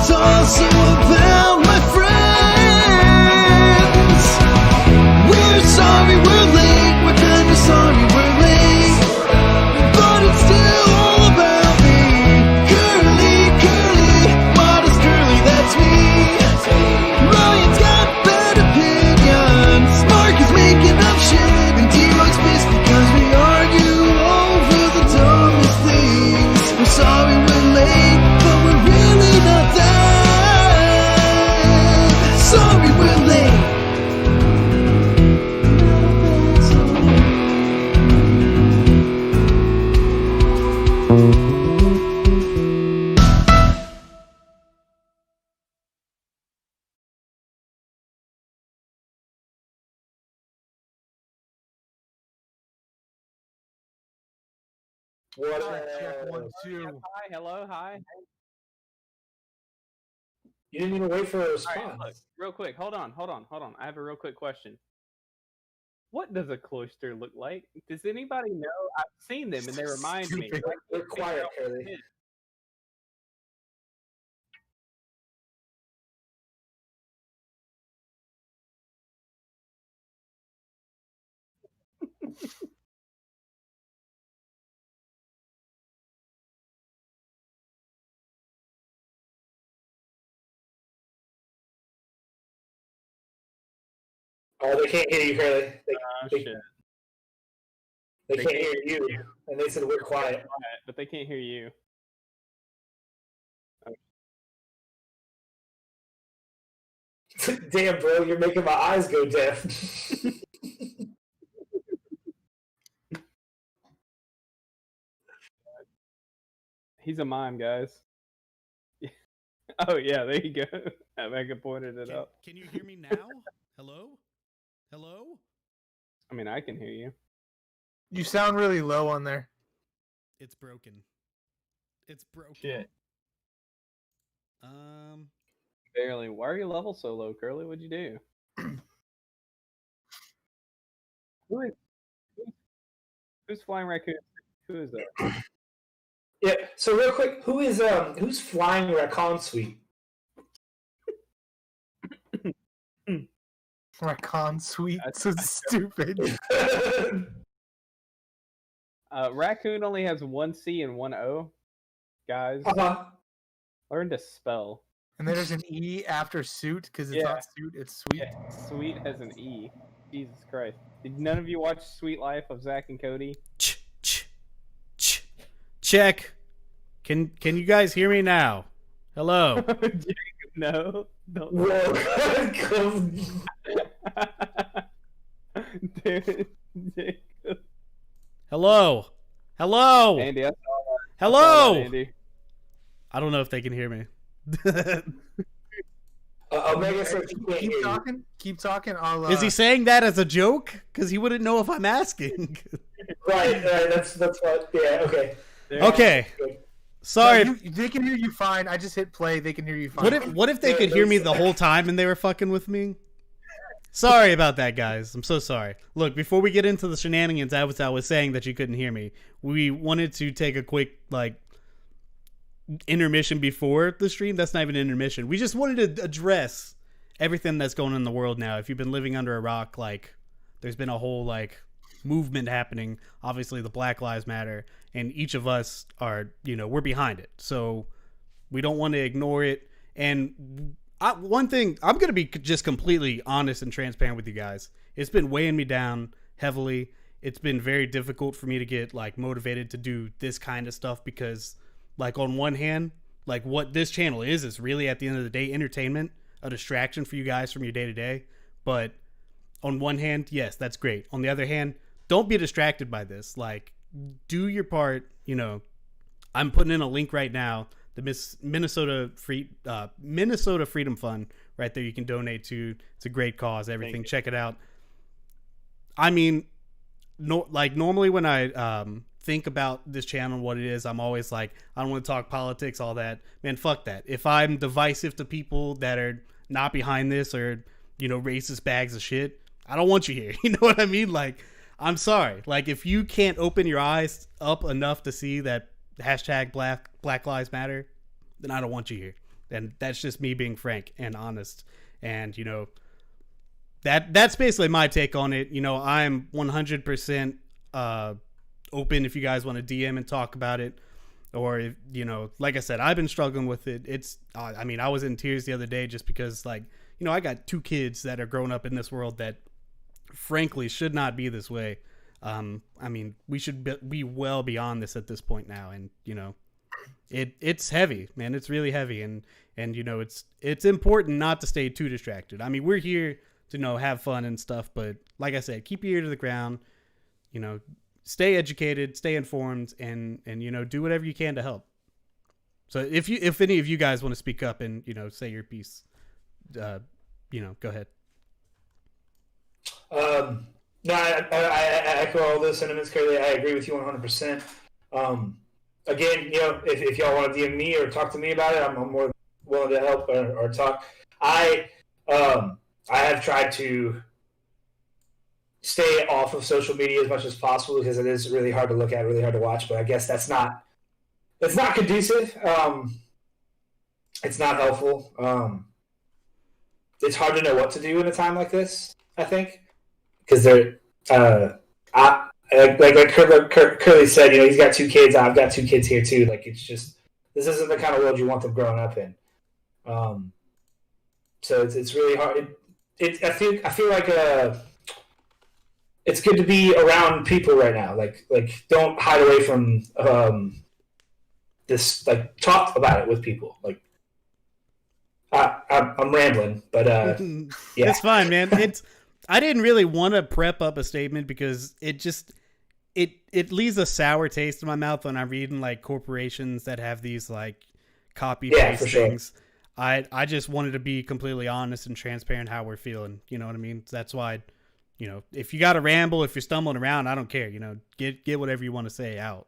it's also about my friends. We're sorry we're late, we're kinda sorry we're late, but it's still all about me. Kerley, modest Kerley, that's me. Ryan's got bad opinions, Mark is making up shit, and T-Rock's pissed because we argue over the dumbest things. We're sorry we're late, but we're really not that sorry we're late. What? Check 1, 2. Hi, hello, hi. You didn't even wait for a All response. right, look, real quick. Hold on. I have a real quick question. What does a cloister look like? Does anybody know? I've seen them and they remind me. Stupid. I can't They're quiet, figure out what Kerley. it is. Oh, they can't hear you, Kerley. Oh, They, shit. they can't hear you. And they said we're quiet. Quiet, but they can't hear you. Damn, bro, you're making my eyes go deaf. He's a mime, guys. Oh, yeah, there you go. Mega pointed it up. Can you hear me now? Hello? Hello? I mean, I can hear you. You sound really low on there. It's broken. It's broken. Shit. Um, Barely. Why are your levels so low, Curly? What'd you do? Who's Flying Raccoon? Who is that? Yeah, so real quick, who's flying Raccoon Suite? Raccoon Sweet. So stupid. Raccoon only has one C and one O. Guys, Uh-huh. learn to spell. And then there's an E after suit because it's Yeah. not suit, it's sweet. Yeah, Sweet has an E. Jesus Christ. Did none of you watch Sweet Life of Zach and Cody? check. Can you guys hear me now? Hello. Jacob, no. Don't. Whoa. Dude, Jacob. Hello. Hello. Andy, I saw that. Hello. Andy. I don't know if they can hear me. Omega says he can't hear Keep you. talking. Keep talking. I'll. Is he saying that as a joke? Because he wouldn't know if I'm asking. Right, that's what, yeah, okay. There. Okay. Good. Sorry. No, they can hear you fine. I just hit play. They can hear you fine. What if they could hear me the whole time and they were fucking with me? Sorry about that, guys. I'm so sorry. Look, before we get into the shenanigans, I was saying that you couldn't hear me. We wanted to take a quick intermission before the stream. That's not even an intermission. We just wanted to address everything that's going on in the world now. If you've been living under a rock, there's been a whole movement happening. Obviously, the Black Lives Matter, and each of us are, we're behind it. So we don't want to ignore it. And one thing, I'm going to be just completely honest and transparent with you guys. It's been weighing me down heavily. It's been very difficult for me to get motivated to do this kind of stuff because on one hand, what this channel is really at the end of the day entertainment, a distraction for you guys from your day to day. But on one hand, yes, that's great. On the other hand, don't be distracted by this. Do your part. I'm putting in a link right now. The Minnesota Freedom Fund right there. You can donate to. It's a great cause. Everything. Check it out. I mean, normally when I think about this channel and what it is, I'm always I don't want to talk politics, all that. Man, fuck that. If I'm divisive to people that are not behind this or racist bags of shit, I don't want you here. You know what I mean? I'm sorry. If you can't open your eyes up enough to see that hashtag Black Lives Matter, then I don't want you here. And that's just me being frank and honest. And, you know, that's basically my take on it. You know, I'm 100% open if you guys want to DM and talk about it. Or, if, you know, like I said, I've been struggling with it. It's, I mean, I was in tears the other day just because, like, you know, I got 2 kids that are growing up in this world that, frankly, should not be this way. I mean, we should be well beyond this at this point now. And, you know, it's heavy, man. It's really heavy. And you know, it's important not to stay too distracted. I mean, we're here to, you know, have fun and stuff. But like I said, keep your ear to the ground, you know, stay educated, stay informed, and you know, do whatever you can to help. So if any of you guys want to speak up and, you know, say your piece, you know, go ahead. No, I echo all those sentiments, Kerley. I agree with you 100%. Again, you know, if y'all want to DM me or talk to me about it, I'm more willing to help or talk. I have tried to stay off of social media as much as possible because it is really hard to look at, really hard to watch. But I guess it's not conducive. It's not helpful. It's hard to know what to do in a time like this, I think, because like Kerley said, you know, he's got 2 kids. I've got 2 kids here too. Like, it's just, this isn't the kind of world you want them growing up in. So it's really hard. I feel like it's good to be around people right now. Like don't hide away from this. Like, talk about it with people. Like, I'm rambling, but yeah, It's fine, man. I didn't really want to prep up a statement because it leaves a sour taste in my mouth when I'm reading like corporations that have these like copy paste things. Sure. I just wanted to be completely honest and transparent how we're feeling. You know what I mean? That's why, you know, if you got to ramble, if you're stumbling around, I don't care. You know, get whatever you want to say out.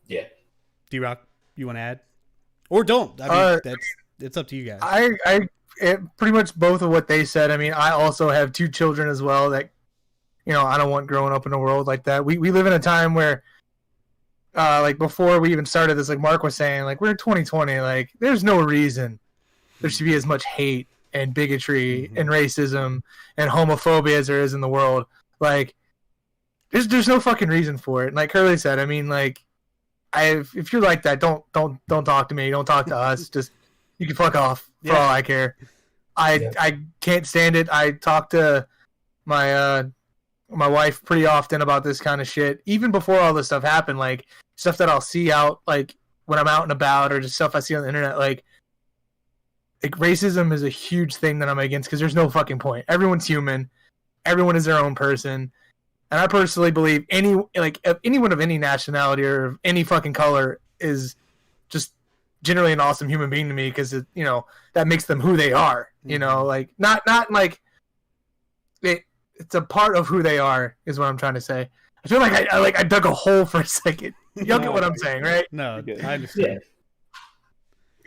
Yeah. D-Rock, you want to add? Or don't. I mean, it's up to you guys. I pretty much both of what they said. I mean, I also have 2 children as well that, you know, I don't want growing up in a world like that. We live in a time where, like, before we even started this, like Mark was saying, like, we're in 2020. Like, there's no reason there should be as much hate and bigotry and racism and homophobia as there is in the world. Like, there's no fucking reason for it. And like Kerley said, I mean, like, if you're like that, don't talk to me. Don't talk to us. Just, you can fuck off for all I care. I can't stand it. I talk to my wife pretty often about this kind of shit, even before all this stuff happened. Like, stuff that I'll see out, like, when I'm out and about, or just stuff I see on the internet. Like racism is a huge thing that I'm against because there's no fucking point. Everyone's human. Everyone is their own person. And I personally believe anyone of any nationality or of any fucking color is just generally an awesome human being to me because, you know, that makes them who they are. You know, like, not like it's a part of who they are is what I'm trying to say. I feel like I dug a hole for a second. You'll get what I'm saying, right? No, I understand.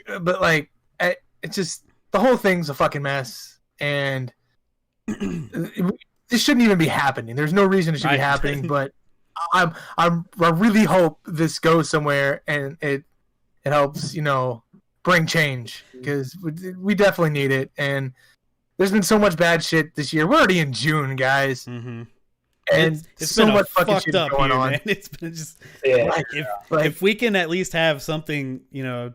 Yeah. But like, it's just, the whole thing's a fucking mess, and this shouldn't even be happening. There's no reason it should be happening, but I really hope this goes somewhere and it helps, you know, bring change, because we definitely need it. And there's been so much bad shit this year. We're already in June, guys. Mm-hmm. And it's so been much fucking shit going on. Man. It's been just if we can at least have something, you know,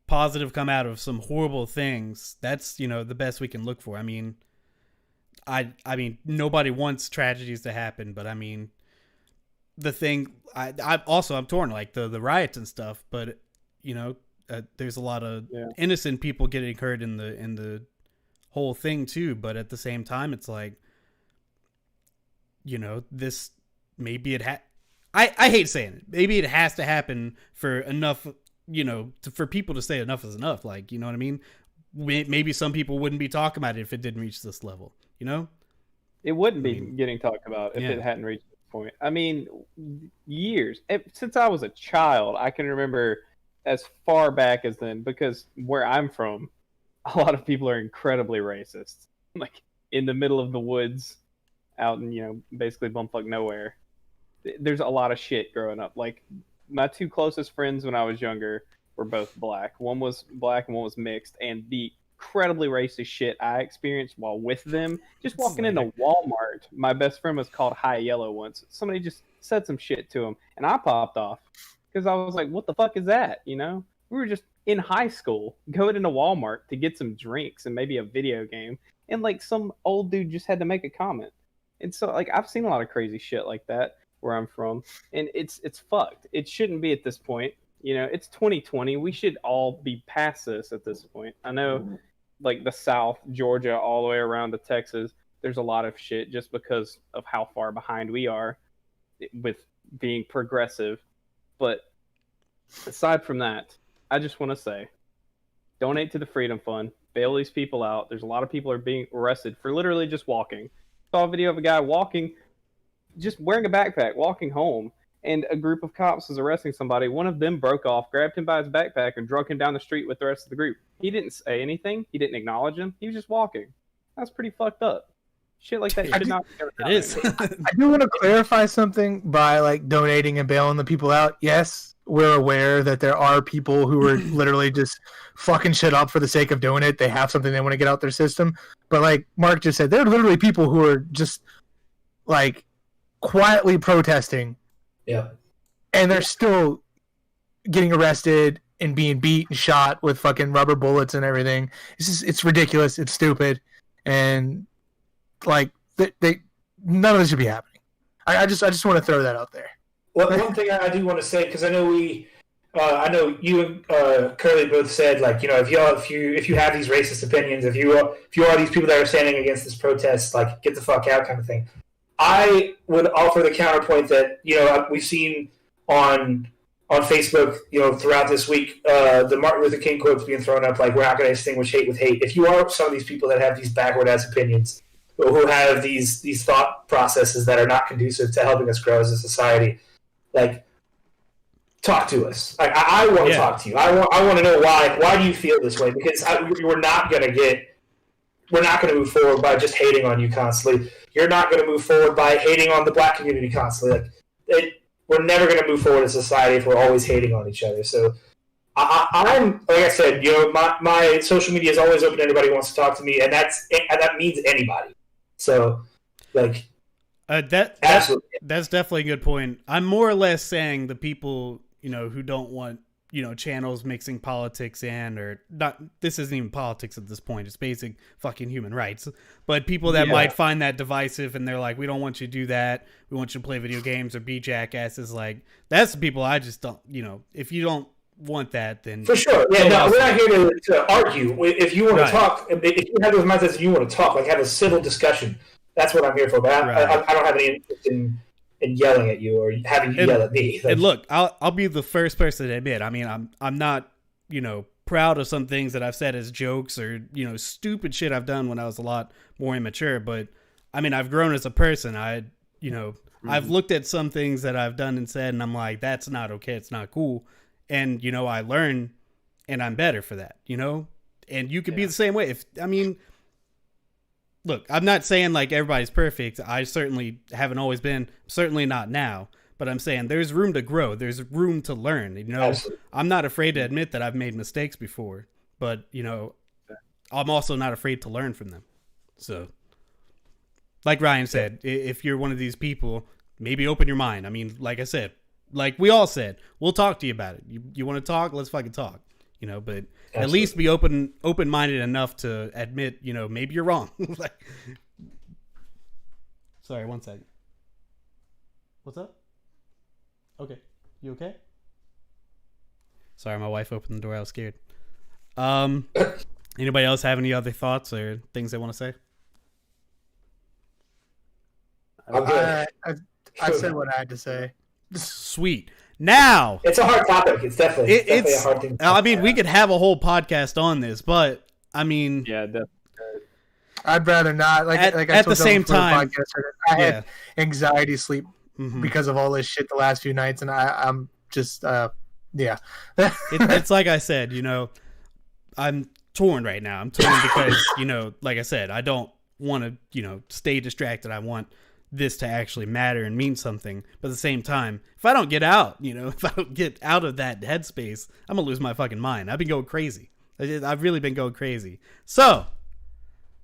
positive come out of some horrible things, that's, you know, the best we can look for. I mean, I mean, nobody wants tragedies to happen, but I mean, the thing, I'm torn, like the riots and stuff, but you know, there's a lot of innocent people getting hurt in the whole thing too. But at the same time, it's like, you know, this, maybe I hate saying it. Maybe it has to happen for enough, you know, for people to say enough is enough. Like, you know what I mean? Maybe some people wouldn't be talking about it if it didn't reach this level, you know? It wouldn't be getting talked about if it hadn't reached this point. I mean, years. Since I was a child, I can remember as far back as then, because where I'm from, a lot of people are incredibly racist. Like, in the middle of the woods, out in, you know, basically bumfuck nowhere. There's a lot of shit growing up. Like, my 2 closest friends when I was younger, were both black. One was black and one was mixed. And the incredibly racist shit I experienced while with them, just walking into Walmart, my best friend was called High Yellow once. Somebody just said some shit to him, and I popped off because I was like, what the fuck is that? You know, we were just in high school going into Walmart to get some drinks and maybe a video game, and like some old dude just had to make a comment. And so like I've seen a lot of crazy shit like that where I'm from, and it's fucked. It shouldn't be at this point. You know, it's 2020. We should all be past this at this point. I know like the South, Georgia, all the way around to Texas, there's a lot of shit just because of how far behind we are with being progressive. But aside from that, I just want to say, donate to the Freedom Fund, bail these people out. There's a lot of people are being arrested for literally just walking. Saw a video of a guy walking, just wearing a backpack, walking home, and a group of cops was arresting somebody. One of them broke off, grabbed him by his backpack, and drug him down the street with the rest of the group. He didn't say anything. He didn't acknowledge him. He was just walking. That's pretty fucked up. Shit like that should not be. It is. I do want to clarify something by like donating and bailing the people out. Yes, we're aware that there are people who are literally just fucking shit up for the sake of doing it. They have something they want to get out their system. But like Mark just said, there are literally people who are just like quietly protesting. Yeah. And they're still getting arrested and being beat and shot with fucking rubber bullets and everything. It's ridiculous. It's stupid. And like none of this should be happening. I just want to throw that out there. Well, one thing I do want to say, because I know I know you and Kerley both said, like, you know, if you have these racist opinions, if you are these people that are standing against this protest, like, get the fuck out kind of thing. I would offer the counterpoint that, you know, we've seen on Facebook, you know, throughout this week, the Martin Luther King quotes being thrown up, like, we're not going to extinguish hate with hate. If you are some of these people that have these backward-ass opinions, who have these thought processes that are not conducive to helping us grow as a society, like, talk to us. Like, I want to talk to you. I want to know why do you feel this way? Because we're not going to move forward by just hating on you constantly. You're not going to move forward by hating on the black community constantly. Like, we're never going to move forward as a society if we're always hating on each other. So I'm, like I said, you know, my social media is always open to anybody who wants to talk to me, and that means anybody. So, like, absolutely. That's definitely a good point. I'm more or less saying the people, you know, who don't want, you know, channels mixing politics in, or not. This isn't even politics at this point. It's basic fucking human rights. But people that might find that divisive and they're like, we don't want you to do that. We want you to play video games or be jackasses. Like, that's the people I just don't, you know, if you don't want that, then for sure. Yeah, no, we're not here to argue. If you want to talk, if you have those mindsets and you want to talk, like, have a civil discussion, that's what I'm here for. But I don't have any interest in yelling at you or having you yell at me. Like, and look, I'll be the first person to admit, I mean, I'm not, you know, proud of some things that I've said as jokes or, you know, stupid shit I've done when I was a lot more immature. But I mean, I've grown as a person. I've looked at some things that I've done and said, and I'm like, that's not okay. It's not cool. And, you know, I learn and I'm better for that, you know, and you could be the same way. Look, I'm not saying like everybody's perfect. I certainly haven't always been, certainly not now, but I'm saying there's room to grow. There's room to learn. You know, absolutely. I'm not afraid to admit that I've made mistakes before, but, you know, I'm also not afraid to learn from them. So like Ryan said, if you're one of these people, maybe open your mind. I mean, like I said, like we all said, we'll talk to you about it. You want to talk? Let's fucking talk. You know, but at least be open-minded enough to admit, you know, maybe you're wrong. Like, sorry, one second. What's up? Okay, you okay? Sorry, my wife opened the door. I was scared. Anybody else have any other thoughts or things they want to say? I said what I had to say. Sweet. Now it's a hard topic. It's definitely a hard thing. I mean, we could have a whole podcast on this, but I mean, definitely. I'd rather not. Like at the same time, I had anxiety sleep because of all this shit the last few nights, and I'm just it's like I said, you know, I'm torn right now. I'm torn because, you know, like I said, I don't want to, you know, stay distracted. I want this to actually matter and mean something. But at the same time, if I don't get out, if I don't get out of that headspace, I'm gonna lose my fucking mind. I've been going crazy. I've really been going crazy. So,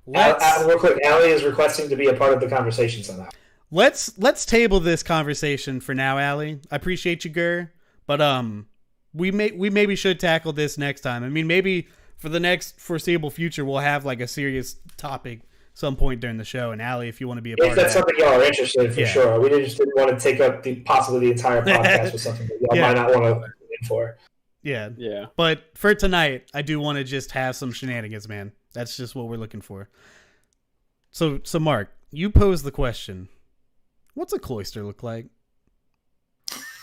real quick, Allie is requesting to be a part of the conversation somehow. Let's table this conversation for now, Allie. I appreciate you, Gur, but we maybe should tackle this next time. I mean, maybe for the next foreseeable future, we'll have like a serious topic some point during the show. And Allie, if you want to be a part of that. If that's something y'all are interested in, for sure. We just didn't want to take up possibly the entire podcast with something that y'all might not want to in for. Yeah. Yeah. But for tonight, I do want to just have some shenanigans, man. That's just what we're looking for. So Mark, you posed the question, what's a cloister look like?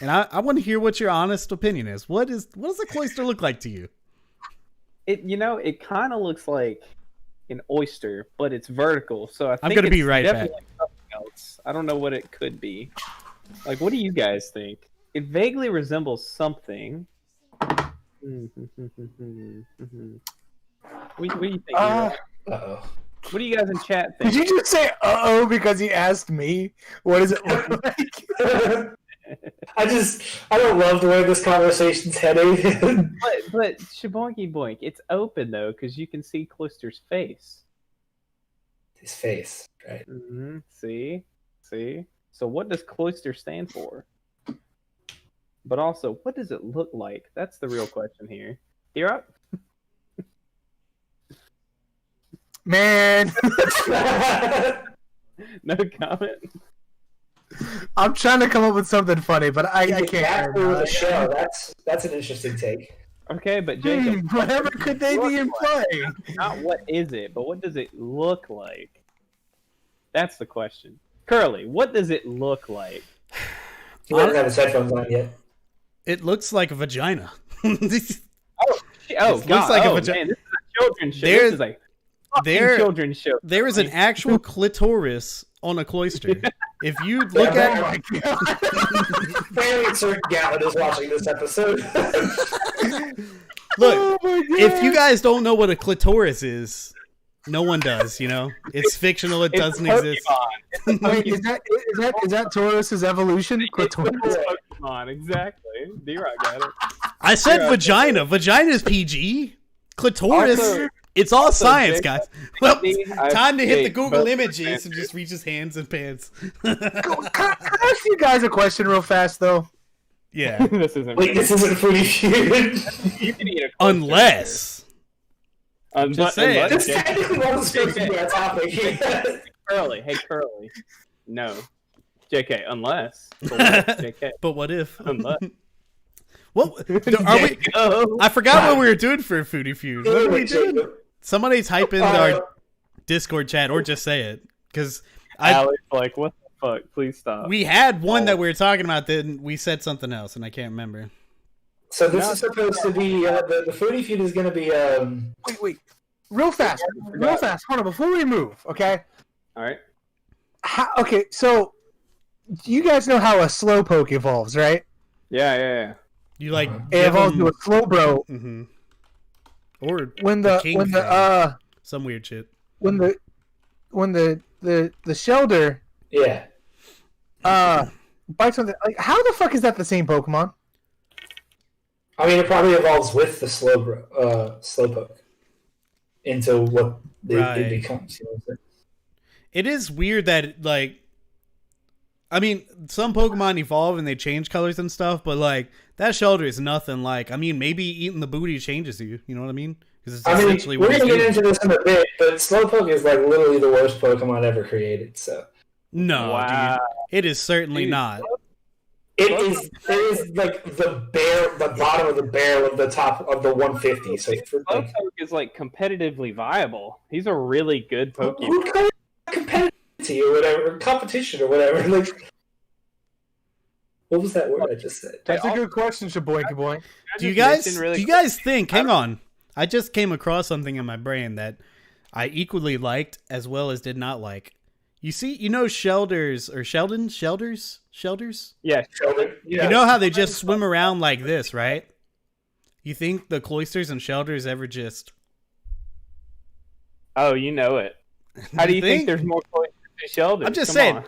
And I want to hear what your honest opinion is. What does a cloister look like to you? It kind of looks like an oyster, but it's vertical. So I think I'm gonna be right back. Something else. I don't know what it could be. Like, what do you guys think? It vaguely resembles something. What do you think? Uh-oh. What do you guys in chat think? Did you just say uh-oh because he asked me? What does it look like? I don't love the way this conversation's heading. but Shaboinky Boink, it's open though, because you can see Cloyster's face. His face, right? Mm-hmm. See. So what does Cloyster stand for? But also, what does it look like? That's the real question here. You're up. Man. No comment. I'm trying to come up with something funny, but I can't. Exactly with a shell. That's an interesting take. Okay, but Jacob, whatever could they be in play? Not what is it, but what does it look like? That's the question. Kerley, what does it look like? He doesn't have his headphones on yet. It looks like a vagina. It looks like a vagina. Man, this is a children's show. This is a children's show. There is an actual clitoris on a cloister. If you look at Apparently, Sir Gatlin is watching this episode. Look, if you guys don't know what a clitoris is, no one does. It's fictional. It doesn't exist. Wait, is that Taurus's evolution? Clitoris. Pokemon, exactly. D-Rock got it. I said vagina. Vagina is PG. Clitoris. It's all science, Jacob, guys. Well, time to hit the Jake, Google images and just reach his hands and pants. Can I ask you guys a question real fast, though? Yeah. This isn't Foodie Feud. You can eat a Unless. Just saying. This technically wasn't supposed to be our topic. Hey, Kerley. No. JK, unless. JK. But what if? Unless. What are we? I forgot what we were doing for Foodie Feud. What are we doing? Somebody type in our Discord chat or just say it, because Alex, like, what the fuck? Please stop. We had one that we were talking about, then we said something else, and I can't remember. So this is supposed to be the Foodie Feud is going to be. Wait, real fast. Hold on, before we move, okay? All right. Okay, so you guys know how a slowpoke evolves, right? Yeah. You like it evolves to a slow bro. Mm-hmm. Or when some weird shit. When the shelter bites on the, like, how the fuck is that the same Pokemon? I mean, it probably evolves with the slowpoke into what it becomes. You know what I'm saying? It is weird that, like, I mean, some Pokemon evolve and they change colors and stuff, but, like, that shelter is nothing like. I mean, maybe eating the booty changes you. You know what I mean? Because it's essentially we're going to get into this in a bit, but Slowpoke is, like, literally the worst Pokemon ever created, so. No, dude. It is certainly not. It is like the bottom of the barrel of the top of the 150. So Slowpoke is, like, competitively viable. He's a really good Pokemon. Who kind of competitive or whatever, or competition or whatever? Like, what was that word I just said? That's a good question, Shaboinky Boy. Do you guys think? Hang on, I just came across something in my brain that I equally liked as well as did not like. You see, Shelders. Yeah, Sheldon. Yeah. You know how they just swim around like this, right? You think the Cloysters and Shelders ever just? Oh, you know it. How do you think there's more Cloysters than Shelders? I'm just saying.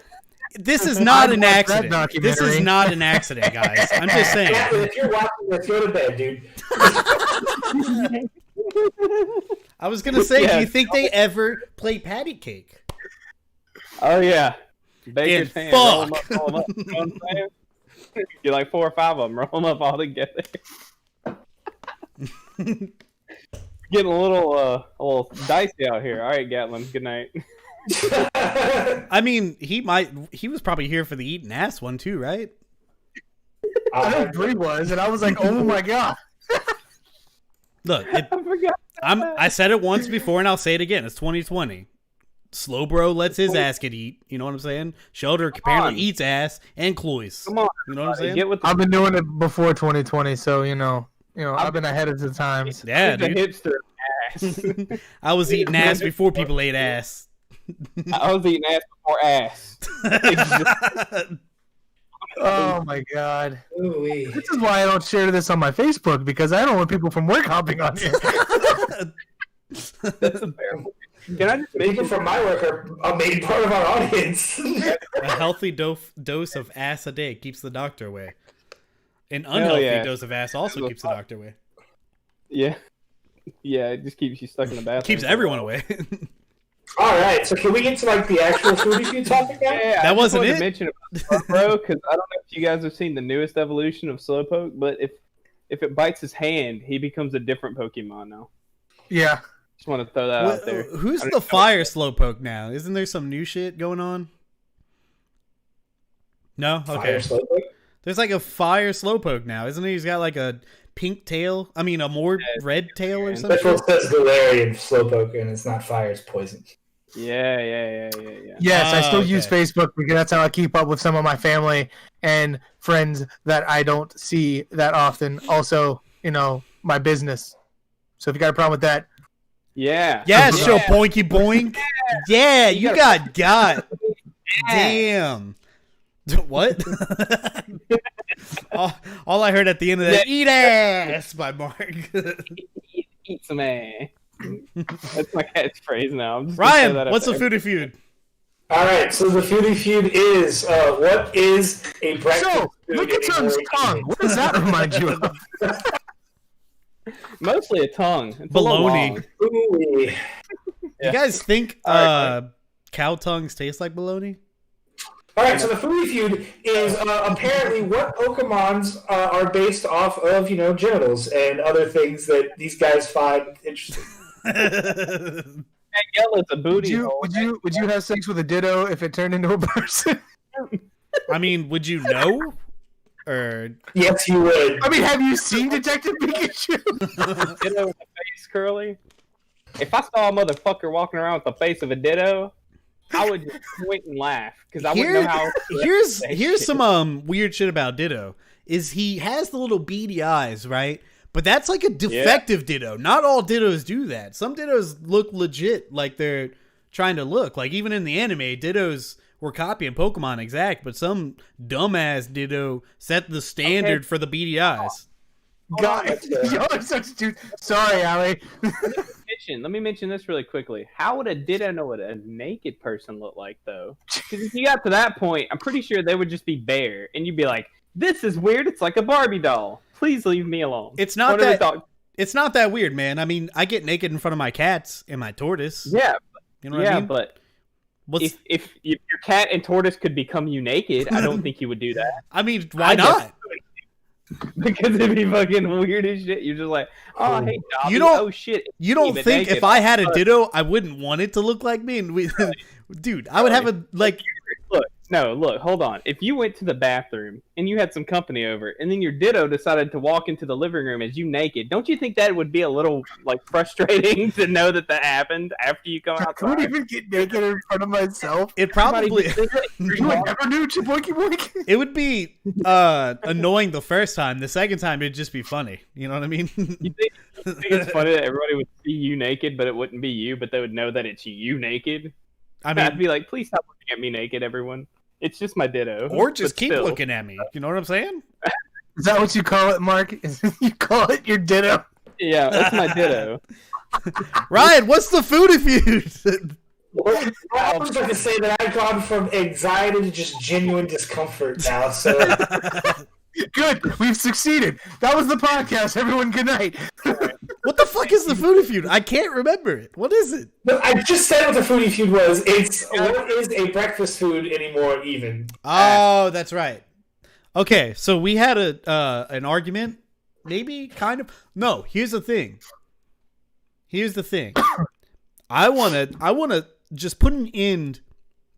This is not I an watched that accident. This is documentary. not an accident, guys. I'm just saying. If you're watching this, go to bed, dude. I was gonna say, Yeah. do you think they ever play patty cake? Oh yeah, Baker's And fan. Roll 'em fuck. up, roll 'em up. You know what I'm saying? You're like 4 or 5 of them. Roll them up all together. Getting a little dicey out here. All right, Gatlin. Good night. I mean, he was probably here for the eating ass one too, right? I know Bree was, and I was like, oh my god. Look, I forgot. I said it once before, and I'll say it again. It's 2020. Slow bro lets his ass get eat. You know what I'm saying? Shoulder apparently eats ass and Cloyster. Come on, You know what I'm saying? get with the, I've been doing it before 2020, so I've been ahead of the times. Yeah, the dude. hipster ass. I was eating ass before people ate ass. I was eating ass before ass. Oh my god. Ooh-wee. This is why I don't share this on my Facebook, because I don't want people from work hopping on it. That's a fair point. Can I just People mention from my work are a main part of our audience. A healthy dose of ass a day keeps the doctor away. An unhealthy yeah. dose of ass also keeps the doctor away. Yeah, it just keeps you stuck in the bathroom. Keeps everyone away. All right, so can we get to like the actual foodie food topic now? Yeah, That I just wasn't wanted it? to mention about Slowpoke because I don't know if you guys have seen the newest evolution of Slowpoke, but if it bites his hand, he becomes a different Pokemon now. Yeah. Just want to throw that out there. Who's the fire slowpoke now? Isn't there some new shit going on? No? Fire Okay. Slowpoke? There's like a fire slowpoke now, isn't he? He's got like a pink tail. I mean, a more red tail or something. That's what says Galarian Slowpoke, and it's not fire, it's poison. Yeah. Yes, I still okay. use Facebook because that's how I keep up with some of my family and friends that I don't see that often. Also, my business. So if you got a problem with that, Yeah. Yeah, show boinky boink. Yeah, you got. Damn. What? all I heard at the end of that, eat ass by Mark. Eat some ass. That's my catchphrase now. I'm just gonna throw Ryan, that what's up the there. foodie feud? All right, so the foodie feud is what is a breakfast so food look at Tom's anymore? tongue. What does that remind you of? Mostly a tongue. It's a little Baloney. long. Ooh-wee. You guys think cow tongues taste like bologna? All right, so the foodie feud is apparently what Pokemons are based off of, genitals and other things that these guys find interesting. That yellow's a booty hole. Would you have sex with a Ditto if it turned into a person? I mean, would you know? Or Yes, you would. I mean, have you seen Detective Pikachu? Ditto with the face, Curly. If I saw a motherfucker walking around with the face of a Ditto, I would just point and laugh because I wouldn't know how. here's some weird shit about Ditto. Is he has the little beady eyes, right? But that's like a defective Ditto. Not all Dittos do that. Some Dittos look legit, like they're trying to look. Like even in the anime, Dittos were copying Pokemon exact, but some dumbass Ditto set the standard for the beady eyes. God, you're such a dude. Sorry, Allie. Let me mention this really quickly. How would a Ditto know what a naked person looked like, though? Because if you got to that point, I'm pretty sure they would just be bare, and you'd be like, "This is weird. It's like a Barbie doll. Please leave me alone." It's not It's not that weird, man. I mean, I get naked in front of my cats and my tortoise. Yeah, You know what I mean? but if your cat and tortoise could become you naked, I don't think you would do that. I mean, why not? Because it'd be fucking weird as shit. You're just like, oh, hey, Dobby. You don't- oh shit. You don't Even think naked. if I had a Ditto, I wouldn't want it to look like me? And dude, I would have a Look, hold on. If you went to the bathroom and you had some company over, and then your Ditto decided to walk into the living room as you naked, don't you think that would be a little frustrating to know that happened after you come I outside? wouldn't even get naked in front of myself. It probably You never knew Chiboinky Boink. it would be annoying the first time. The second time it'd just be funny. You know what I mean? You think it's funny that everybody would see you naked, but it wouldn't be you, but they would know that it's you naked? I mean, I'd be like, please stop looking at me naked, everyone. It's just my Ditto. or just But keep still. looking at me. You know what I'm saying? Is that what you call it, Mark? You call it your Ditto? Yeah, that's my Ditto. Ryan, what's the foodie feud? I was going to say that I've gone from anxiety to just genuine discomfort now. So Good, we've succeeded. That was the podcast. Everyone, good night. What the fuck is the Foodie Feud? I can't remember it. What is it? no, I just said what the Foodie Feud was. It's what is a breakfast food anymore? Even Oh, that's right. Okay, so we had an argument, maybe, kind of. No, here's the thing. I wanna just put an end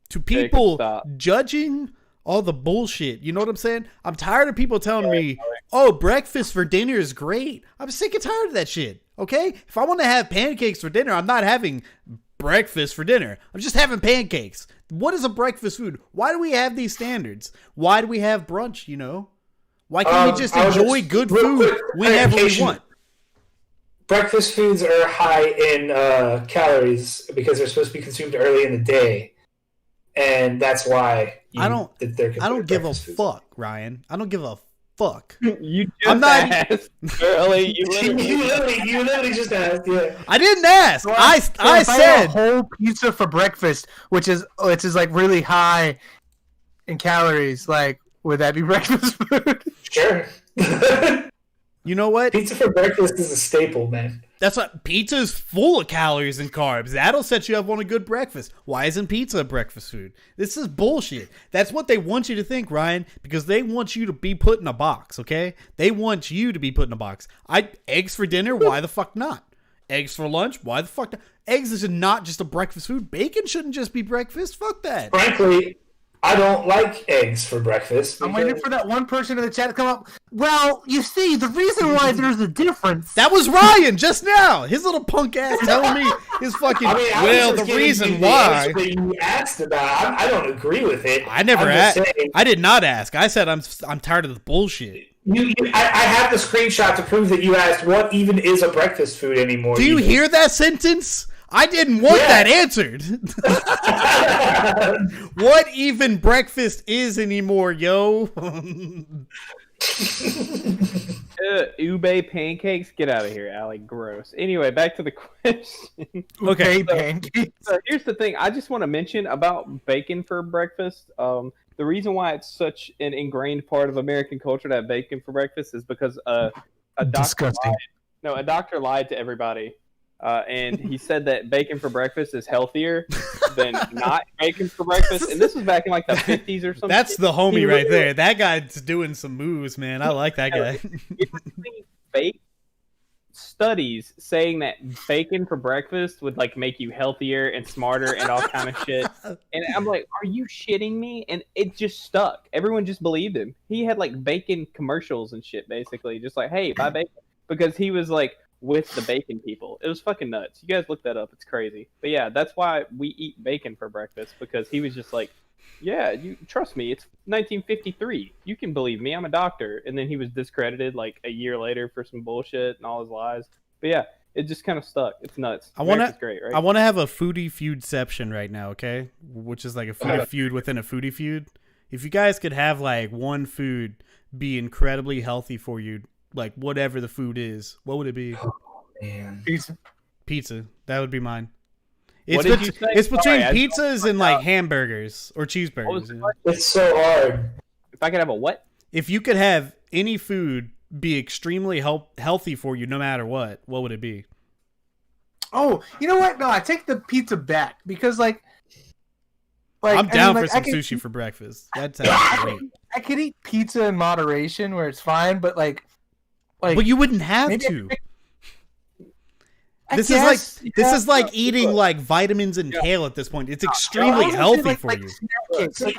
to people judging all the bullshit. You know what I'm saying? I'm tired of people telling me, "Oh, breakfast for dinner is great." I'm sick and tired of that shit. Okay, if I want to have pancakes for dinner, I'm not having breakfast for dinner. I'm just having pancakes. What is a breakfast food? Why do we have these standards? Why do we have brunch? You know, why can't we just enjoy good food whenever we want? Breakfast foods are high in calories because they're supposed to be consumed early in the day, and that's why I don't give a fuck, Ryan. I don't give a fuck. You just asked early. You literally just asked. Yeah. I didn't ask. I said a whole pizza for breakfast, which is like really high in calories. Like, would that be breakfast food? Sure. You know what? Pizza for breakfast is a staple, man. That's what pizza is full of calories and carbs. That'll set you up on a good breakfast. Why isn't pizza a breakfast food? This is bullshit. That's what they want you to think, Ryan, because they want you to be put in a box, okay? They want you to be put in a box. Eggs for dinner, why the fuck not? Eggs for lunch, why the fuck not? Eggs is not just a breakfast food. Bacon shouldn't just be breakfast. Fuck that. Frankly, I don't like eggs for breakfast. I'm waiting for that one person in the chat to come up. Well, you see, the reason why there's a difference. That was Ryan just now. His little punk ass telling me his fucking. The reason why. That you asked about, I don't agree with it. I never asked. I did not ask. I said I'm tired of the bullshit. I have the screenshot to prove that you asked what even is a breakfast food anymore. Do you hear that sentence? I didn't want that answered. What even breakfast is anymore, yo? Ube pancakes? Get out of here, Allie. Gross. Anyway, back to the question. Okay, pancakes. So here's the thing. I just want to mention about bacon for breakfast. The reason why it's such an ingrained part of American culture to have bacon for breakfast is because a doctor lied to everybody. And he said that bacon for breakfast is healthier than not bacon for breakfast. And this was back in like the 50s or something. That's the homie right there. That guy's doing some moves, man. I like that guy. Fake studies saying that bacon for breakfast would like make you healthier and smarter and all kind of shit. And I'm like, are you shitting me? And it just stuck. Everyone just believed him. He had like bacon commercials and shit, basically. Just like, hey, buy bacon. Because he was like, with the bacon people. It was fucking nuts. You guys look that up. It's crazy. But yeah, that's why we eat bacon for breakfast, because he was just like, yeah, you trust me. It's 1953. You can believe me. I'm a doctor. And then he was discredited like a year later for some bullshit and all his lies. But yeah, it just kind of stuck. It's nuts. America's great, right? I want to have a foodie feudception right now, okay? Which is like a foodie feud within a foodie feud. If you guys could have like one food be incredibly healthy for you, like whatever the food is, what would it be? Oh, man. Pizza. That would be mine. What did you say? It's between pizzas and like hamburgers or cheeseburgers. It's so hard. If I could have a what? If you could have any food be extremely healthy for you no matter what would it be? Oh, you know what? No, I take the pizza back because like I'm down for some sushi for breakfast. That sounds great. I could eat pizza in moderation where it's fine, but like but you wouldn't have to. This is like eating like vitamins and kale at this point. It's extremely healthy for you. Here's the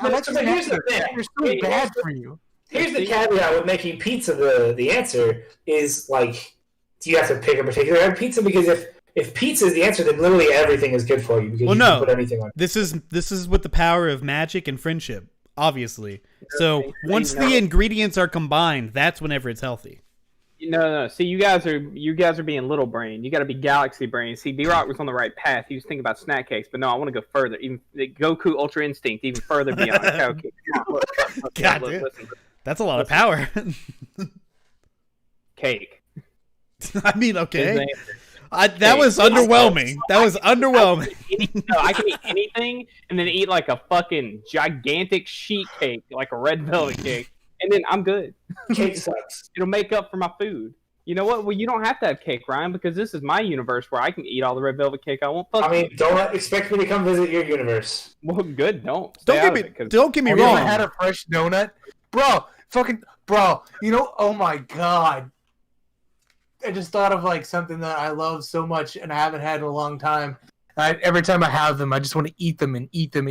thing. They're so bad for you. Here's the caveat with making pizza the answer is like, do you have to pick a particular type of pizza? Because if pizza is the answer, then literally everything is good for you because you can put anything on it. This is with the power of magic and friendship, obviously. So once the ingredients are combined, that's whenever it's healthy. No. See, you guys are being little brain. You got to be galaxy brain. See, B-Rock was on the right path. He was thinking about snack cakes, but no, I want to go further. Even Goku Ultra Instinct, even further beyond. Okay. God, listen. That's a lot of power. Cake. I mean, okay. That was underwhelming. That was underwhelming. I can eat anything and then eat like a fucking gigantic sheet cake, like a red velvet cake, and then I'm good. Cake sucks. It'll make up for my food. You know what? Well, you don't have to have cake, Ryan, because this is my universe where I can eat all the red velvet cake I want. I mean, don't expect me to come visit your universe. Well, good. Don't Don't get me Have you wrong. ever had a fresh donut? Bro, you know, oh my god. I just thought of like something that I love so much and I haven't had in a long time. Every time I have them, I just want to eat them and eat them.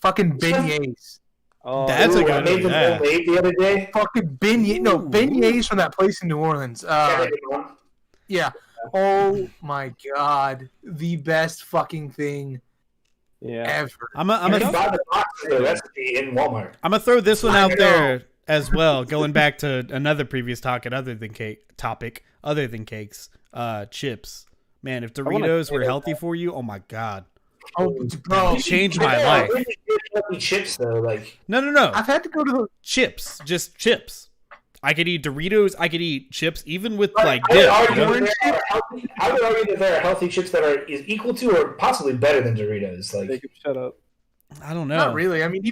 Fucking beignets. Oh, That's a I good made one. them Yeah. homemade the other day. Fucking beignet. No, beignets from that place in New Orleans. Yeah. Oh my god. The best fucking thing ever. I'm You can gonna buy the box of the recipe in Walmart. throw this one I out know. there as well. Going back to another previous topic other than cakes, chips. Man, if Doritos were healthy for you, oh my god, Oh, bro. changed my life. Really good healthy chips though, like No. I've had to go to the Chips, just chips. I could eat Doritos. I could eat chips, even with like I would dip. argue You know? that there are healthy- I would argue that there are healthy chips that are is equal to or possibly better than Doritos. Like Shut up. I don't know. Not really. I mean,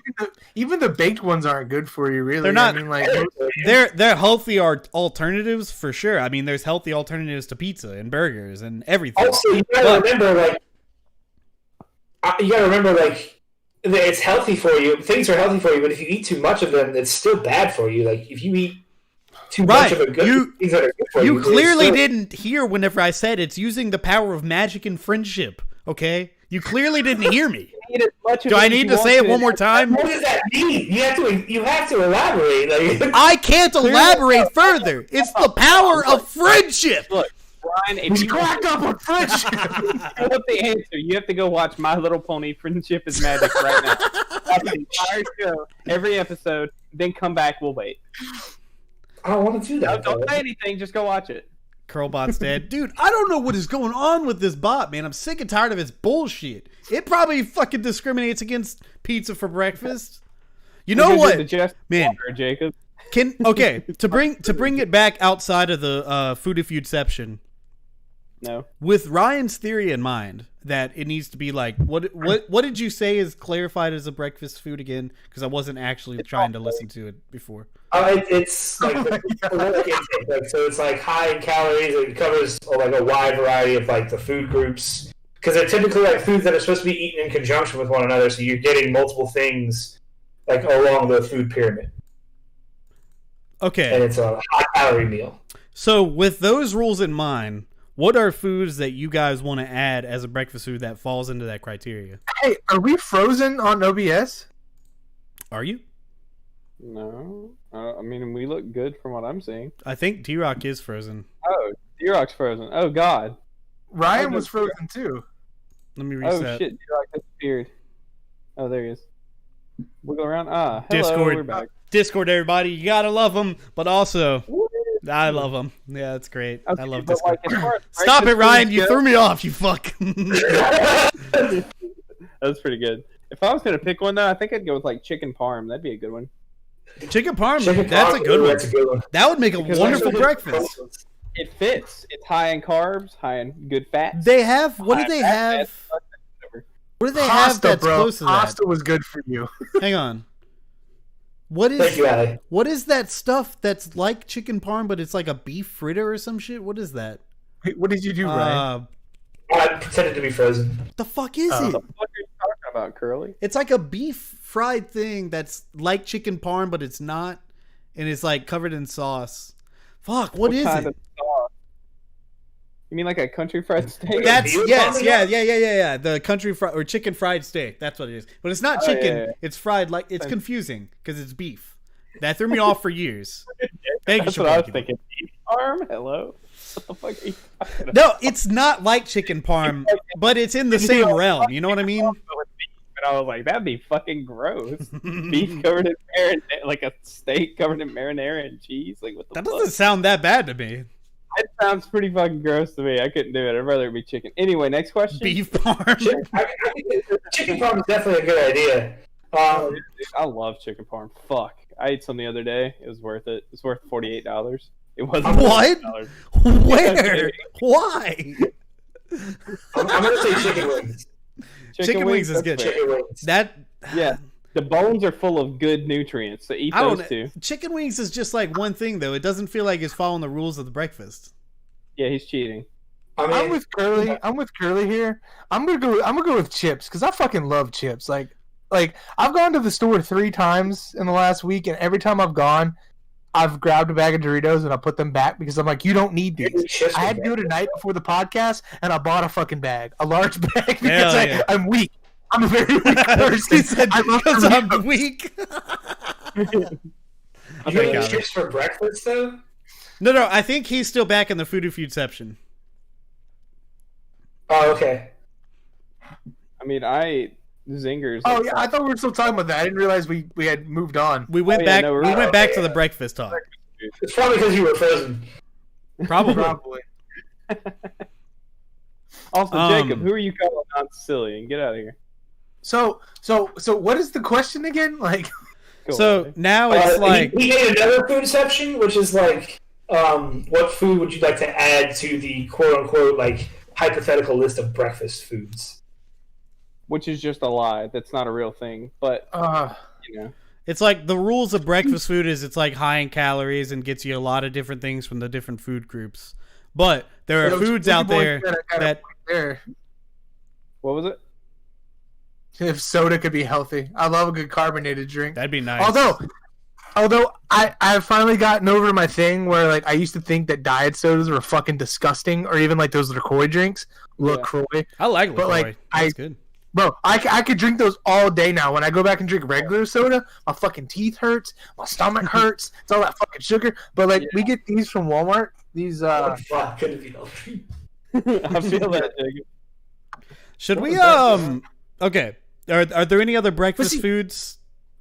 even the baked ones aren't good for you, really. They're not- I mean, like They're healthy alternatives for sure. I mean, there's healthy alternatives to pizza and burgers and everything. also you gotta remember like that it's healthy for you. Things are healthy for you, but if you eat too much of them, it's still bad for you. Like if you eat too much of a good things that are good for you. You clearly didn't hear whenever I said it's using the power of magic and friendship. Okay, you clearly didn't hear me. Do I need to say it one more time? What does that mean? You have to elaborate. Like I can't elaborate further. It's the power of friendship. Look, Ryan, if he's you cracked up on friendship. want the answer, you have to go watch My Little Pony Friendship is Magic right now. Watch the entire show, every episode, then come back, we'll wait. I don't want to do that. Don't say anything, just go watch it. Curlbot's dead. Dude, I don't know what is going on with this bot, man. I'm sick and tired of its bullshit. It probably fucking discriminates against pizza for breakfast. You know what? Man, Jacob. To bring it back outside of the food-if-you'dception. No. With Ryan's theory in mind that it needs to be like what did you say is clarified as a breakfast food again? Because I wasn't actually trying to listen to it before. It's like so it's like high in calories. It covers like a wide variety of like the food groups because they're typically like foods that are supposed to be eaten in conjunction with one another. So you're getting multiple things like along the food pyramid. Okay, and it's a high calorie meal. So with those rules in mind, what are foods that you guys want to add as a breakfast food that falls into that criteria? Hey, are we frozen on OBS? Are you? No. I mean, we look good from what I'm seeing. I think T-Rock is frozen. Oh, T-Rock's frozen. Oh, God. Ryan was frozen, too. Let me reset. Oh, shit. T-Rock disappeared. Oh, there he is. Wiggle around. Hello, Discord. we're back. Discord, everybody. You gotta love them, but also... I love them. Yeah, that's great. Okay, I love but Discord. like, Stop it, Ryan. You threw me off, you fuck. That was pretty good. If I was going to pick one, though, I think I'd go with like chicken parm. That'd be a good one. Chicken parm, that's a good one. That's a good one. That would make a Because wonderful actually, breakfast. It fits. It's high in carbs, high in good fats. They have, what do they have? What do they have Pasta, that's bro. close to that? Pasta was good for you. Hang on. What Thank you, Ali. what is that stuff that's like chicken parm, but it's like a beef fritter or some shit? What is that? Wait, what did you do, Ryan? I pretended to be frozen. What the fuck is Oh. it? What are you talking about, Curly? It's like a beef fried thing that's like chicken parm, but it's not, and it's like covered in sauce. Fuck, what is kind it? of sauce? You mean like a country fried steak? That's Veal yes, parm? yeah. The country fried or chicken fried steak. That's what it is. But it's not Oh, chicken. yeah. It's fried like it's confusing because it's beef. That threw me off for years. Thank you, That's what I was Shabuki. thinking. Beef parm? Hello? What the fuck are you talking about? No, it's not like chicken parm, but it's in the same realm. You know what I mean? But I was like, that'd be fucking gross. Beef covered in marinara, like a steak covered in marinara and cheese. Like what the That fuck? doesn't sound that bad to me. That sounds pretty fucking gross to me. I couldn't do it. I'd rather it be chicken. Anyway, next question. Beef parm. Chicken parm is definitely a good idea. I love chicken parm. Fuck. I ate some the other day. It was worth it. It's worth $48. It wasn't What? $48. Where? Why? I'm gonna say chicken wings. Chicken wings is good. Chicken wings. That Yeah, the bones are full of good nutrients, so eat those two. Chicken wings is just like one thing though. It doesn't feel like it's following the rules of the breakfast. Yeah, he's cheating. I'm with Kerley. I'm with Kerley here. I'm gonna go with chips because I fucking love chips. Like I've gone to the store 3 times in the last week, and every time I've gone, I've grabbed a bag of Doritos and I put them back because I'm like, you don't need these. I had to do it a night before the podcast, and I bought a fucking bag, a large bag, because I'm weak. I'm a very weak person. He said, because I'm weak. You eat chips for breakfast, though? No, I think he's still back in the food-of-foodception. Oh, okay. I mean, I ate Zingers. Oh, yeah, I thought we were still talking about that. I didn't realize we had moved on. We went back. We went back to the breakfast talk. It's probably because you were frozen. Probably. Also, Jacob, who are you calling non-Sicilian? Get out of here. So what is the question again? Like, so now it's like we made another food section, which is like, what food would you like to add to the quote unquote like hypothetical list of breakfast foods? Which is just a lie. That's not a real thing. But you know, it's like the rules of breakfast food is it's like high in calories and gets you a lot of different things from the different food groups. But there are foods out there that. What was it? If soda could be healthy, I love a good carbonated drink. That'd be nice. Although I've finally gotten over my thing where like I used to think that diet sodas were fucking disgusting, or even like those LaCroix drinks. LaCroix. I like LaCroix. But like that's good. Bro, I could drink those all day now. When I go back and drink regular soda, my fucking teeth hurts, my stomach hurts. It's all that fucking sugar. But like we get these from Walmart. These Fuck, couldn't be healthy. I feel that, Jacob. Should we okay. Are there any other breakfast foods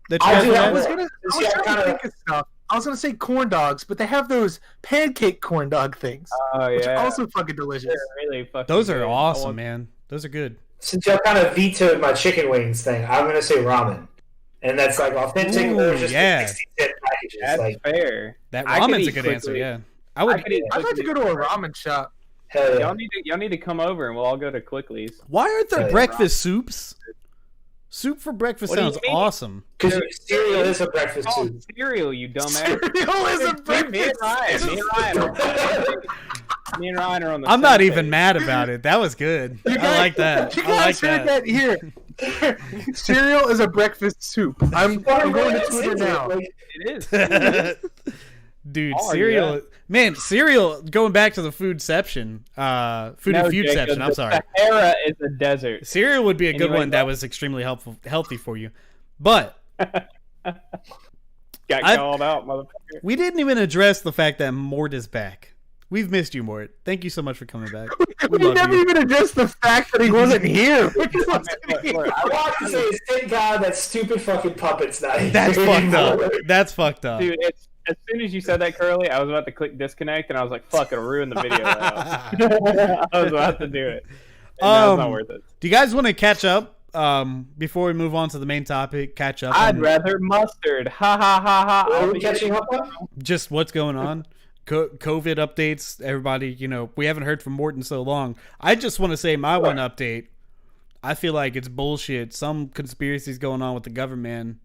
that you guys I was trying to think of stuff. I was gonna say corn dogs, but they have those pancake corn dog things. Which are also fucking delicious. They're really fucking Those are good. awesome, man. Those are good. Since y'all kind of vetoed my chicken wings thing, I'm gonna say ramen, and that's like authentic. Ooh, just yeah. 60-cent packages. That's like, fair. That I could ramen's a eat good quickly. answer, yeah. I'd like to go to a ramen shop. hell yeah. Y'all need to come over and we'll all go to Quickly's. Why aren't there Yeah, breakfast soups? Soup for breakfast What do you sounds mean? awesome. Because cereal is a breakfast Oh, food. cereal, you dumbass. Cereal is a breakfast. Me and Ryan are on the I'm same not even page. mad about it. That was good. I like that. You I like guys heard that. that here. Cereal is a breakfast soup. I'm going to Twitter now. It is. Dude, Oh, cereal. yeah. Man, cereal, going back to the foodception, food and foodception, I'm sorry. Sahara is a desert. Cereal would be a good Anyway, one that was extremely healthy for you. But Got called out, motherfucker. we didn't even address the fact that Mort is back. We've missed you, Mort. Thank you so much for coming back. We love never you. even addressed the fact that he wasn't here. Look, I want to say, thank God that stupid fucking puppet's not here. That's fucked up. That's fucked up. dude, as soon as you said that, Curly, I was about to click disconnect, and I was like, "Fuck, it'll ruin the video." Now. I was about to do it. And now it's not worth it. Do you guys want to catch up before we move on to the main topic? Catch up. I'd on rather mustard. Ha ha ha ha. What are I'll we be catching up on? just what's going on. COVID updates. Everybody, we haven't heard from Morton so long. I just want to say my one update. I feel like it's bullshit. Some conspiracies going on with the government,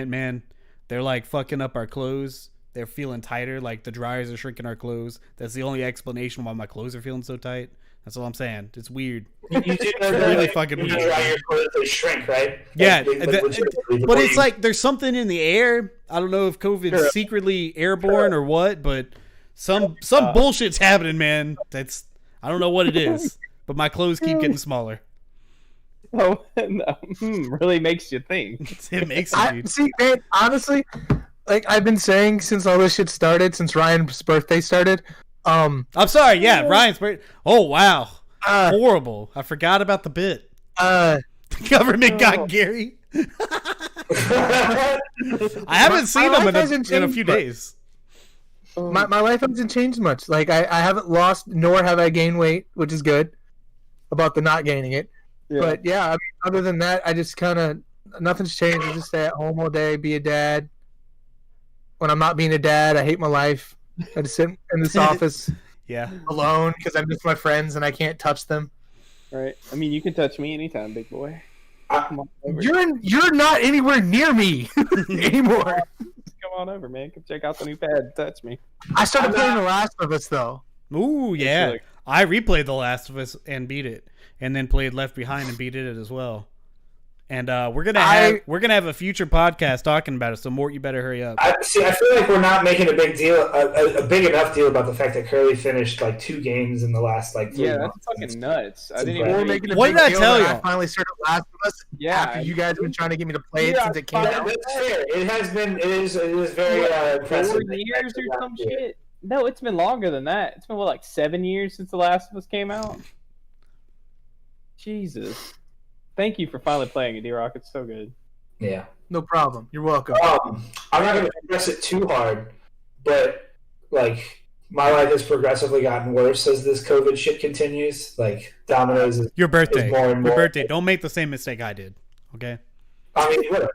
man. They're like fucking up our clothes. They're feeling tighter. Like the dryers are shrinking our clothes. That's the only explanation why my clothes are feeling so tight. That's all I'm saying. It's weird. You do know that really fucking when you weird. dry your clothes, they shrink, right? Yeah, Legitimately, but it's like there's something in the air. I don't know if COVID's secretly airborne or what, but some bullshit's happening, man. I don't know what it is, but my clothes keep getting smaller. Oh, no. Really makes you think. It makes it, dude. See, man, honestly, like I've been saying since all this shit started, since Ryan's birthday started. I'm sorry. Yeah, Ryan's birthday. Oh wow, horrible. I forgot about the bit. The government got Gary. I haven't seen him in a few days. My life hasn't changed much. Like I haven't lost nor have I gained weight, which is good. About the not gaining it. Yeah. But yeah, I mean, other than that, I just kind of nothing's changed. I just stay at home all day, be a dad. When I'm not being a dad, I hate my life. I just sit in this office Yeah. alone because I miss my friends and I can't touch them. Right. I mean, you can touch me anytime, big boy. Come on over. You're not anywhere near me anymore. Come on over, man. Come check out the new pad. Touch me. I started playing The Last of Us though. Ooh, yeah. really- I replayed The Last of Us and beat it, and then played Left Behind and beat it as well. And we're gonna have a future podcast talking about it. So Mort, you better hurry up. I feel like we're not making a big deal, a big enough deal about the fact that Kerley finished like 2 games in the last like 3 Yeah, months. that's fucking nuts. I didn't We're even We're read- making a What big did I deal tell that you? I finally started Last of Us. Yeah, After you guys have been trying to get me to play it Yeah, since it came That- out. That's fair. It has been. It is very impressive. 4 years or some shit. No, it's been longer than that. It's been what, like 7 years since The Last of Us came out. Jesus. Thank you for finally playing it, D-Rock. It's so good. Yeah. No problem. You're welcome. I'm not going to press it too hard, but like my life has progressively gotten worse as this COVID shit continues. Like Domino's is Your birthday. more and Your more- birthday. Don't make the same mistake I did. Okay. I mean, whatever.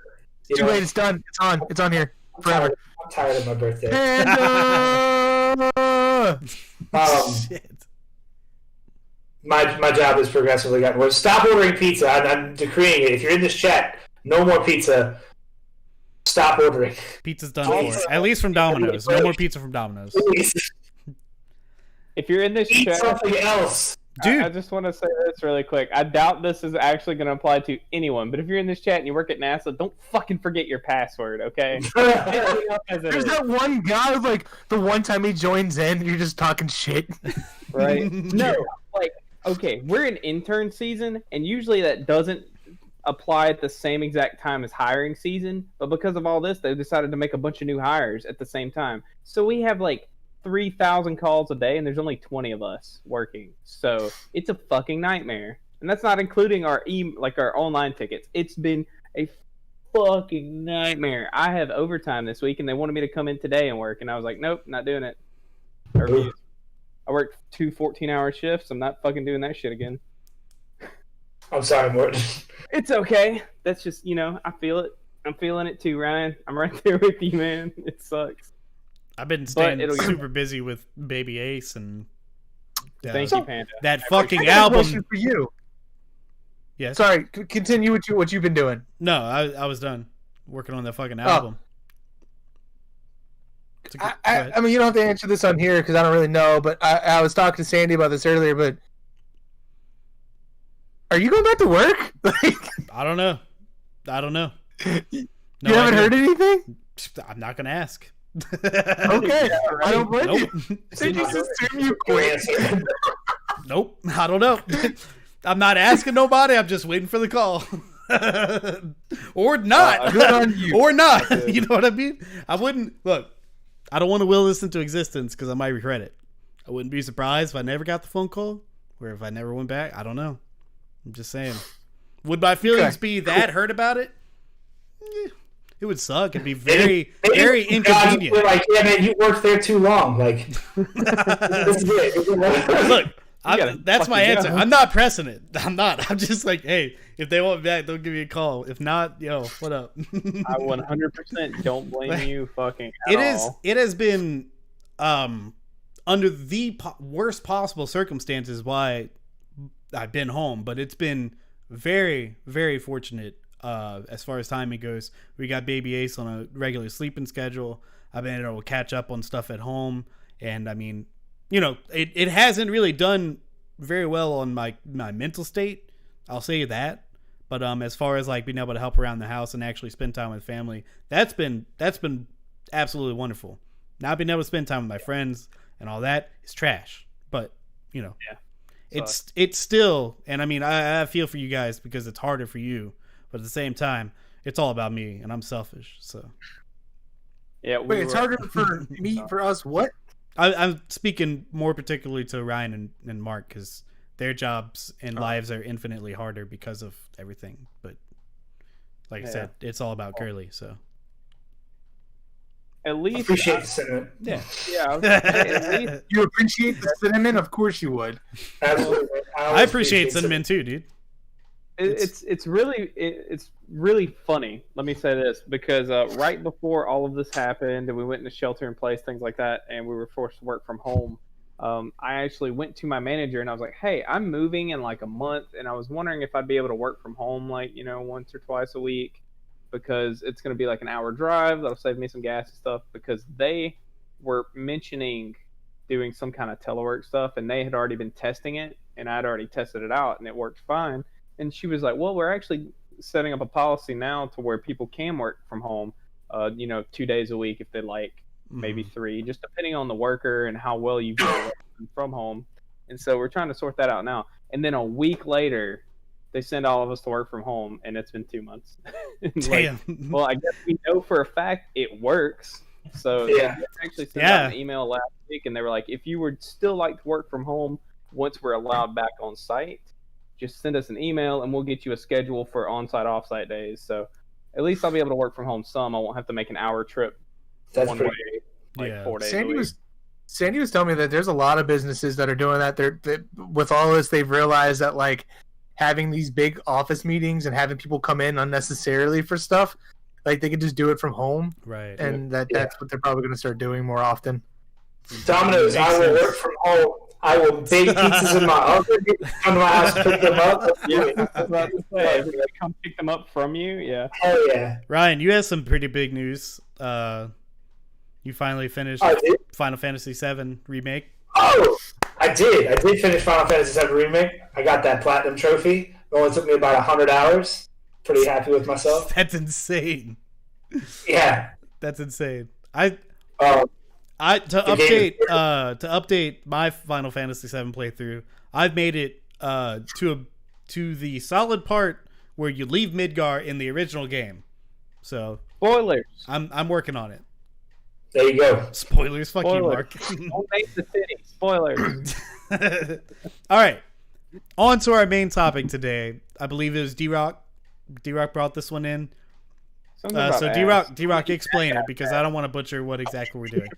You Too know, late. It's done. It's on. It's on here forever. I'm tired of my birthday. Panda! Shit. My job has progressively gotten worse. Stop ordering pizza. I'm decreeing it. If you're in this chat, no more pizza. Stop ordering. Pizza's done for. At least from Domino's. No more pizza from Domino's. Please If you're in this eat chat, something else. Dude. I just want to say this really quick. I doubt this is actually going to apply to anyone, but if you're in this chat and you work at NASA, don't fucking forget your password, okay? There's that one guy who's like, the one time he joins in, you're just talking shit. Right? No, like, okay, we're in intern season, and usually that doesn't apply at the same exact time as hiring season, but because of all this, they decided to make a bunch of new hires at the same time. So we have like 3,000 calls a day, and there's only 20 of us working. So it's a fucking nightmare. And that's not including our our online tickets. It's been a fucking nightmare. I have overtime this week, and they wanted me to come in today and work, and I was like, nope, not doing it. I worked 2 14-hour shifts. I'm not fucking doing that shit again. I'm sorry, Morton. It's okay. That's just, I feel it. I'm feeling it too, Ryan. I'm right there with you, man. It sucks. I've been staying it'll- super busy with Baby Ace and Thank you, Panda. that I fucking got a album. question for you. Yes. Sorry, continue what you've been doing. No, I was done working on that fucking album. It's a good- go ahead. I mean, you don't have to answer this on here because I don't really know, but I was talking to Sandy about this earlier, but are you going back to work? Like, I don't know. you No haven't idea. heard anything? I'm not gonna ask. Okay, I don't blame Nope. you. They just assume you quit. Nope. I don't know. I'm not asking nobody. I'm just waiting for the call. Or not. Good on you. Or not. You know what I mean? I wouldn't look. I don't want to will this into existence because I might regret it. I wouldn't be surprised if I never got the phone call or if I never went back. I don't know. I'm just saying. Would my feelings be that hurt about it? Eh, it would suck. It'd be very, very inconvenient. Like, yeah, man, you worked there too long. Like, this is it. Look, gotta that's my fucking answer. go. I'm not pressing it. I'm not. I'm just like, hey, if they want me back, they'll give me a call. If not, what up? I 100% don't blame you fucking It at is. all. It has been under the worst possible circumstances why I've been home, but it's been very, very fortunate as far as timing goes. We got Baby Ace on a regular sleeping schedule. I've been able to catch up on stuff at home, and I mean, it hasn't really done very well on my mental state. I'll say that. But as far as like being able to help around the house and actually spend time with family, that's been absolutely wonderful. Not being able to spend time with my friends and all that is trash. But it's still, and I mean, I feel for you guys because it's harder for you. But at the same time, it's all about me, and I'm selfish. So Yeah, Wait, it's harder for us. What? I'm speaking more particularly to Ryan and Mark because their jobs and lives are infinitely harder because of everything. But like I said, it's all about Kerley. So At least Appreciate the sentiment. yeah, Yeah, I was gonna say, at least You appreciate the cinnamon? Of course you would. Absolutely. I always appreciate cinnamon too, dude. it's really funny. Let me say this because right before all of this happened and we went into shelter in place, things like that, and we were forced to work from home. I actually went to my manager and I was like, hey, I'm moving in like a month, and I was wondering if I'd be able to work from home like, once or twice a week, because it's going to be like an hour drive. That'll save me some gas and stuff, because they were mentioning doing some kind of telework stuff, and they had already been testing it, and I'd already tested it out, and it worked fine. And she was like, well, we're actually setting up a policy now to where people can work from home, 2 days a week if they like, maybe 3, just depending on the worker and how well you get from home. And so we're trying to sort that out now. And then a week later, they send all of us to work from home, and it's been 2 months. Damn. Well, I guess we know for a fact it works. So Yeah. they actually sent out an email last week, and they were like, if you would still like to work from home once we're allowed back on site, just send us an email and we'll get you a schedule for on-site, off-site days. So at least I'll be able to work from home some. I won't have to make an hour trip That's one pretty way, like Yeah. 4 days a week. Sandy was telling me that there's a lot of businesses that are doing that. That with all this, they've realized that like having these big office meetings and having people come in unnecessarily for stuff, like they can just do it from home, Right. and that's what they're probably going to start doing more often. Domino's, I will work from home. I will bake pizzas in my oven. Come to my house, pick them up. Let's do it. I was about to say, if they come pick them up from you, yeah. Hell yeah. Ryan, you have some pretty big news. You finally finished I did. Final Fantasy VII Remake. Oh, I did. I did finish Final Fantasy VII Remake. I got that platinum trophy. It only took me about 100 hours. Pretty happy with myself. That's insane. Yeah. That's insane. Um, To game update my Final Fantasy VII playthrough, I've made it to the solid part where you leave Midgar in the original game. So Spoilers. I'm working on it. there you go. Spoilers, fuck you, Spoilers. Mark. Don't make the city. Spoilers. All right, on to our main topic today. I believe it was D-Rock. D-Rock brought this one in. Something about So ass. D-Rock, explain it, because I don't want to butcher what exactly we're doing.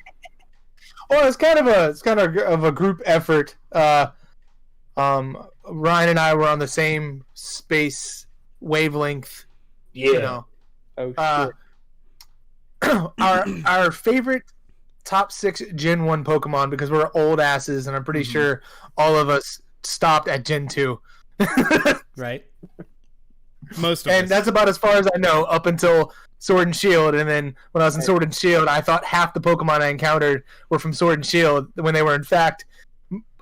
Well, it's kind of a group effort. Ryan and I were on the same space wavelength. Yeah. You know, Oh, shit. our favorite top 6 Gen 1 Pokemon, because we're old asses, and I'm pretty sure all of us stopped at Gen 2. Right? Most of And us. that's about as far as I know, up until Sword and Shield. And then when I was in Sword and Shield, I thought half the Pokemon I encountered were from Sword and Shield, when they were in fact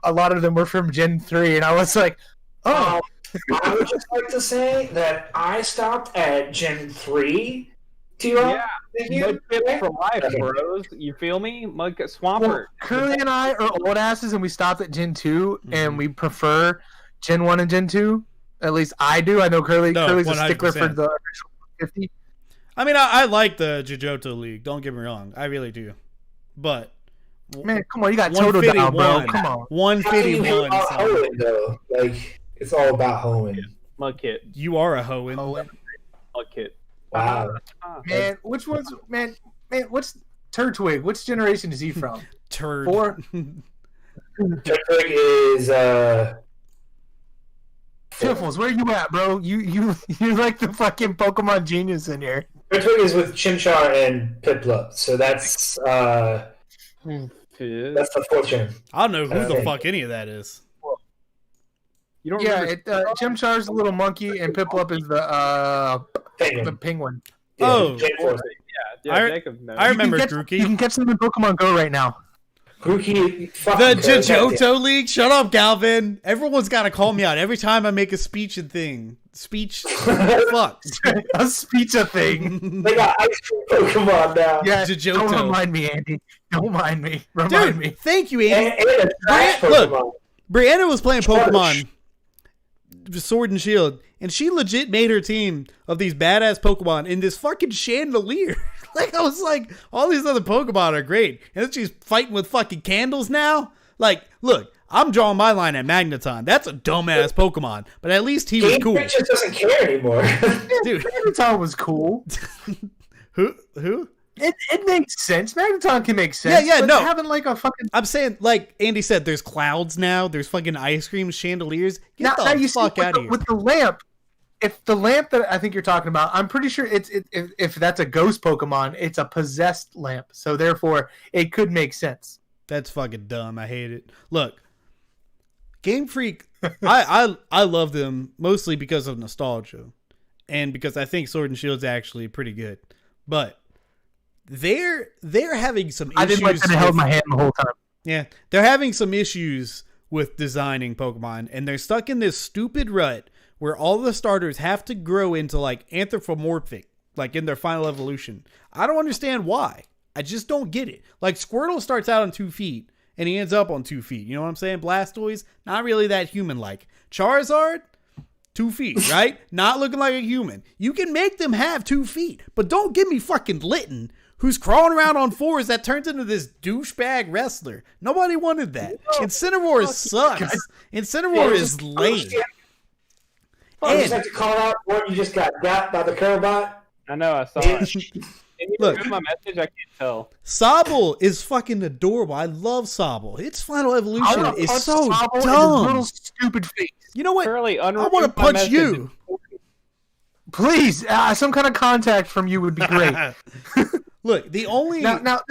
a lot of them were from Gen 3. And I was like, oh, I would just like to say that I stopped at Gen 3. Do you Yeah. Did you? Mudkip for life, bros. You feel me? Mudkip Swampert. well, Curly and I are old asses, and we stopped at Gen 2, and we prefer Gen 1 and Gen 2. At least I do. I know Curly's a stickler for 100%. the original 50. I mean, I like the Johto League. Don't get me wrong. I really do. But Man, come on, you got Totodile, bro. 151. Come on. 151. About son. Hoenn, though. Like, it's all about Hoenn. Mudkip. You are a Hoenn. Mudkip. Wow. Man, which one's what's Turtwig? Which generation is he from? Turd. 4? Turtwig is, Tiffles, where you at, bro? You're like the fucking Pokemon genius in here. Turtwig is with Chimchar and Piplup, so that's the 4th gen. I don't know who the fuck any of that is. You don't Yeah, remember? Chimchar's the little monkey, and Piplup is the Penguin. penguin. Yeah, Oh. Gen 4. Yeah, Jacob knows. I remember You Grookey. can catch them in Pokemon Go right now. Grookey, The Johto League? Shut up, Galvin. Everyone's got to call me out every time I make a speech and thing. Speech. Fuck. A speech a thing. They got ice cream Pokemon now. Yeah, Johto. don't remind me, Andy. Don't mind me. Remind me. Dude, thank you, Andy. And a trash Look. Pokemon. Brianna was playing Pokemon Sword and Shield, and she legit made her team of these badass Pokemon in this fucking chandelier. Like, I was like, all these other Pokemon are great, and then she's fighting with fucking candles now? Like, look, I'm drawing my line at Magneton. That's a dumbass Pokemon, but at least he was Game cool. Freak just doesn't care anymore. Dude, Magneton was cool. who? It makes sense. Magneton can make sense. Yeah, but no. having like a fucking I'm saying, like Andy said, there's clouds now. There's fucking ice cream chandeliers. Get now the you see, fuck out of here. with the lamp. If the lamp that I think you're talking about, I'm pretty sure if that's a ghost Pokemon, it's a possessed lamp. So therefore, it could make sense. That's fucking dumb. I hate it. Look, Game Freak, I love them mostly because of nostalgia and because I think Sword and Shield's actually pretty good. But they're having some issues. I didn't like that it held my hand the whole time. Yeah, they're having some issues with designing Pokemon, and they're stuck in this stupid rut where all the starters have to grow into like anthropomorphic, like in their final evolution. I don't understand why. I just don't get it. Like Squirtle starts out on 2 feet and he ends up on 2 feet. You know what I'm saying? Blastoise, not really that human-like. Charizard, 2 feet, right? Not looking like a human. You can make them have 2 feet, but don't give me fucking Litten, who's crawling around on 4s that turns into this douchebag wrestler. Nobody wanted that. Incineroar sucks. Incineroar is lame. I just like to call out one you just got by the Curlbot. I know, I saw it. Look, my message, I can't tell. Sobble is fucking adorable. I love Sobble. Its final evolution is so Sobble dumb. his little stupid face. You know what? Curly, I want to punch you. Please, some kind of contact from you would be great. Look, the only now.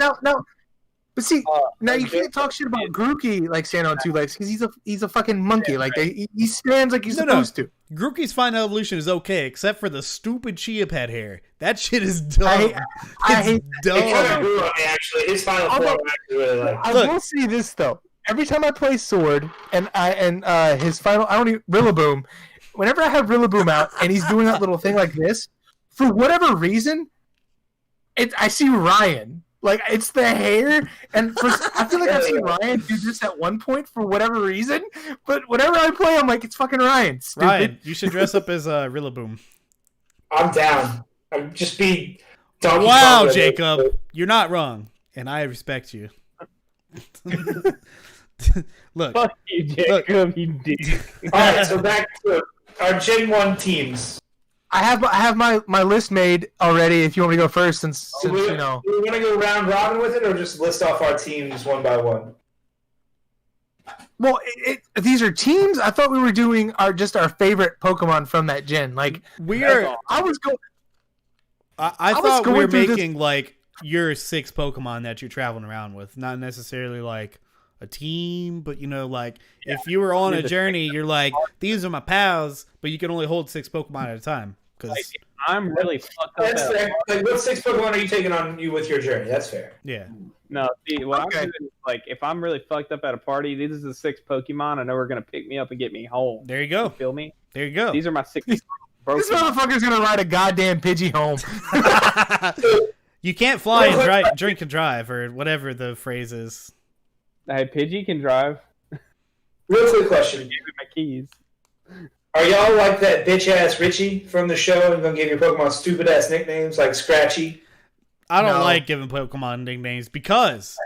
But see, now you can't talk shit about Grookey like standing on 2 legs because he's a fucking monkey. Like he stands like he's supposed to. Grookey's final evolution is okay, except for the stupid Chia Pet hair. That shit is dumb. I hate dumb. It kind of grew on me, actually. His final form, I actually really like. I will say this though: every time I play Sword and his final, I don't even Rillaboom. Whenever I have Rillaboom out and he's doing that little thing like this, for whatever reason, I see Ryan. Like, it's the hair, and I feel like I've seen Ryan do this at one point for whatever reason, but whenever I play, I'm like, it's fucking Ryan. Stupid. Ryan, you should dress up as Rillaboom. I'm down. I'm just be Donkey Wow, Kong Jacob. You're not wrong, and I respect you. Look. Fuck you, Jacob, you dick. Alright, so back to our Gen 1 teams. I have my list made already. If you want me to go first, since you know. Do we want to go round robin with it, or just list off our teams one by one? Well, these are teams. I thought we were doing our favorite Pokemon from that gen. Like I was going. I thought we were making like your 6 Pokemon that you're traveling around with, not necessarily like a team, but you know, like if you were on a journey, you're like, these are my pals, but you can only hold 6 Pokemon at a time. Because I'm really fucked up. That's fair. Like, what 6 Pokemon are you taking on you with your journey? That's fair. Yeah. No, see, what I'm doing is, like, if I'm really fucked up at a party, these are the 6 Pokemon I know are going to pick me up and get me home. There you go. You feel me? There you go. These are my 6 This motherfucker's gonna ride a goddamn Pidgey home. You can't fly and drink and drive, or whatever the phrase is. Hey, Pidgey can drive. Real quick question. Give me my keys. Are y'all like that bitch-ass Richie from the show and gonna give your Pokemon stupid-ass nicknames like Scratchy? I don't like giving Pokemon nicknames because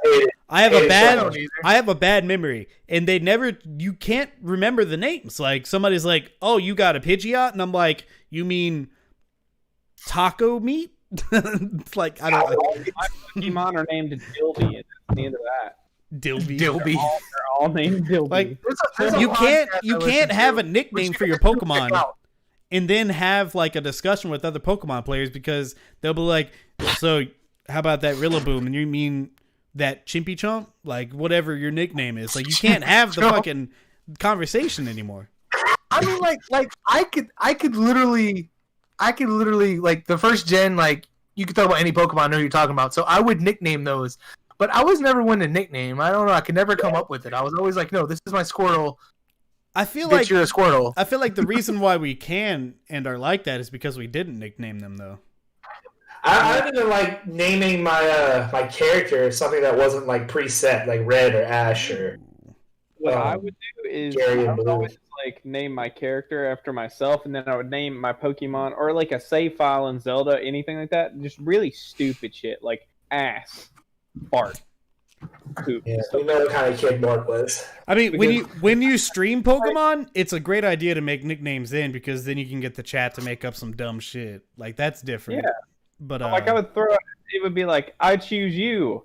I have a bad memory, and you can't remember the names. Like somebody's like, "Oh, you got a Pidgeot," and I'm like, "You mean taco meat?" It's like I don't. My Pokemon are named Dilby, and that's the end of that. Dilby. They're all named Dilby. Like you can't have a nickname for your Pokemon and then have like a discussion with other Pokemon players because they'll be like, so how about that Rillaboom? And you mean that Chimpy Chomp? Like whatever your nickname is. Like you can't have the fucking conversation anymore. I mean, like I could literally like the first gen, like you could talk about any Pokemon I know you're talking about. So I would nickname those. But I was never one to nickname. I don't know. I could never come up with it. I was always like, no, this is my Squirtle. I feel like you're a Squirtle. I feel like the reason why we can and are like that is because we didn't nickname them, though. I didn't like naming my my character something that wasn't like preset, like Red or Ash or. What I would do is I would always like name my character after myself, and then I would name my Pokemon or like a save file in Zelda, anything like that. Just really stupid shit like ass. Bart. Poop. Yeah, we know what kind of kid Bart was. I mean, when you stream Pokemon, it's a great idea to make nicknames in because then you can get the chat to make up some dumb shit. Like that's different. Yeah. But like I would throw it would be like, I choose you,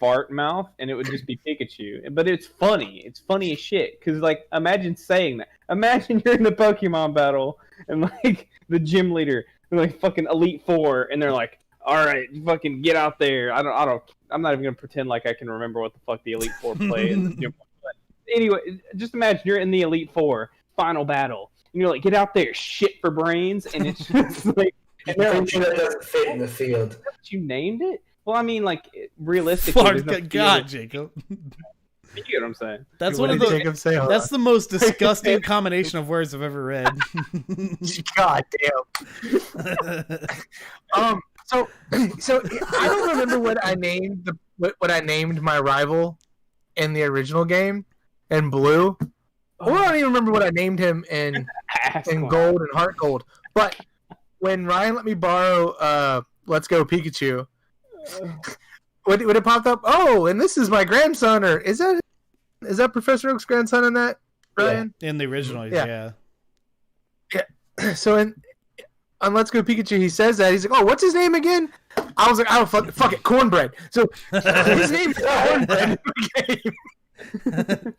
fart mouth, and it would just be Pikachu. But it's funny. It's funny as shit. Because like imagine saying that. Imagine you're in the Pokemon battle and like the gym leader, like fucking Elite Four, and they're like, all right, you fucking get out there. I'm not even gonna pretend like I can remember what the fuck the Elite Four play. But anyway, just imagine you're in the Elite Four final battle, and you're like, get out there, shit for brains, and it's just like, and everything that doesn't fit in the field. You named it? Well, I mean, like realistically, Fuck God, Jacob. You get what I'm saying? That's What one of did the. Jacob say? Hold That's the most disgusting combination of words I've ever read. on. God damn. So I don't remember what I named what I named my rival in the original game in Blue, or I don't even remember what I named him in Gold and Heart Gold. But when Ryan let me borrow Let's Go Pikachu, when it popped up, oh, and this is my grandson, or is that Professor Oak's grandson in that, Ryan? Yeah. In the original, yeah. So on Let's Go Pikachu, he says that. He's like, oh, what's his name again? I was like, oh, fuck it, Cornbread. So his name is Cornbread in the game.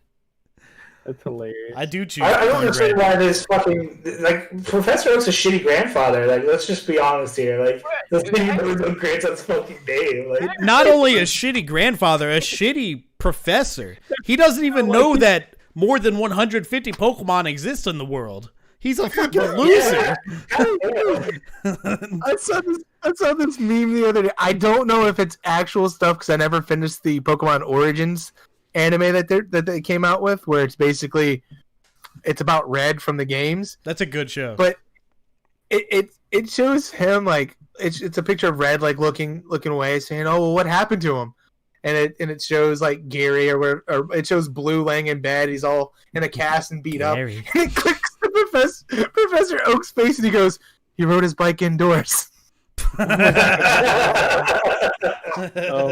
That's hilarious. I do choose. I don't understand why this fucking like Professor Oak's a shitty grandfather. Like, let's just be honest here. Like, this thing his own grandson's fucking name. Like, Not only a shitty grandfather, a shitty professor. He doesn't even know that more than 150 Pokemon exist in the world. He's a fucking loser. I saw this meme the other day. I don't know if it's actual stuff because I never finished the Pokemon Origins anime that they came out with, where it's basically about Red from the games. That's a good show. But it shows him like it's a picture of Red like looking away, saying, "Oh, well, what happened to him?" And it shows like Gary or it shows Blue laying in bed. He's all in a cast and beat Gary. up. And it clicks to Professor Oak's face, and he goes, "He rode his bike indoors." Oh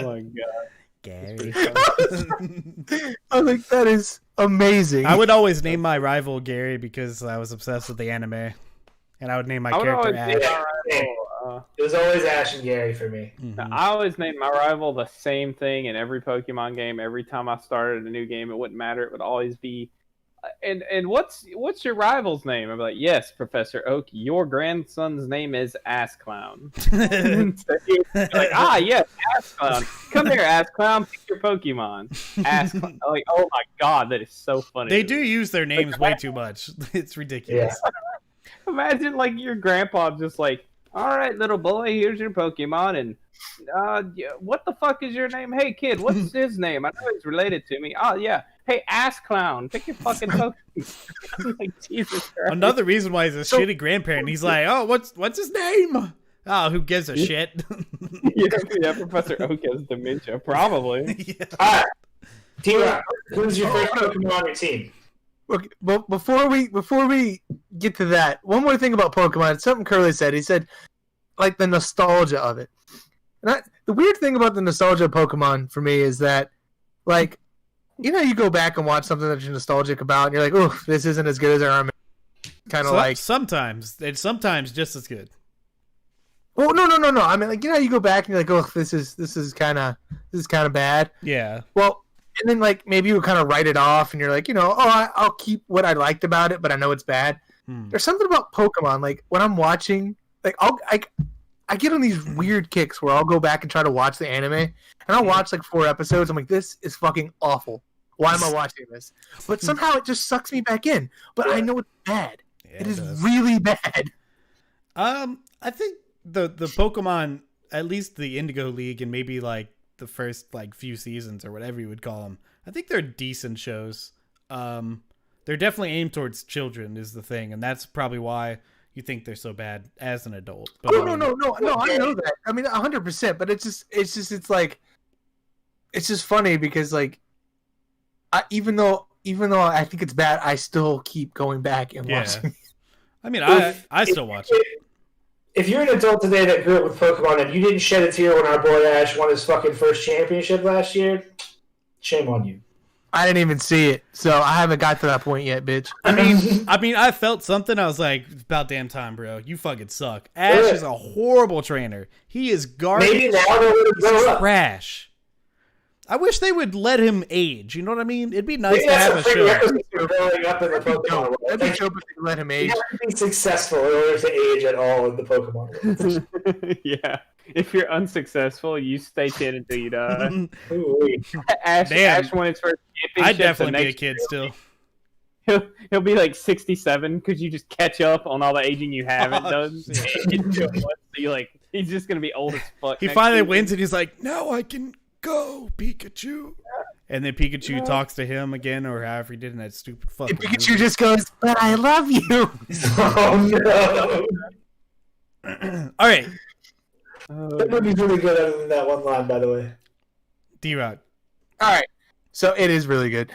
my god. Gary. I was like, that is amazing. I would always name my rival Gary because I was obsessed with the anime, and I would name my character Ash. it was always Ash and Gary for me. Mm-hmm. I always named my rival the same thing in every Pokemon game. Every time I started a new game, it wouldn't matter. It would always be, and what's your rival's name? I'd be like, yes, Professor Oak, your grandson's name is Ass Clown. So like, yes, Ass Clown. Come here, Ass Clown. Pick your Pokemon. Ass Clown. Like, oh my god, that is so funny. They do use their names way too much. It's ridiculous. Yeah. Imagine like your grandpa just like, all right, little boy, here's your Pokemon, and what the fuck is your name? Hey, kid, what's his name? I know he's related to me. Oh, yeah. Hey, Ass Clown, pick your fucking Pokemon. Like, Jesus Christ. Another reason why he's a shitty grandparent. He's like, oh, what's his name? Oh, who gives a shit? yeah, Professor Oak has dementia, probably. Yeah. All right, T-Rock, who's your first Pokemon on your team? Okay, but before we get to that, one more thing about Pokemon. It's something Kerley said. He said, like, the nostalgia of it. And the weird thing about the nostalgia of Pokemon for me is that, like, you know, you go back and watch something that you're nostalgic about, and you're like, oh, this isn't as good as I remember. Kind of like sometimes it's just as good. Oh no! I mean, like, you know, you go back and you're like, oh, this is kind of bad. Yeah. Well. And then, like, maybe you kind of write it off, and you're like, you know, I'll keep what I liked about it, but I know it's bad. There's something about Pokemon, like, when I'm watching, like, I get on these weird kicks where I'll go back and try to watch the anime, and I'll watch, like, 4 episodes. I'm like, this is fucking awful. Why am I watching this? But somehow it just sucks me back in. But I know it's bad. Yeah, it is really bad. I think the Pokemon, at least the Indigo League, and maybe, like, the first like few seasons or whatever you would call them, I think they're decent shows. They're definitely aimed towards children is the thing, and that's probably why you think they're so bad as an adult. But, no, I know that. I mean, 100%. But it's just funny because, like, even though I think it's bad, I still keep going back and watching. I mean, I still watch it. If you're an adult today that grew up with Pokemon and you didn't shed a tear when our boy Ash won his fucking first championship last year, shame on you. I didn't even see it, so I haven't got to that point yet, bitch. I mean, I felt something. I was like, it's about damn time, bro. You fucking suck. Ash is a horrible trainer. He is garbage. Maybe now they're going to grow up. Trash. I wish they would let him age. You know what I mean? It'd be nice Maybe to that's have a show. prerequisite for growing up in the Pokemon world. That'd be dope if they let him age. You have to be successful in order to age at all in the Pokemon world. Yeah. If you're unsuccessful, you stay 10 until you die. Ooh-wee. Ash won his first championship. I'd definitely so be a next kid year still. He'll be like 67 because you just catch up on all the aging you haven't done. So he's just gonna be old as fuck. He finally wins and he's like, "Now I can go, Pikachu." And then Pikachu talks to him again, or however he did in that stupid fucking And Pikachu movie. just goes, "But I love you." Oh no! All right, That movie's really good other than that one line, by the way. D-Rock. All right, so it is really good.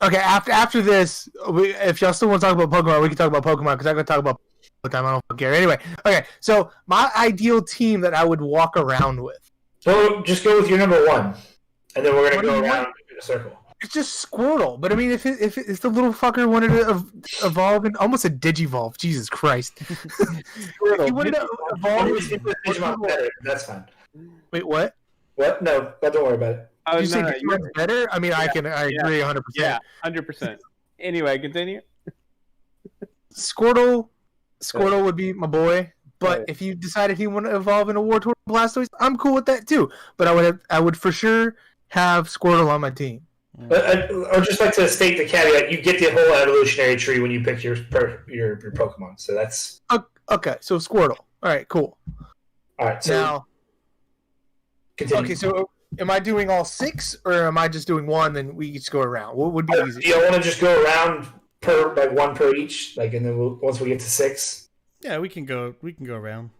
Okay, after this, if y'all still want to talk about Pokemon, we can talk about Pokemon because I'm gonna talk about all the time. I don't care. Anyway, okay, so my ideal team that I would walk around with. So just go with your number one, and then we're gonna What do go you around want? in a circle. It's just Squirtle, but I mean, if the little fucker wanted to evolve and almost a Digivolve, Jesus Christ! If he wanted to evolve, Digimon better. That's fine. wait, what? What? No, don't worry about it. Oh, You say no, Digimon's better? I mean, I agree 100%. yeah, 100%. Anyway, continue. Squirtle would be my boy. But Right. if you decided he wanted to evolve in a Wartortle Blastoise, I'm cool with that too. But I would for sure have Squirtle on my team. Or just like to state the caveat: you get the whole evolutionary tree when you pick your Pokemon. So that's Okay, so Squirtle. All right, cool. all right. So Now, continue. okay, so am I doing all 6 or am I just doing 1? Then we each go around. What would be Do easy? you want to just go around per like one per each, like, and then once we get to 6, Yeah, we can go around.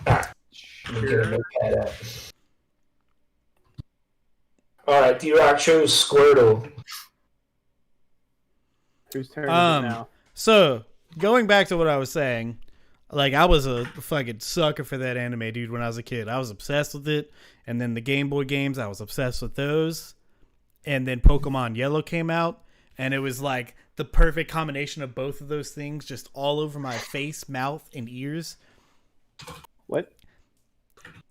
I'm gonna make that up. All right, D-Rock chose Squirtle. Whose turn is it now? So going back to what I was saying, like I was a fucking sucker for that anime, dude. When I was a kid, I was obsessed with it. And then the Game Boy games, I was obsessed with those. And then Pokemon Yellow came out, and it was like the perfect combination of both of those things, just all over my face, mouth, and ears. What?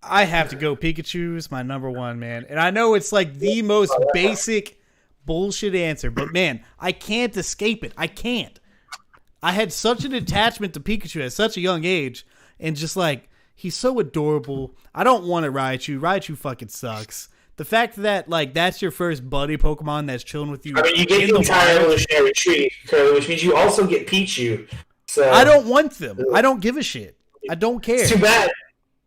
I have to go. Pikachu's my number one, man. And I know it's like the most basic bullshit answer, but man, I can't escape it. I can't. I had such an attachment to Pikachu at such a young age, and just like, he's so adorable. I don't want to Raichu. Raichu fucking sucks. The fact that like that's your first buddy Pokemon that's chilling with you. I mean, you get in the entire wild. evolutionary tree, Curly, which means you also get Pichu. So I don't want them. I don't give a shit. I don't care. It's too bad.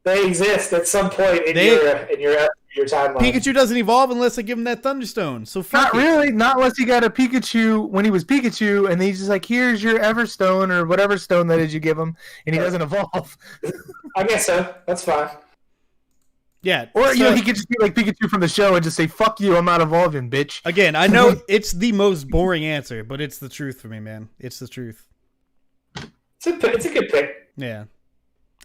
They exist at some point in your timeline. Pikachu doesn't evolve unless I give him that Thunderstone. So fuck Not it. really. Not unless he got a Pikachu when he was Pikachu, and he's just like, "Here's your Everstone or whatever stone that is you give him," and he doesn't evolve. I guess so. That's fine. Yeah. Or so, he could just be like Pikachu from the show and just say, "Fuck you, I'm not evolving, bitch." again, I know it's the most boring answer, but it's the truth for me, man. It's the truth. It's a good pick. Yeah.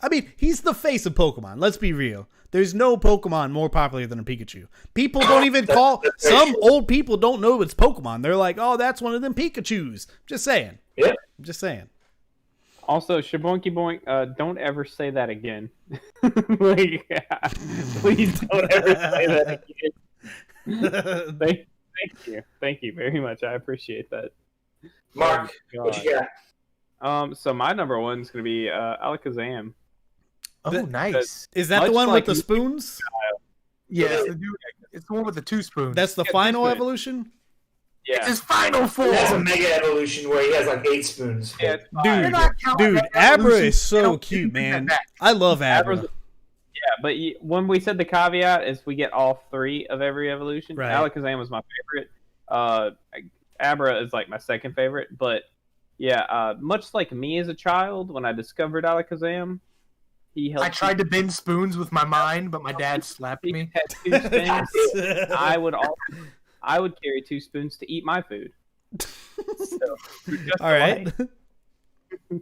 I mean, he's the face of Pokemon. Let's be real. There's no Pokemon more popular than a Pikachu. People don't even call... That's very Some true. old people don't know it's Pokemon. They're like, oh, that's one of them Pikachus. Just saying. Yeah. I'm just saying. Also, Shaboinky Boink, don't ever say that again. Like, please don't ever say that again. Thank you very much. I appreciate that. Mark, Oh, what you got? So my number one is going to be Alakazam. Oh, nice. Is that the Much one like with the spoons? Yeah, it's the one with the 2 spoons. That's the Yeah, final that's it. evolution? it's Yeah, his final form. That's a mega evolution where he has like 8 spoons. yeah, it's Dude, You're not counting Dude, that Abra evolution. is so Don't cute, take that man. back. I love Abra. Abra's- yeah, but when we said the caveat is we get all 3 of every evolution. Right. Alakazam was my favorite. Abra is like my second favorite, but yeah, much like me as a child when I discovered Alakazam, he helped. I tried to bend spoons with my mind, but my dad slapped He me. had 2 spoons. I would carry 2 spoons to eat my food. So, just All right. Ugh.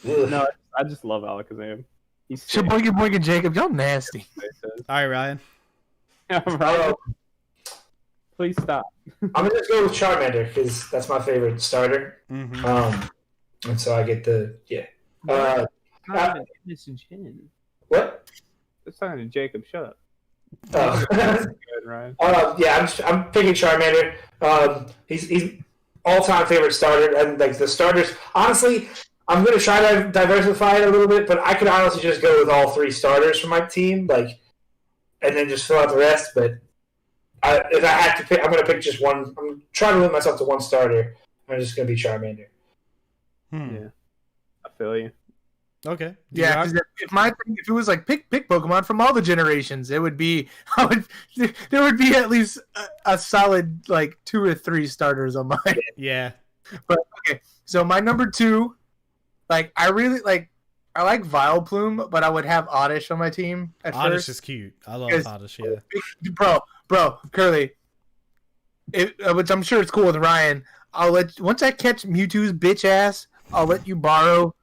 No, I just love Alakazam. He's sick. Sheboygan, Boygan, Jacob, y'all nasty. All right, Ryan. Right? Please stop. I'm gonna just go with Charmander because that's my favorite starter. Mm-hmm. And so I get the Not even this Jen. what? It's talking to Jacob. Shut up. Good, right? Yeah, I'm picking Charmander. He's all-time favorite starter, and like the starters. Honestly, I'm going to try to diversify it a little bit, but I could honestly just go with all 3 starters for my team, like, and then just fill out the rest. But if I had to pick, I'm going to pick just one. I'm trying to limit myself to one starter. I'm just going to be Charmander. Yeah, I feel you. Okay. Yeah, 'cause if it was like pick Pokemon from all the generations, it would be there would be at least a solid like 2 or 3 starters on mine. Yeah. But okay, so my number 2, like I like Vileplume, but I would have Oddish on my team at Oddish first. is cute. I love Oddish. Yeah. Bro, Curly, which I'm sure it's cool with Ryan. Once I catch Mewtwo's bitch ass, I'll let you borrow.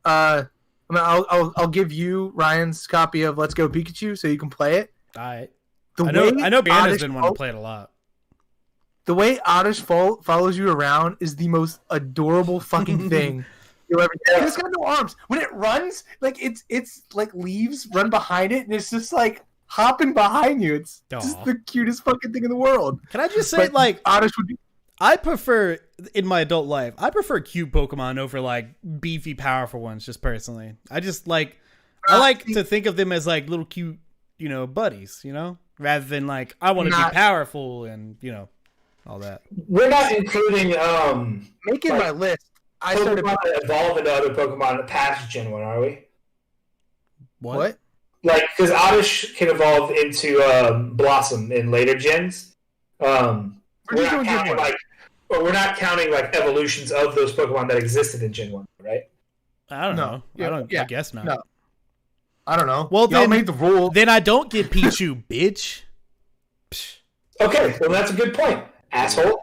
I'll give you Ryan's copy of Let's Go Pikachu so you can play it. All right. I know Banna's been wanting to play it a lot. The way Oddish follows you around is the most adorable fucking thing you'll ever. It's got no arms. When it runs, like it's like leaves run behind it, and it's just like hopping behind you. It's just the cutest fucking thing in the world. Can I just say, like, Oddish would be. I prefer, in my adult life, I prefer cute Pokemon over, like, beefy, powerful ones, just personally. I like to think of them as, like, little cute, buddies, rather than, like, I want to be powerful and, all that. We're not including Making my list. I started Pokemon that evolve into other Pokemon past Gen 1, are we? What? Like, because Oddish can evolve into Blossom in later gens. We're not counting like evolutions of those Pokemon that existed in Gen 1, right? I don't know. I guess not. No. I don't know. Well, Y'all made the rule. Then I don't get Pichu, bitch. Okay, well that's a good point, asshole.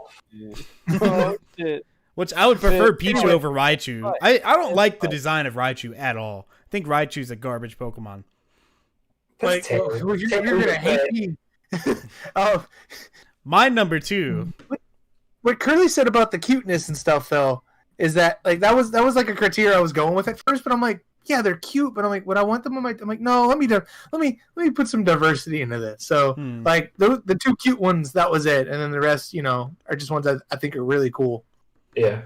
Oh, shit. Which I would prefer Pichu over Raichu. I don't like the design of Raichu at all. I think Raichu's a garbage Pokemon. That's terrible. You're gonna hate me. My number 2. What Curly said about the cuteness and stuff, though, is that like that was like a criteria I was going with at first. But I'm like, yeah, they're cute, but I'm like, would I want them? I'm like, no. Let me put some diversity into this. So like the 2 cute ones, that was it, and then the rest, are just ones that I think are really cool. Yeah.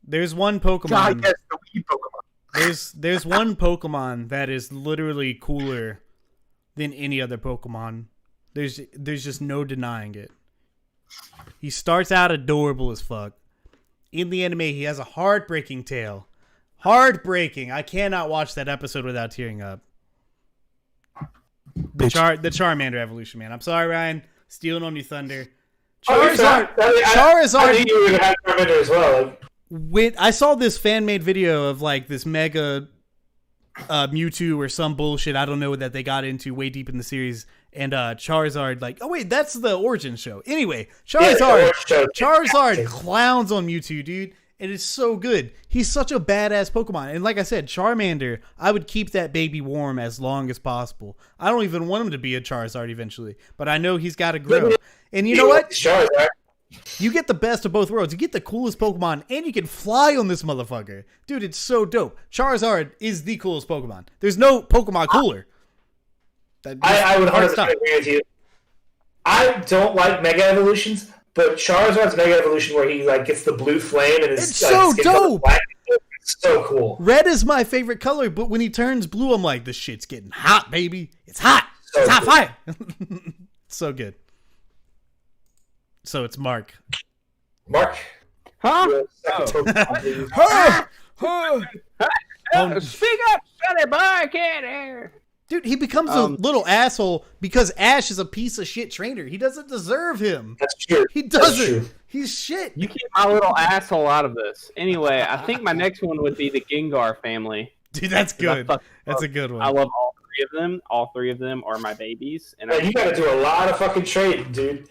There's one Pokemon. I guess the Wii Pokemon. There's one Pokemon that is literally cooler than any other Pokemon. There's just no denying it. He starts out adorable as fuck. In the anime, he has a heartbreaking tale. Heartbreaking. I cannot watch that episode without tearing up. The Charmander evolution, man. I'm sorry, Ryan. Stealing on your thunder. Charizard. I think you would have Charmander as well. I saw this fan-made video of like this mega Mewtwo or some bullshit I don't know that they got into way deep in the series, and Charizard like, oh wait, that's the origin show. Anyway, Charizard clowns on Mewtwo, dude. It is so good. He's such a badass Pokemon. And like I said, Charmander, I would keep that baby warm as long as possible. I don't even want him to be a Charizard eventually, but I know he's got to grow. And you know what? Charizard. You get the best of both worlds. You get the coolest Pokemon, and you can fly on this motherfucker. Dude, it's so dope. Charizard is the coolest Pokemon. There's no Pokemon cooler. I would 100% agree with you. I don't like Mega Evolutions, but Charizard's Mega Evolution where he like gets the blue flame and it's so dope. It's so cool. Red is my favorite color, but when he turns blue, I'm like, this shit's getting hot, baby. It's hot. It's hot fire. So good. So it's Mark. Mark? Huh? Speak up, Sonny boy. I can't hear. Dude, he becomes a little asshole because Ash is a piece of shit trainer. He doesn't deserve him. That's true. He doesn't. He's shit. You keep my little asshole out of this. Anyway, I think my next one would be the Gengar family. Dude, that's good. That's a good one. I love all 3 of them. All 3 of them are my babies. And you got to do a lot of fucking trading, dude.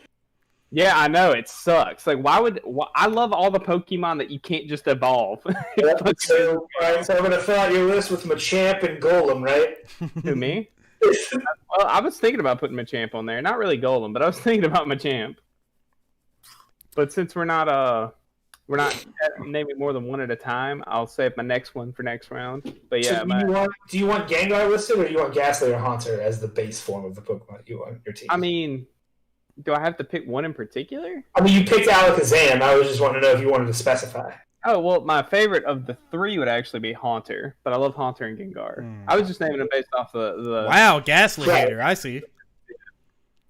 Yeah, I know. It sucks. Like, I love all the Pokemon that you can't just evolve. So I'm going to fill out your list with Machamp and Golem, right? Who, me? Well, I was thinking about putting Machamp on there. Not really Golem, but I was thinking about Machamp. But since we're not we're not naming more than one at a time. I'll save my next one for next round. But So yeah, do you want Gengar listed, or do you want Ghastly or Haunter as the base form of the Pokemon you want your team? I mean, do I have to pick one in particular? I mean, you picked Alakazam. I was just wanting to know if you wanted to specify. Oh, well, my favorite of the three would actually be Haunter, but I love Haunter and Gengar. I was just naming them based off the... Wow, Ghastly hater. I see.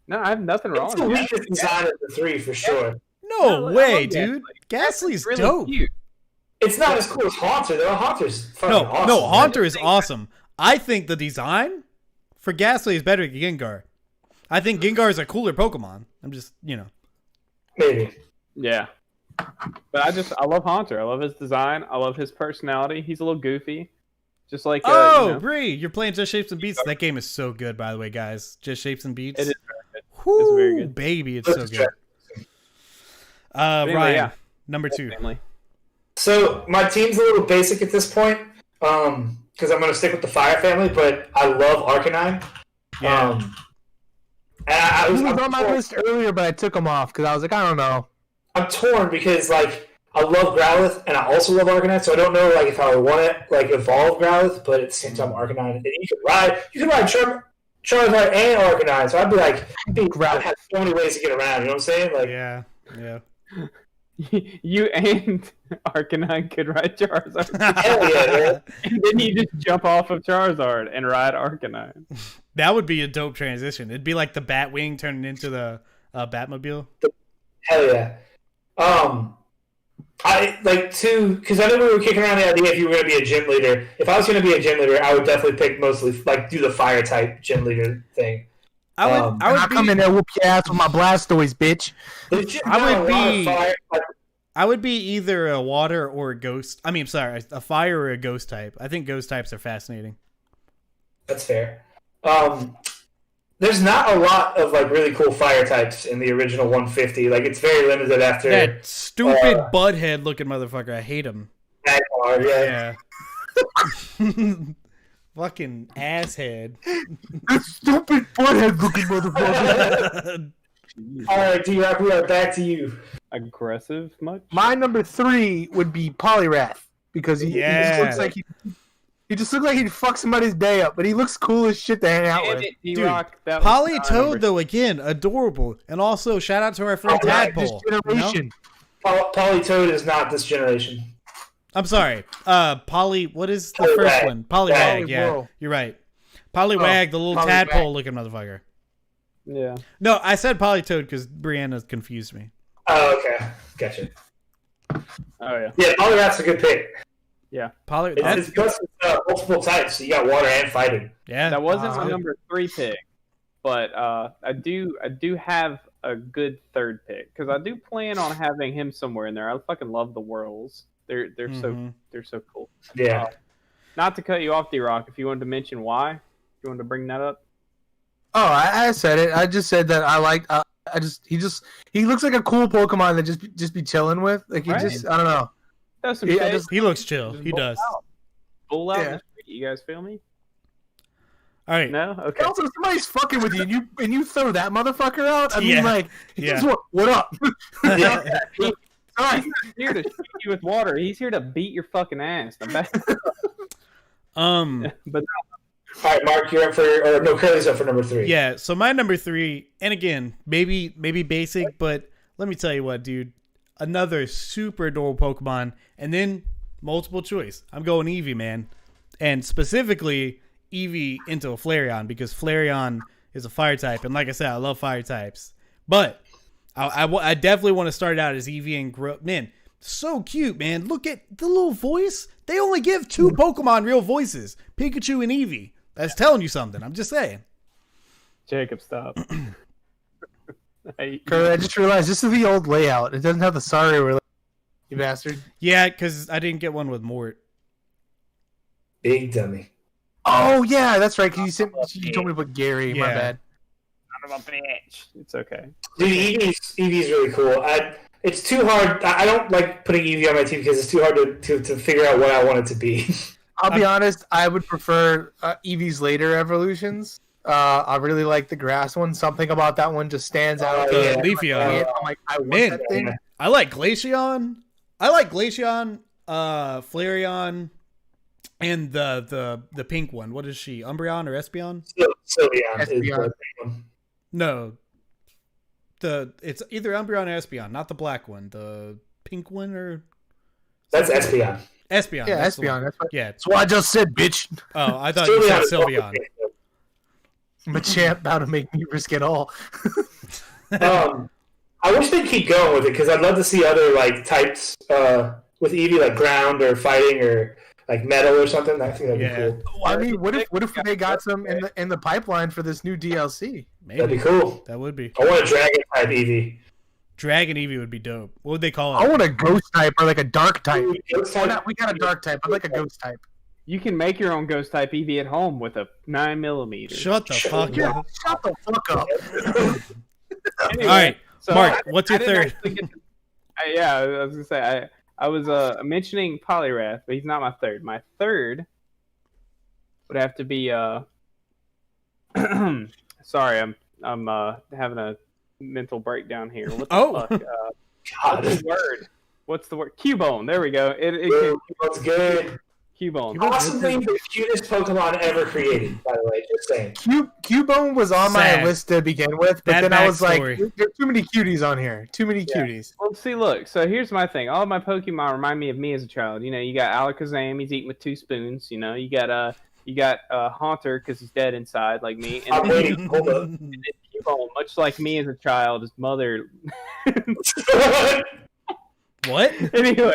No, I have nothing wrong It's the with weakest design of the three, for sure. No I way, love dude. Ghastly's really dope. cute. It's not as cool as Haunter, though. Haunter's fucking No, awesome. no, Haunter is awesome. I think the design for Ghastly is better than Gengar. I think Gengar is a cooler Pokemon. I'm just, Maybe. Yeah. But I love Haunter. I love his design. I love his personality. He's a little goofy. Just like Bree, you're playing Just Shapes and Beats. That game is so good, by the way, guys. Just Shapes and Beats. It is very good. Whoo, It's very good. baby, it's so good. Anyway, Ryan, number 2. Family. So my team's a little basic at this point, because I'm going to stick with the Fire family, but I love Arcanine. Yeah. And I He was was on my list earlier, but I took him off because I was like, I don't know. I'm torn because like I love Growlithe and I also love Arcanine, so I don't know like if I would want to like evolve Growlithe, but at the same time Arcanine, and you could ride Charizard and Arcanine, so I'd be like, I'd have so many ways to get around. You know what I'm saying? Like, Yeah. You and Arcanine could ride Charizard. hell yeah, man. And then you just jump off of Charizard and ride Arcanine. That would be a dope transition. It'd be like the Batwing turning into the Batmobile. Hell yeah. I like to because I know we were kicking around the idea if you were going to be a gym leader. If I was going to be a gym leader, I would definitely pick mostly like do the fire type gym leader thing. I would come in there whoop your ass with my Blastoise, bitch. I would be either a water or a ghost. I mean, sorry, a fire or a ghost type. I think ghost types are fascinating. That's fair. There's not a lot of like really cool fire types in the original 150. Like it's very limited after that stupid butthead looking motherfucker. I hate him. Magmar, yeah. Fucking asshead. That stupid butthead looking motherfucker. All right, D-Rock, we are back to you. Aggressive much? My number 3 would be Poliwrath because he just looks like he just looks like he'd fuck somebody's day up, but he looks cool as shit to hang out with. Dude, Politoed though, again, adorable, and also shout out to our friend Tadpole. This generation. Politoed is not this generation. I'm sorry. What is the first one? Poliwag, yeah. Whoa. You're right. Poliwag, the little tadpole looking motherfucker. Yeah. No, I said Politoed because Brianna confused me. Oh, okay. Gotcha. Oh, yeah. Yeah, Poliwrath's a good pick. Yeah. It's multiple types, so you got water and fighting. Yeah. That wasn't my number 3 pick, but I do have a good third pick because I do plan on having him somewhere in there. I fucking love the Whirls. They're so cool. Yeah. Not to cut you off, D-Rock, if you wanted to mention why, if you wanted to bring that up. Oh, I said it. I just said that I like. He looks like a cool Pokemon that just be chilling with. Like I don't know. He looks chill. He does. Bull out in the street. You guys feel me? All right. No. Okay. Also, somebody's fucking with you, and you throw that motherfucker out. I mean, like, what up? Yeah. He's not here to shoot you with water. He's here to beat your fucking ass. But all right, Mark, you're up Kerley's up for number 3. Yeah, so my number 3, and again, maybe basic, but let me tell you what, dude. Another super adorable Pokemon, and then multiple choice. I'm going Eevee, man. And specifically, Eevee into a Flareon, because Flareon is a fire type, and like I said, I love fire types. But I definitely want to start out as Eevee and grow. Man, so cute, man. Look at the little voice. They only give 2 Pokemon real voices, Pikachu and Eevee. That's telling you something. I'm just saying. Jacob, stop. Kerley, I just realized this is the old layout. It doesn't have the sorry related. You bastard. Yeah, because I didn't get one with Mort. Big dummy. Oh yeah, that's right. Cause you told me to put Gary. Yeah. My bad. Son of a bitch. It's okay. Dude, Eevee's really cool. It's too hard. I don't like putting Eevee on my team because it's too hard to figure out what I want it to be. I'll be honest. I would prefer Eevee's later evolutions. I really like the grass one. Something about that one just stands out. Leafeon. I'm like, I want that thing. I like Glaceon. I like Glaceon, Flareon, and the pink one. What is she? Umbreon or Espeon? Sylveon is Espeon. the big one. No. It's either Umbreon or Espeon, not the black one. The pink one or That's Espeon. Espeon. Yeah, that's the Espeon. one. That's what, Yeah. that's what I just said, bitch. Oh, I thought you said Sylveon. Machamp about to make me risk it all. I wish they'd keep going with it because I'd love to see other like types with Eevee, like ground or fighting or like metal or something. I think that'd be cool. I mean, what if they got some in the pipeline for this new DLC? Maybe. That'd be cool. That would be. I want a dragon type Eevee. Dragon Eevee would be dope. What would they call I it? want a ghost type or like a dark type. Ghost We type? got a dark type. I'd like a ghost type. You can make your own ghost type Eevee at home with a 9mm. Shut the fuck Yeah, up. shut the fuck up. Anyway, All right, so Mark, what's your didn't third? actually get to- yeah, I was gonna say I was mentioning Poliwrath, but he's not my third. My third would have to be sorry, I'm having a mental breakdown here. What the Oh. fuck? God, What's the word? What's the word? Cubone. There we go. It that's good. Cubone. Possibly the cutest Pokemon ever created, by the way. Just saying. Cubone was on Sad. my list to begin with, but That then I was like, backstory. there are too many cuties on here. Too many cuties. Well, see, look. So here's my thing. All of my Pokemon remind me of me as a child. You know, you got Alakazam. He's eating with 2 spoons. You know, you got Haunter because he's dead inside, like me. And I'm waiting. Hold up. Cubone, much like me as a child, his mother. What? Anyway,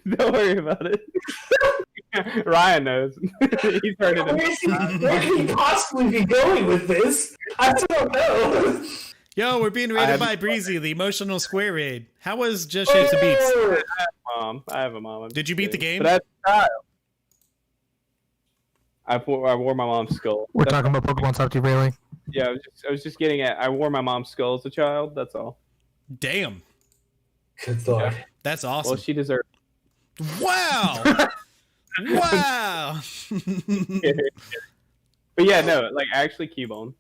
don't worry about it. Ryan knows. He's heard it. Where can he possibly be going with this? I don't know. Yo, we're being raided by Breezy, the emotional square raid. How was Just Shapes of Beats? I have a mom. Did you beat the game? But as a child, I wore my mom's skull. We're talking about Pokemon Top Tier Railing. Yeah, I was just getting at. I wore my mom's skull as a child. That's all. Damn. Good thought. That's Well, awesome. she deserved. Wow. Wow. But yeah, no, like actually, Cubone.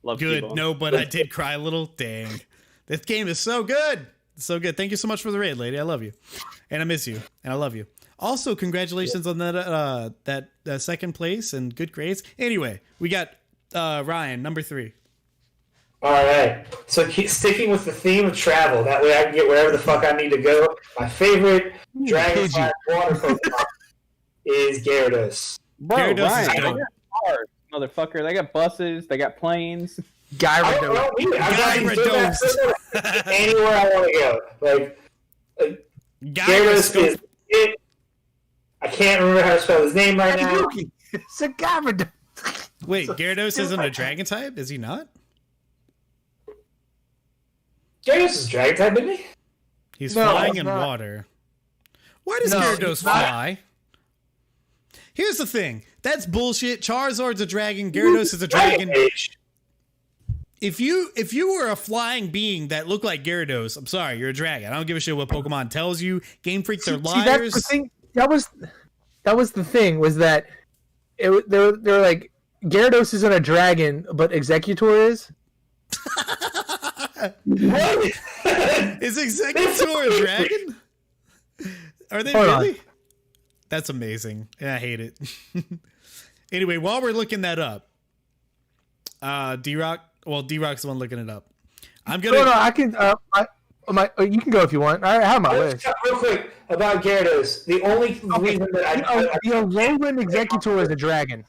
Love Good. Cubone. No, but I did cry a little. Dang. This game is so good. So good. Thank you so much for the raid, lady. I love you. And I miss you. And I love you. Also, congratulations on that second place and good grades. Anyway, we got Ryan, number 3. All right. So keep sticking with the theme of travel. That way I can get wherever the fuck I need to go. My favorite dragon water Pokemon is Gyarados. Bro, Gyarados is Ryan, they dope. got cars, motherfucker. They got buses. They got planes. I don't know. Gyarados. Anywhere I want to go. Like Gyarados is it. I can't remember how to spell his name right now. It's a Gyarados. Wait, Gyarados isn't a dragon type? Is he not? Gyarados is dragon type, isn't he? He's No, flying he's in not. water. Why does No, Gyarados he's not. fly? Here's the thing. That's bullshit. Charizard's a dragon. Gyarados is a dragon. Age. If you were a flying being that looked like Gyarados, I'm sorry, you're a dragon. I don't give a shit what Pokemon tells you. Game Freaks are See, that's liars. the thing. That was the thing, was that they're like, Gyarados isn't a dragon, but Executor is. What? Is Executor a dragon? Are they Hold on. really? That's amazing. Yeah, I hate it. Anyway, while we're looking that up, D-Rock. Well, D-Rock's the one looking it up. I'm gonna. No, I can. You can go if you want. I have my list. Real quick about Gyarados. The only reason that The Alolan Executor is a dragon.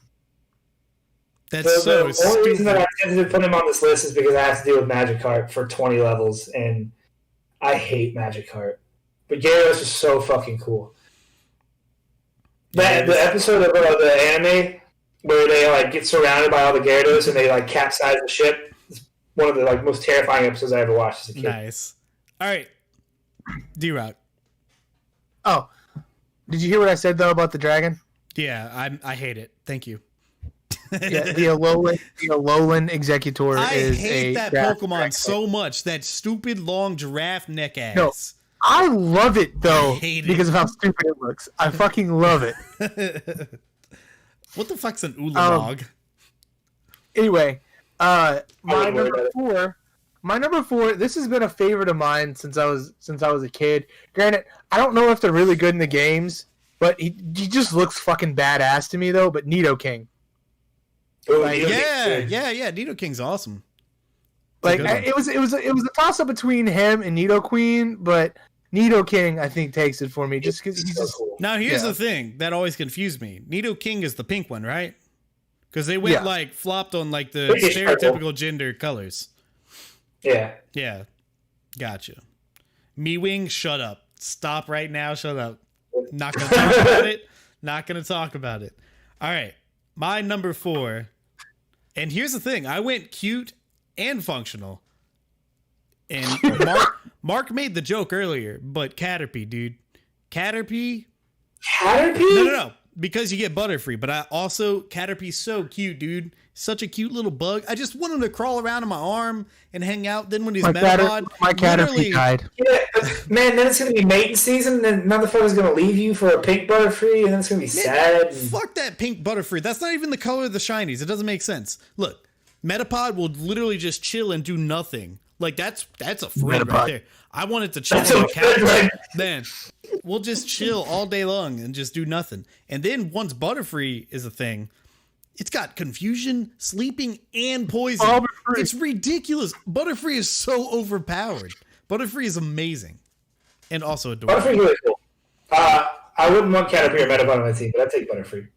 That's so the only reason that stupid. I tended to put him on this list is because I have to deal with Magikarp for 20 levels, and I hate Magikarp. But Gyarados is so fucking cool. The episode of the anime where they like get surrounded by all the Gyarados and they like capsize the ship is one of the like most terrifying episodes I ever watched as a kid. Nice. All right, D-Rock. Oh, did you hear what I said though about the dragon? Yeah, I hate it. Thank you. Yeah, the Alolan Executor I is hate a that dragon. Pokemon so much. That stupid long giraffe neck ass. No. I love it though I hate it. because of how stupid it looks. I fucking love it. What the fuck's an Oolong? Anyway, my wouldn't worry number about it. 4, My number 4. This has been a favorite of mine since I was a kid. Granted, I don't know if they're really good in the games, but he just looks fucking badass to me though. But Nidoking. Like, yeah. Nidoking's awesome. Like it was a toss up between him and Nidoqueen, but Nidoking I think takes it for me just because he's just cool. Now here's the thing that always confused me. Nidoking is the pink one, right? Because they went like flopped on like the stereotypical gender colors. Yeah. Yeah. Gotcha. Mewing, shut up. Stop right now. Shut up. Not gonna talk about it. Not gonna talk about it. All right. My number 4. And here's the thing. I went cute and functional. And Mark made the joke earlier, but Caterpie, dude. Caterpie? No. Because you get Butterfree, but Caterpie's so cute, dude. Such a cute little bug. I just want him to crawl around in my arm and hang out. Then when he's Metapod, my Caterpie died. Yeah, man, then it's going to be mating season, and motherfucker's going to leave you for a pink Butterfree, and then it's going to be sad. Fuck that pink Butterfree. That's not even the color of the shinies. It doesn't make sense. Look, Metapod will literally just chill and do nothing. Like, that's a friend right there. I want it to chill on the couch. Then we'll just chill all day long and just do nothing. And then once Butterfree is a thing, it's got confusion, sleeping, and poison. It's ridiculous. Butterfree is so overpowered. Butterfree is amazing. And also adorable. Butterfree really cool. I wouldn't want Caterpie or Metapod on my team, but I'd take Butterfree.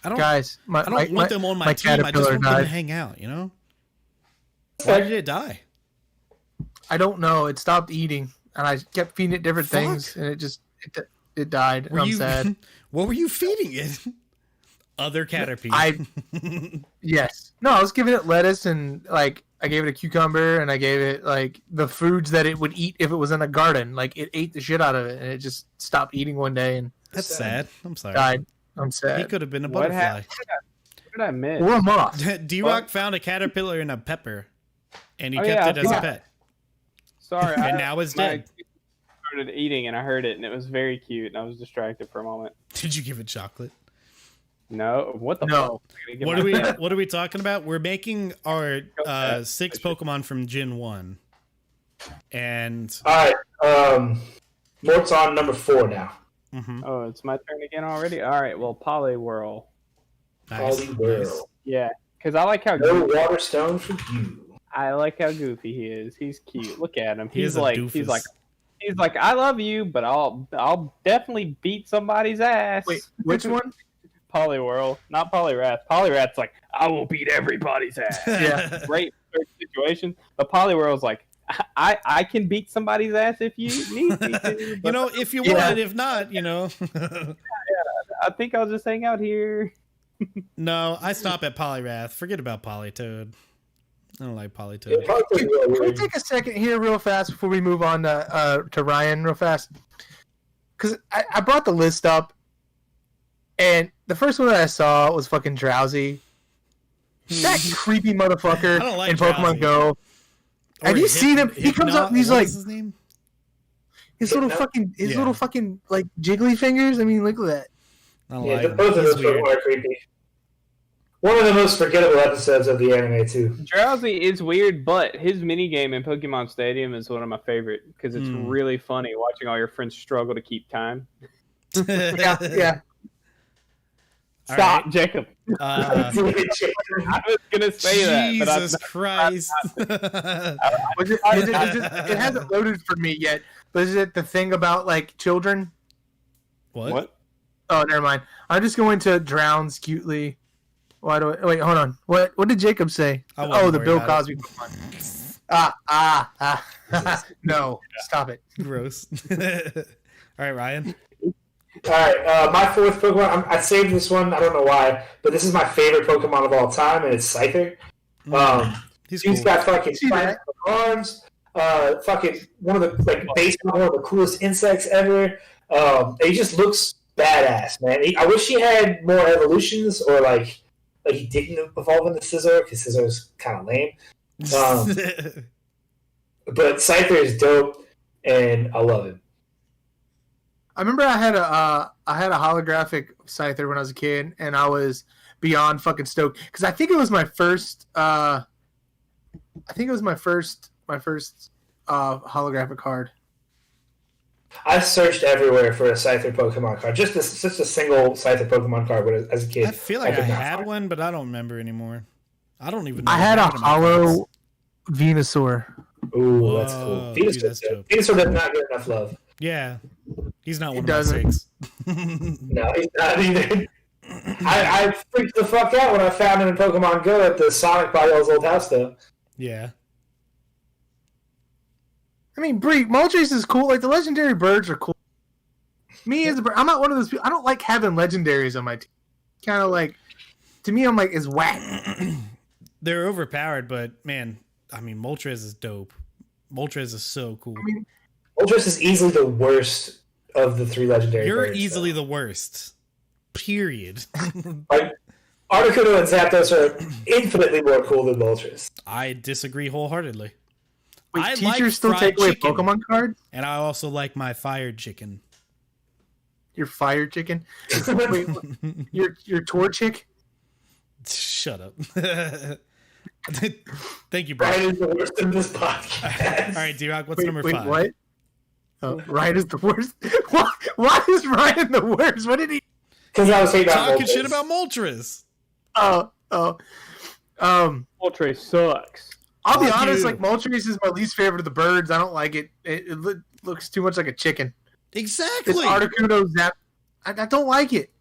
I don't want them on my team. I just want them to hang out, you know? Why did it die? I don't know. It stopped eating, and I kept feeding it different things, and it died. And I'm sad. What were you feeding it? Other Caterpie. Yes. No, I was giving it lettuce, and like I gave it a cucumber, and I gave it like the foods that it would eat if it was in a garden. Like it ate the shit out of it, and it just stopped eating one day, and that's sad. I'm sorry. Died. I'm sad. He could have been a butterfly. What did I miss? Or a moth. D-Rock found a caterpillar and a pepper, and he kept it as a pet. Sorry, and now it's dead. Started eating, and I heard it, and it was very cute, and I was distracted for a moment. Did you give it chocolate? No. What the no. fuck? What are we talking about? We're making our 6 Pokemon from Gen 1. And all right, Mort's on number 4 now. Mm-hmm. Oh, it's my turn again already? All right, well, Poliwhirl. Nice. Poliwhirl. Yeah, because I like how no water stone for you. I like how goofy he is. He's cute. Look at him. He's like, I love you, but I'll definitely beat somebody's ass. Wait, which one? Poliwhirl, not Poliwrath. Poliwrath's like, I will beat everybody's ass. Yeah. Great situation. But Poliwhirl's like, I can beat somebody's ass if you need me to. You know, if you want, if not, you know. I think I'll just hang out here. No, I stop at Poliwrath. Forget about Politoed. I don't like Politoed. Can we take a second here real fast before we move on to Ryan real fast? Because I brought the list up, and the first one that I saw was fucking Drowsy. That creepy motherfucker in Pokemon Go. Have you seen him? He comes up and he's like, his name? His little fucking like jiggly fingers. I mean, look at that. Both of those are creepy. One of the most forgettable episodes of the anime, too. Drowsy is weird, but his minigame in Pokemon Stadium is one of my favorite because it's really funny watching all your friends struggle to keep time. Yeah. Stop, right. Jacob. I was gonna say that, but Jesus Christ! It hasn't loaded for me yet. But is it the thing about like children? What? Oh, never mind. I'm just going to drowns cutely. Why do I wait? Hold on. What did Jacob say? Oh, the Bill Cosby one. No, stop it. Gross. All right, Ryan. All right, my 4th Pokemon. I saved this one. I don't know why, but this is my favorite Pokemon of all time, and it's Scyther. He's got fucking arms. Fucking one of the basically one of the coolest insects ever. He just looks badass, man. I wish he had more evolutions, or like he didn't evolve into Scizor because Scizor is kind of lame. But Scyther is dope, and I love him. I remember I had a holographic Scyther when I was a kid, and I was beyond fucking stoked because I think it was my first I think it was my first holographic card. I searched everywhere for a Scyther Pokemon card. Just a single Scyther Pokemon card. But as a kid, I feel like I could not had find one, but I don't remember anymore. I don't even know. I had a hollow Venusaur. it. Ooh, Whoa, that's cool. dude, Venusaur, that's dope. Venusaur does not get enough love. Yeah, he's not one He of my doesn't. 6. No, he's not either. I freaked the fuck out when I found him in Pokemon Go at the Sonic by y'all's old house, though. Yeah. I mean, Bree, Moltres is cool. Like, the legendary birds are cool. Me as a bird, I'm not one of those people. I don't like having legendaries on my team. Kind of like, to me, I'm like, is whack. They're overpowered, but man, I mean, Moltres is dope. Moltres is so cool. I mean, Moltres is easily the worst of the 3 legendary You're birds, easily the worst. Period. Like, Articuno and Zapdos are infinitely more cool than Moltres. I disagree wholeheartedly. wait, I teachers like still fried take away chicken. Pokemon cards? And I also like my fired chicken. Your fire chicken? Wait, your tour chick? Shut up. Thank you, Brian. Ryan is the worst in this podcast. All right, D-Rock, what's number 5? What? Oh, Ryan is the worst. Why is Ryan the worst? What did he? Because I was saying about Talking Moltres. shit about Moltres. Moltres sucks. I'll be Fuck honest. you. Like, Moltres is my least favorite of the birds. I don't like it. It looks too much like a chicken. Exactly. This Articuno Zap. I don't like it.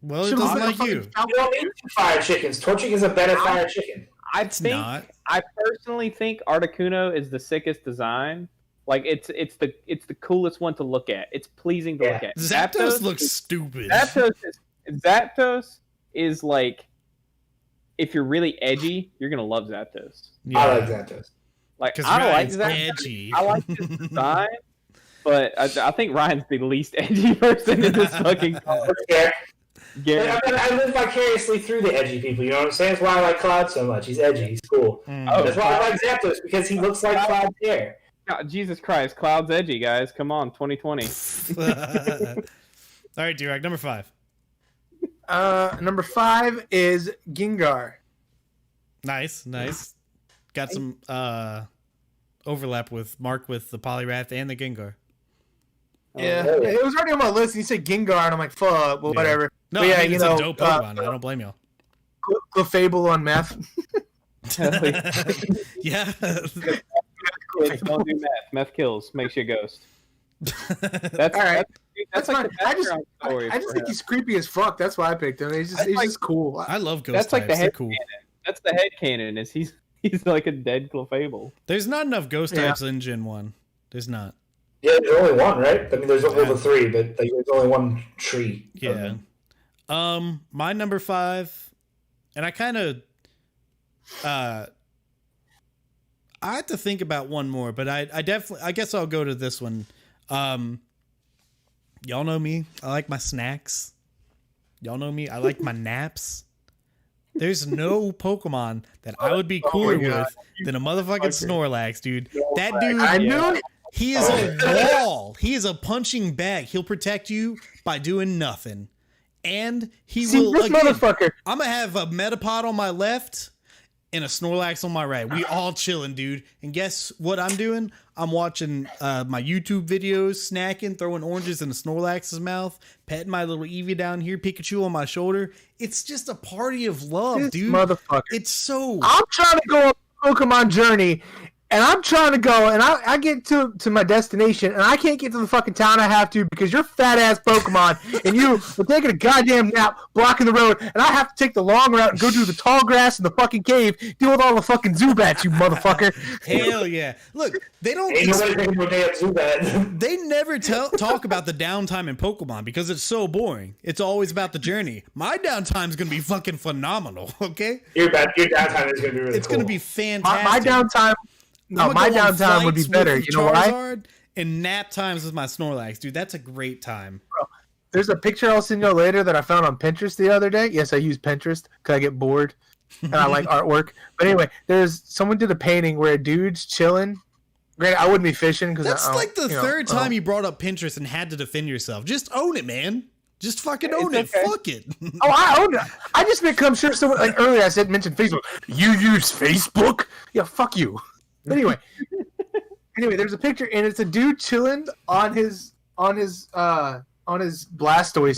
Well, it Should've doesn't looked like a you. fucking You don't need 2 fire chickens. Torchic is a better fire chicken. I It's think not. I personally think Articuno is the sickest design. Like it's the coolest one to look at. It's pleasing to look at. Zapdos looks stupid. Zapdos is like, if you're really edgy, you're gonna love Zapdos. I like Zapdos. Like Because I like Ryan's Zapdos. edgy. I like his design, but I think Ryan's the least edgy person in this fucking car. Yeah. Yeah. I live vicariously through the edgy people. You know what I'm saying? That's why I like Cloud so much. He's edgy. He's cool. Mm. That's why I like Zapdos, because he looks like Cloud's hair. God, Jesus Christ, Cloud's edgy, guys. Come on, 2020. All right, D-Rock, number 5. Number 5 is Gengar. Nice. Got some overlap with Mark with the Poliwrath and the Gengar. Yeah, Oh, really? it was already on my list. And you said Gengar, and I'm like, fuck. Well, Yeah. whatever. No, But yeah, I mean, you it's know, a dope Pokemon. I don't blame you. Clefable on meth. Yeah. Kids, don't do meth. Meth kills. Makes you a ghost. That's All right. That's That's like fine. the background story. I just for think him. he's creepy as fuck. That's why I picked him. He's That's like- just cool. I love ghost That's like the types. They're head cool. canon. That's the head canon. Is he's like a dead Clefable. There's not enough ghost Yeah. types in Gen 1. There's not. Yeah, there's only one, right? I mean, there's over 3, but like, there's only one tree. of Yeah. them. My number 5, and I kind of I had to think about one more, but I definitely, I guess I'll go to this one. Y'all know me. I like my snacks. Y'all know me. I like my naps. There's no Pokemon that I would be cooler God. with than a motherfucking Snorlax, dude. That dude, I knew it. he is a wall. He is a punching bag. He'll protect you by doing nothing. And he See, will, this again, motherfucker. I'm going to have a Metapod on my left and a Snorlax on my right. We all chilling, dude. And guess what I'm doing? I'm watching my YouTube videos, snacking, throwing oranges in a Snorlax's mouth, petting my little Eevee down here, Pikachu on my shoulder. It's just a party of love, This dude. motherfucker. It's so... I'm trying to go on a Pokemon journey, and I'm trying to go, and I get to my destination, and I can't get to the fucking town I have to because you're fat ass Pokemon, and you are taking a goddamn nap, blocking the road, and I have to take the long route and go through the tall grass in the fucking cave, deal with all the fucking Zubats, you motherfucker. Hell yeah. Look, they don't... Ain't nobody taking no damn Zubat. They never talk about the downtime in Pokemon because it's so boring. It's always about the journey. My downtime's going to be fucking phenomenal, okay? Your downtime is going to be really It's cool. going to be fantastic. My downtime, no, I'ma my go on downtime would be flights better. with You know why? Charizard and nap times with my Snorlax, dude. That's a great time. There's a picture I'll send you later that I found on Pinterest the other day. Yes, I use Pinterest because I get bored and I like artwork. But anyway, someone did a painting where a dude's chilling. Granted, I wouldn't be fishing because That's like the third time you brought up Pinterest and had to defend yourself. Just own it, man. Just fucking own it. okay. Fuck it. Oh, I own it. I just meant, I'm sure someone, like earlier I mentioned Facebook. You use Facebook? Yeah, fuck you. Anyway, there's a picture and it's a dude chilling on his Blastoise.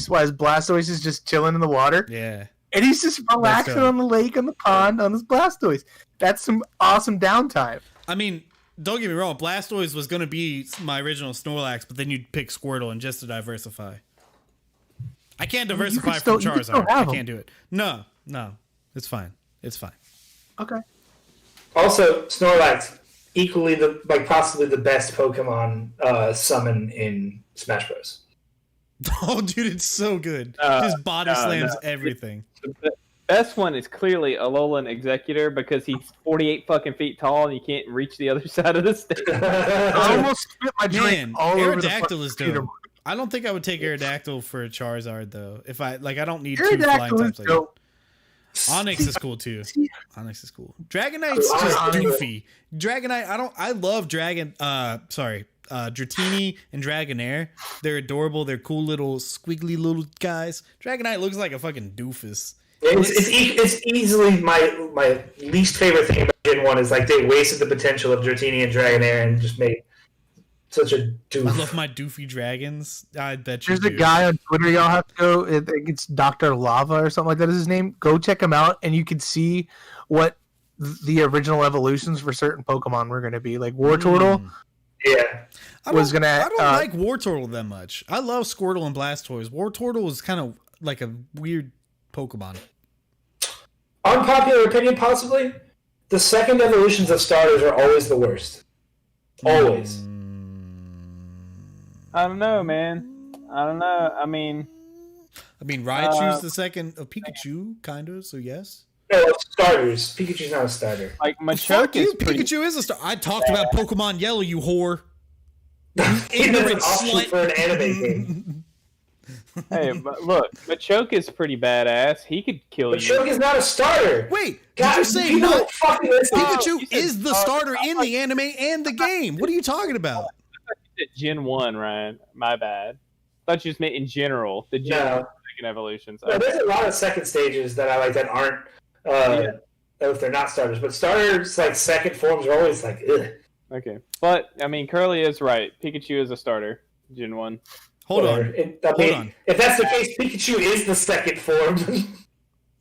Well, his Blastoise is just chilling in the water. Yeah. And he's just relaxing on the lake, on the pond, on his Blastoise. That's some awesome downtime. I mean, don't get me wrong. Blastoise was going to be my original Snorlax, but then you'd pick Squirtle and just to diversify. I can't diversify from Charizard. I can't do it. No. It's fine. Okay. Also, Snorlax, equally possibly the best Pokemon summon in Smash Bros. Oh, dude, it's so good. Just body slams everything. The best one is clearly Alolan Executor because he's 48 fucking feet tall and you can't reach the other side of the stage. I almost spit my drink all over the Aerodactyl is dope. I don't think I would take Aerodactyl for a Charizard though. If I don't need two flying types like that. Onyx is cool too. Onyx is cool. Dragonite's just doofy. Dragonite, I love Dratini and Dragonair. They're adorable. They're cool little squiggly little guys. Dragonite looks like a fucking doofus. It's easily my least favorite thing about Gen 1 is like they wasted the potential of Dratini and Dragonair and just made such a doof. I love my doofy dragons. I bet you There's a guy on Twitter y'all have to go. I think it's Dr. Lava or something like that is his name. Go check him out and you can see what the original evolutions for certain Pokemon were going to be. Like Wartortle. Yeah. I don't like Wartortle that much. I love Squirtle and Blastoise. Wartortle is kind of like a weird Pokemon. Unpopular opinion, possibly. The second evolutions of starters are always the worst. Always. I don't know, man. I don't know. I mean, Raichu's the second of Pikachu, kind of. So yes. No, starters. Pikachu's not a starter. Like Machoke is pretty. Pikachu is a star. I talked about Pokemon Yellow, you whore. Even as an option for an anime game. Hey, but look, Machoke is pretty badass. He could kill you. Machoke is not a starter. Wait, God, did you say people not? don't fucking listen. Pikachu is the starter in the anime and the game. What are you talking about? Gen 1, Ryan. My bad. I thought you just meant in general. The second evolutions. No, there's a lot of second stages that I like that aren't if they're not starters. But starters, like second forms, are always like, ugh. Okay. But, I mean, Kerley is right. Pikachu is a starter. Gen 1. Hold on. If that's the case, Pikachu is the second form.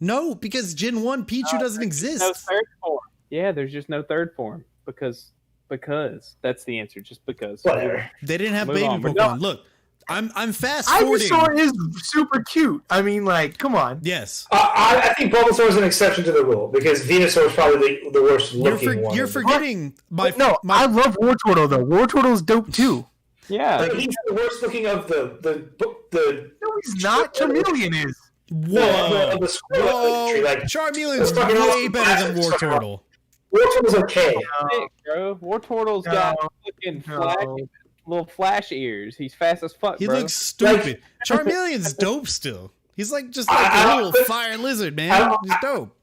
No, because Gen 1 Pikachu doesn't exist. No third form. Yeah, there's just no third form. Because that's the answer. Just because. Whatever. They didn't have Move baby on. Look, I'm fast forwarding. Ivysaur is super cute. I mean, like, come on. Yes. I think Bulbasaur is an exception to the rule because Venusaur is probably the worst looking one. You're forgetting I love Wartortle though. Wartortle's dope too. Yeah. Like, he's the worst looking of the No, he's not. Charmeleon is. Whoa. Of the tree. Like, Charmeleon's way better than Wartortle. Wartortle's okay. Bro. Wartortle's got fucking little flash ears. He's fast as fuck, He bro. looks stupid. Charmeleon's dope still. He's like just like a little fire lizard, man. He's dope.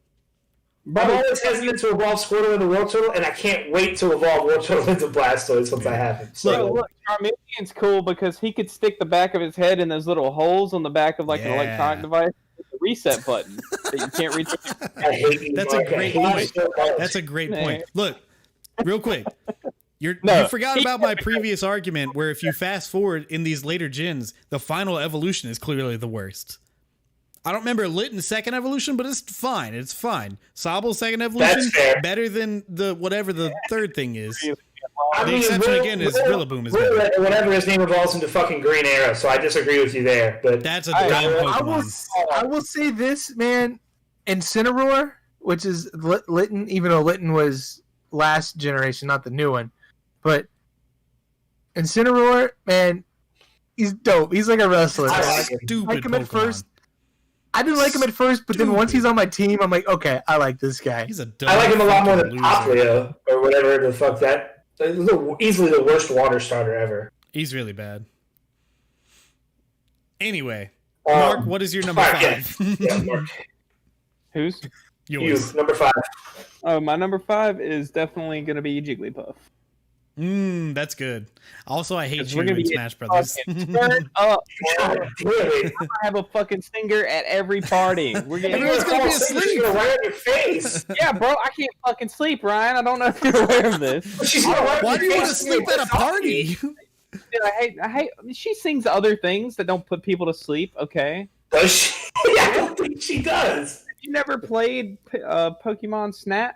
I'm always hesitant to evolve Squirtle into Wartortle, and I can't wait to evolve Wartortle into Blastoise once I have him. So, Look, Charmeleon's cool because he could stick the back of his head in those little holes on the back of like an electronic device with a reset button that you can't reach. I hate you, That's Mark. a great I hate you point. so much. That's a great point. Look, real quick. You No. forgot about my previous argument where if you fast forward in these later gens, the final evolution is clearly the worst. I don't remember Litten's second evolution, but it's fine. It's fine. Sobble's second evolution, better than the whatever the third thing is. The exception again is Rillaboom is better. Whatever his name evolves into fucking Green Arrow, so I disagree with you there. But That's a dumb Pokemon. I will say this, man. Incineroar, which is Litten, even though Litten was last generation, not the new one, but Incineroar, man, he's dope. He's like a wrestler. Stupid like him Pokemon. at first. I didn't like him at first, but then once he's on my team, I'm like, okay, I like this guy. He's a dumb I like him a lot more than loser. Poplio or whatever the fuck that. Easily the worst water starter ever. He's really bad. Anyway, Mark, what is your number five? Yeah, Mark. Who's? You, Yours. number 5. Oh, my number 5 is definitely going to be Jigglypuff. That's good. Also, I hate 'Cause you we're gonna in be Smash Brothers. Turn up. God Bro. damn it. I have a fucking singer at every party. We're getting Everyone's gonna be She's asleep. gonna right on your face. yeah, bro. I can't fucking sleep, Ryan. I don't know if you're aware of this. She's gonna right on Why your do you want to face. sleep at a party? Dude, I hate. She sings other things that don't put people to sleep. Okay. Does she? I don't think she does. You never played Pokemon Snap?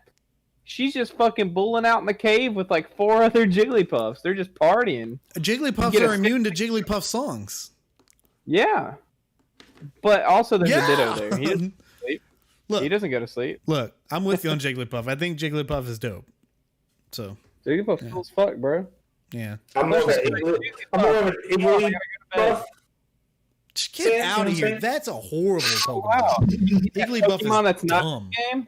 She's just fucking bulling out in the cave with like 4 other Jigglypuffs. They're just partying. Jigglypuffs Get a are immune to Jigglypuff songs. Yeah. But also there's a Ditto there. He doesn't sleep. Look, He doesn't go to sleep. look, I'm with you on Jigglypuff. I think Jigglypuff is dope. So, Jigglypuff's cool as fuck, bro. yeah. I'm more of an Iggly buff. Get Sam, out of you know what I'm here. saying? That's a horrible Pokemon. Wow. Jigglypuff Pokemon is that's not dumb. in the game?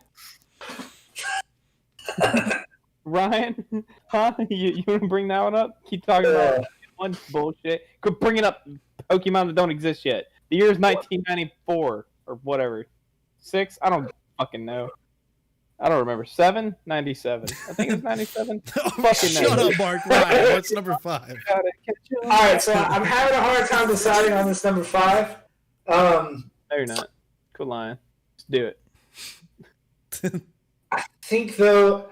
Ryan? Huh? You want to bring that one up? Keep talking about one bullshit. Quit bringing up Pokemon that don't exist yet. The year is 1994 or whatever. 6? I don't fucking know. I don't remember. 7? 97. I think it was 97. Fucking Shut know. up, Mark. Ryan, what's number 5? Gotta catch you. All right, so I'm having a hard time deciding on this number 5. No, you're not. Quit lying. Just do it. I think though,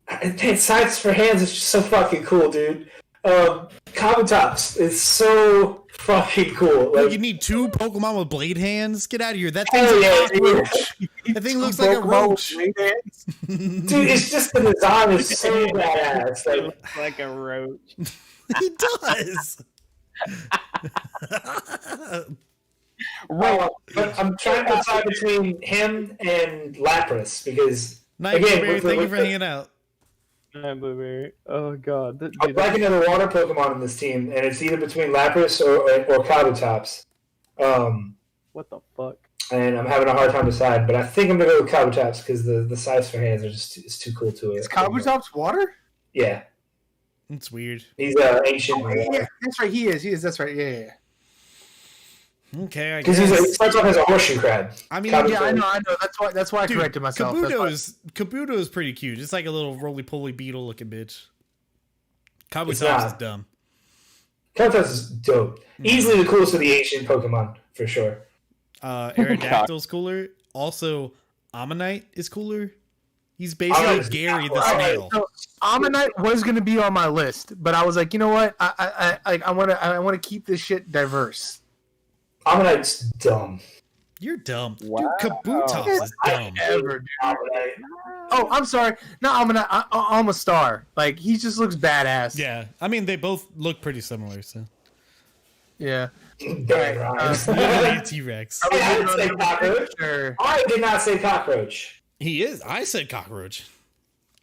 man, Sights for Hands is just so fucking cool, dude. Kabutops is so fucking cool. Look, Like, you need 2 Pokemon with blade hands? Get out of here. That hell thing's a yeah, cockroach. That thing looks like a roach. dude, it's just the design is so badass. Like, Looks like a roach. He does. but I'm trying to decide between him and Lapras because Night again, Blueberry, with the- thank you with for the- hanging out. Blueberry. Oh god. I'm liking another water Pokemon in this team, and it's either between Lapras or Kabutops. What the fuck? And I'm having a hard time deciding, but I think I'm gonna go with Kabutops because the size for hands are just it's too cool to it. Is Kabutops water? Yeah, It's weird. he's ancient. Oh, yeah, that's right. He is. That's right. Yeah. Okay, I Because guess. he starts off as a horseshoe crab. I mean, Kabutops. Yeah, I know. That's why I dude, corrected myself. That's why- Kabuto is pretty cute. It's like a little roly-poly beetle-looking bitch. It's Kabutops not. is dumb. Kabutops is dope. Easily the coolest of the ancient Pokemon for sure. Aerodactyl's cooler. Also, Ammonite is cooler. He's basically Ammonite's Gary the not cool. snail. So Ammonite was gonna be on my list, but I was like, you know what? I want to keep this shit diverse. Ammonite's dumb. You're dumb. Wow. Dude, Kabutops is dumb. Ever, dude. Ammonite. Oh, I'm sorry. No, I'm a star. Like he just looks badass. Yeah, I mean, they both look pretty similar, so. Yeah. Damn, Ryan. Literally a T-Rex. Hey, I didn't say cockroach. Sure. I did not say cockroach. He is. I said cockroach.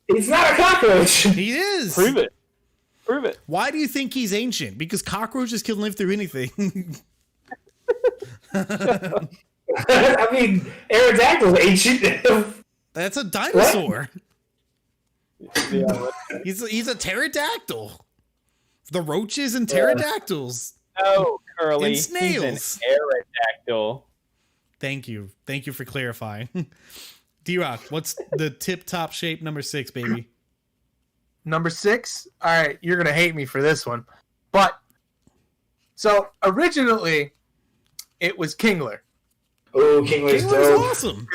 It's not a cockroach. He is. Prove it. Prove it. Why do you think he's ancient? Because cockroaches can live through anything. I mean, Aerodactyl's ancient. That's a dinosaur. Yeah. He's a pterodactyl. The roaches and pterodactyls. No, Curly. And snails. He's an Aerodactyl. Thank you for clarifying. D-Rock, what's the tip-top shape number 6, baby? Number 6. All right, you're gonna hate me for this one, but so originally it was Kingler. Oh, Kingler's Kingler's dope. awesome.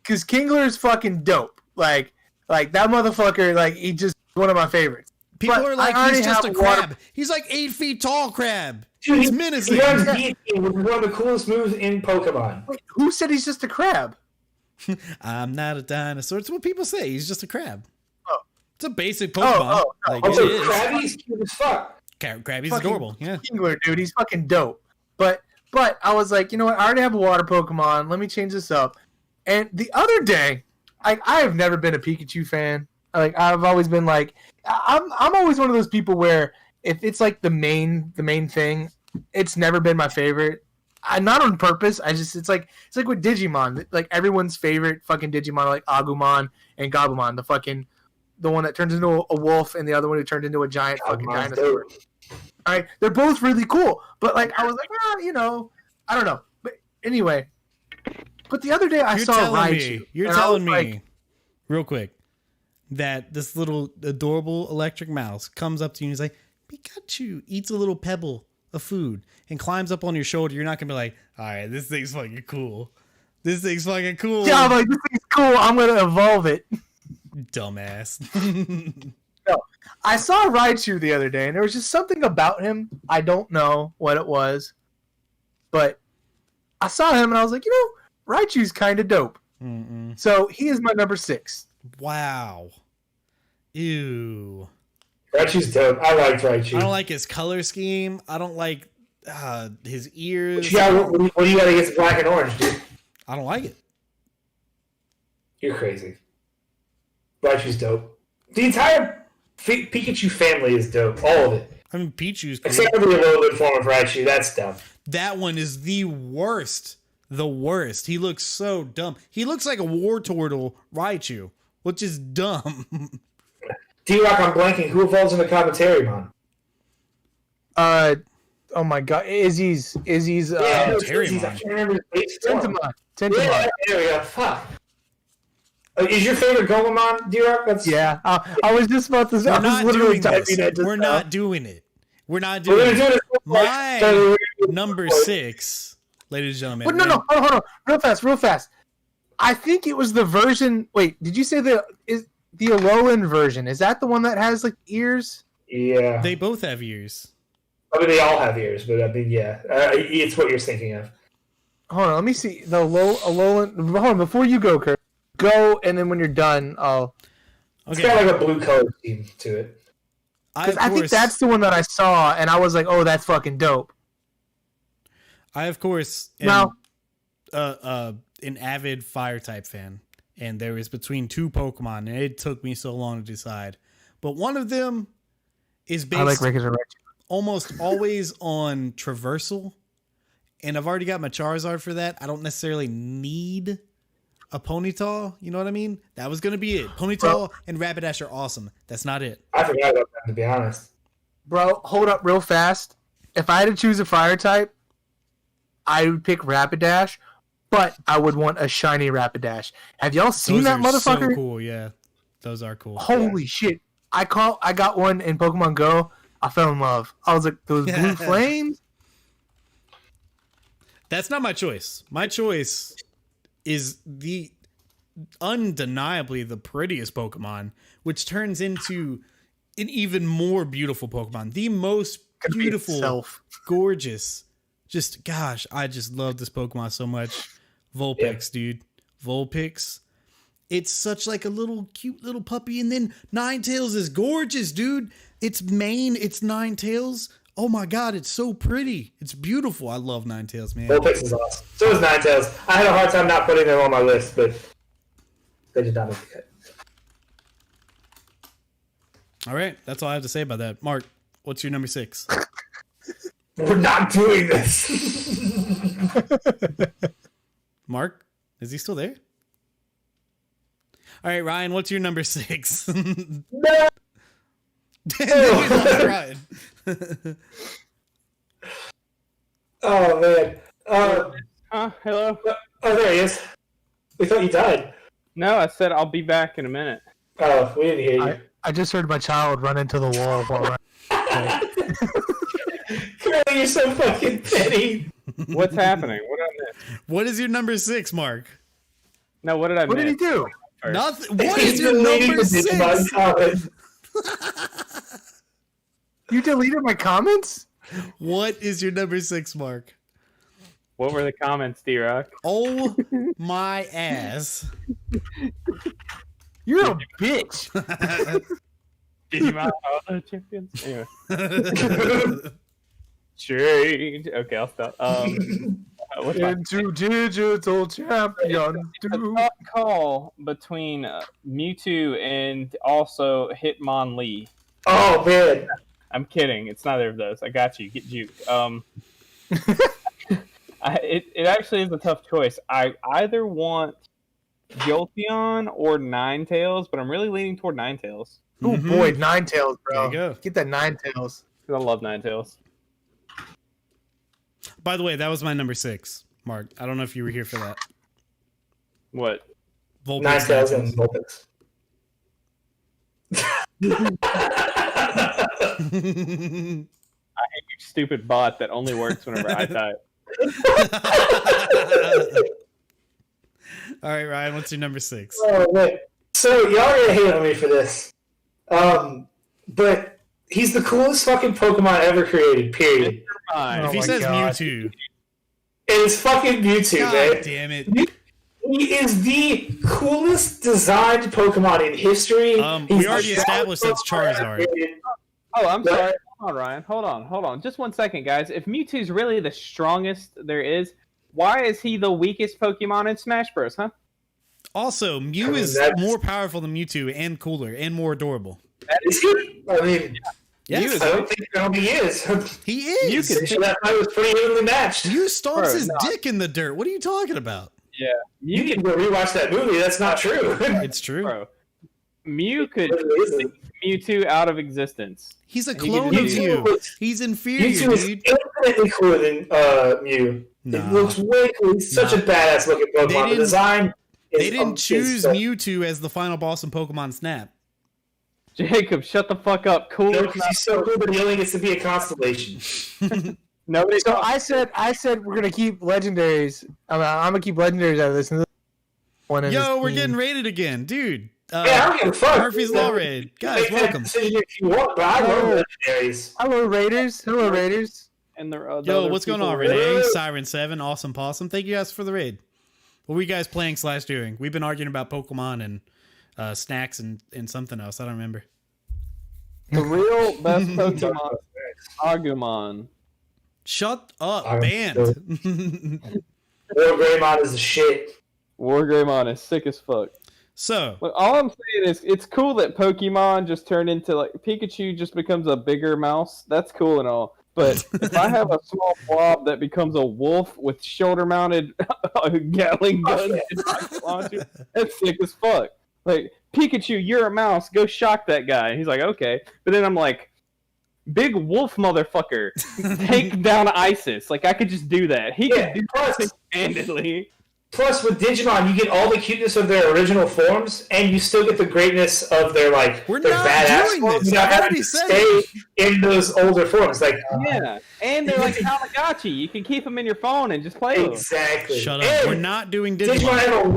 Because Kingler is fucking dope. Like that motherfucker. Like he just one of my favorites. People But are like, I he's already just a have water- crab. He's like 8 feet tall crab. Dude, He's he menacing. runs guillotine, which is one of the coolest moves in Pokemon. Wait, who said he's just a crab? I'm not a dinosaur. It's what people say. He's just a crab. Oh. It's a basic Pokemon. Oh, Like, Also, it is. Krabby's cute as fuck. Krabby's Fucking adorable. Yeah. Kingler, dude, he's fucking dope. But I was like, you know what? I already have a water Pokemon. Let me change this up. And the other day, I have never been a Pikachu fan. Like I've always been like, I'm always one of those people where if it's like the main thing, it's never been my favorite. Not on purpose. It's like with Digimon. Like everyone's favorite fucking Digimon are like Agumon and Gabumon. The one that turns into a wolf and the other one who turned into a giant fucking Agumon's dinosaur. dope. All right, they're both really cool, but like I was like, I don't know. But anyway, but the other day I You're saw telling Raichu. me. You're and I telling was me. like, Real quick. that this little adorable electric mouse comes up to you and he's like, Pikachu, eats a little pebble of food and climbs up on your shoulder, you're not gonna be like, all right, this thing's fucking cool. This thing's fucking cool. Yeah, I'm like, this thing's cool. I'm gonna evolve it. Dumbass. No, I saw Raichu the other day, and there was just something about him. I don't know what it was, but I saw him, and I was like, Raichu's kind of dope. Mm-mm. So he is my number 6. Wow. Ew. Raichu's dope. I liked Raichu. I don't like his color scheme. I don't like his ears. What do you got against black and orange, dude? I don't like it. You're crazy. Raichu's dope. The entire Pikachu family is dope. All of it. I mean, Pichu's cool. Except for the evolved form of Raichu. That's dumb. That one is the worst. The worst. He looks so dumb. He looks like a war turtle Raichu, which is dumb. D-Rock, I'm blanking. Who evolves into Commentary, Oh my God, Izzy's. Yeah, Terrymon. I can't remember the base form. Tentamon. Yeah, there we go. Fuck. Is your favorite Gomamon, D-Rock? Yeah, I was just about to say. We're I was not literally doing typing this. that just We're now. not doing it. We're not We're doing gonna do it. it. My number 6, ladies and gentlemen. But no, hold on, real fast. I think it was the version. Wait, did you say the Alolan version? Is that the one that has like ears? Yeah. They both have ears. I mean, they all have ears, but I mean, yeah. It's what you're thinking of. Hold on, let me see the Alolan. Hold on, before you go, Kurt. Go, and then when you're done, I'll. It's got like a blue color scheme to it. Because I think that's the one that I saw, and I was like, "Oh, that's fucking dope." I, of course, Now, an avid fire type fan, and there is between 2 Pokemon, and it took me so long to decide. But one of them is I like based regular Raichu. almost always on traversal, and I've already got my Charizard for that. I don't necessarily need a Ponyta, you know what I mean? That was going to be it. Ponyta and Rapidash are awesome. That's not it. I forgot about that, to be honest. Bro, hold up real fast. If I had to choose a fire type, I would pick Rapidash, but I would want a shiny Rapidash. Have y'all seen Those that are motherfucker? so cool, yeah. Those are cool. Holy shit. I got one in Pokemon Go. I fell in love. I was like, those blue flames? That's not my choice. My choice is the undeniably the prettiest Pokemon, which turns into an even more beautiful Pokemon. The most beautiful, gorgeous. Just, gosh, I just love this Pokemon so much. Vulpix, dude. Vulpix. It's such like a little cute little puppy. And then Ninetales is gorgeous, dude. Its mane, it's Ninetales. Oh my God, it's so pretty. It's beautiful. I love Ninetales, man. Vulpix is awesome. So is Ninetales. I had a hard time not putting them on my list, but they did not make the cut. All right, that's all I have to say about that. Mark, what's your number 6? We're not doing this. Mark, is he still there? All right, Ryan, what's your number 6? No. Ryan. Oh man. Hello? Oh, there he is. We thought you died. No, I said I'll be back in a minute. Oh, we didn't hear you. I just heard my child run into the wall while Kerley, you're so fucking petty. What's happening? What did I miss? What is your number 6, Mark? No, what did I miss? What did he do? First? Nothing. What He's is your deleting number the Digimon 6? comment. You deleted my comments? What is your number 6, Mark? What were the comments, D-Rock? Oh my ass. You're a bitch. Digimon champions? Anyway. Change. Okay, I'll stop. What's my Into digital champion. tough call between Mewtwo and also Hitmonlee. Oh man. I'm kidding. It's neither of those. I got you. Get juked. It actually is a tough choice. I either want Jolteon or Ninetales, but I'm really leaning toward Ninetales Oh boy, Ninetales, There bro. you go. Get that Ninetales. because I love Ninetales. By the way, that was my number 6, Mark. I don't know if you were here for that. What? Vulpix. Ninetales and Vulpix. You stupid bot that only works whenever I type. All right, Ryan, what's your number 6? Oh, man. So y'all are gonna hate on me for this, but he's the coolest fucking Pokemon ever created. Period. Fine. If he my says God. Mewtwo, It's fucking Mewtwo, God man. damn it. He is the coolest designed Pokemon in history. We already established that's Charizard. Oh, I'm sorry. Hold on, Ryan. Hold on. Just 1 second, guys. If Mewtwo's really the strongest there is, why is he the weakest Pokemon in Smash Bros, huh? Also, Mew is more powerful than Mewtwo and cooler and more adorable. Is he? I mean, Yes, I don't think he is. he is. That fight was pretty evenly matched. Mew stomps Bro, his no. dick in the dirt. What are you talking about? Yeah. You can go rewatch that movie. That's not true. It's true. Bro. Mew could It isn't. take Mewtwo out of existence. He's a He clone can of do Mew. He's inferior, Mewtwo is dude. infinitely cooler than Mew. Nah. It looks way cool. He's such a badass looking They Pokemon. The didn't- design is They didn't choose so- Mewtwo as the final boss in Pokemon Snap. Jacob, shut the fuck up. No, Cooler. 'cause he's so cool, but he only gets to be a constellation. Nobody. So I said we're gonna keep legendaries. I'm gonna keep legendaries out of this. One in Yo, this we're team. getting rated again, dude. Yeah, I don't give a fuck. Murphy's Law raid. Guys, Make that welcome. decision if you want, but I love legendaries. Hello, Raiders. Hello, Raiders. And the Yo, what's going on, people- Renee? Siren7, Awesome Possum. Thank you guys for the raid. What were you guys playing / doing? We've been arguing about Pokemon and snacks and something else. I don't remember. The real best Pokemon, Agumon. Shut up, I'm banned. War Greymon is the shit. Wargreymon is sick as fuck. So, Look, all I'm saying is it's cool that Pokemon just turned into like Pikachu just becomes a bigger mouse. That's cool and all. But if I have a small blob that becomes a wolf with shoulder-mounted Gatling gun and rocket launcher, that's sick as fuck. Like, Pikachu, you're a mouse. Go shock that guy. And he's like, okay. But then I'm like, big wolf motherfucker, take down ISIS. Like, I could just do that. He Yeah, could do plus- that handedly. Plus, with Digimon, you get all the cuteness of their original forms, and you still get the greatness of their We're their not badass doing forms. this. You're not I having already to said stay in those older forms. Like Yeah, and they're like Tamagotchi. You can keep them in your phone and just play with them. exactly. shut up. And We're not doing Digimon Digimon. have a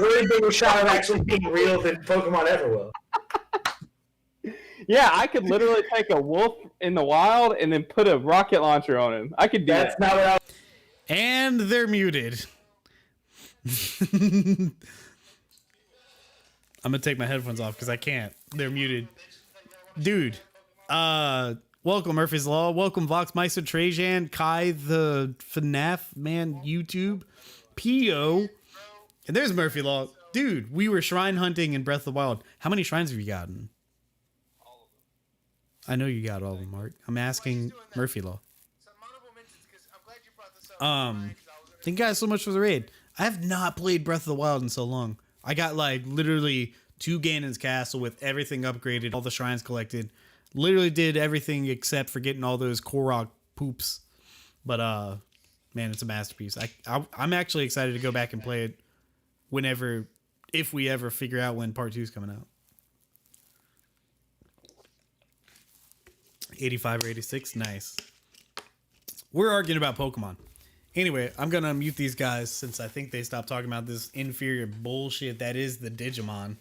way bigger shot of actually being real than Pokemon ever will. Yeah, I could literally take a wolf in the wild and then put a rocket launcher on him. I could do That's that. not what I was. And they're muted. I'm gonna take my headphones off because I can't. They're muted. Dude, welcome Murphy's Law. Welcome Voxmeister, Trajan, Kai the FNAF man, YouTube, P.O. And there's Murphy Law. Dude, we were shrine hunting in Breath of the Wild. How many shrines have you gotten? I know you got all of them, Mark. I'm asking Murphy Law. Thank you guys so much for the raid. I have not played Breath of the Wild in so long. I got like literally 2 Ganon's Castle with everything upgraded, all the shrines collected. Literally did everything except for getting all those Korok poops. But man, it's a masterpiece. I'm actually excited to go back and play it whenever, if we ever figure out when part 2 is coming out. 85 or 86, nice. We're arguing about Pokemon. Anyway, I'm going to mute these guys since I think they stopped talking about this inferior bullshit that is the Digimon.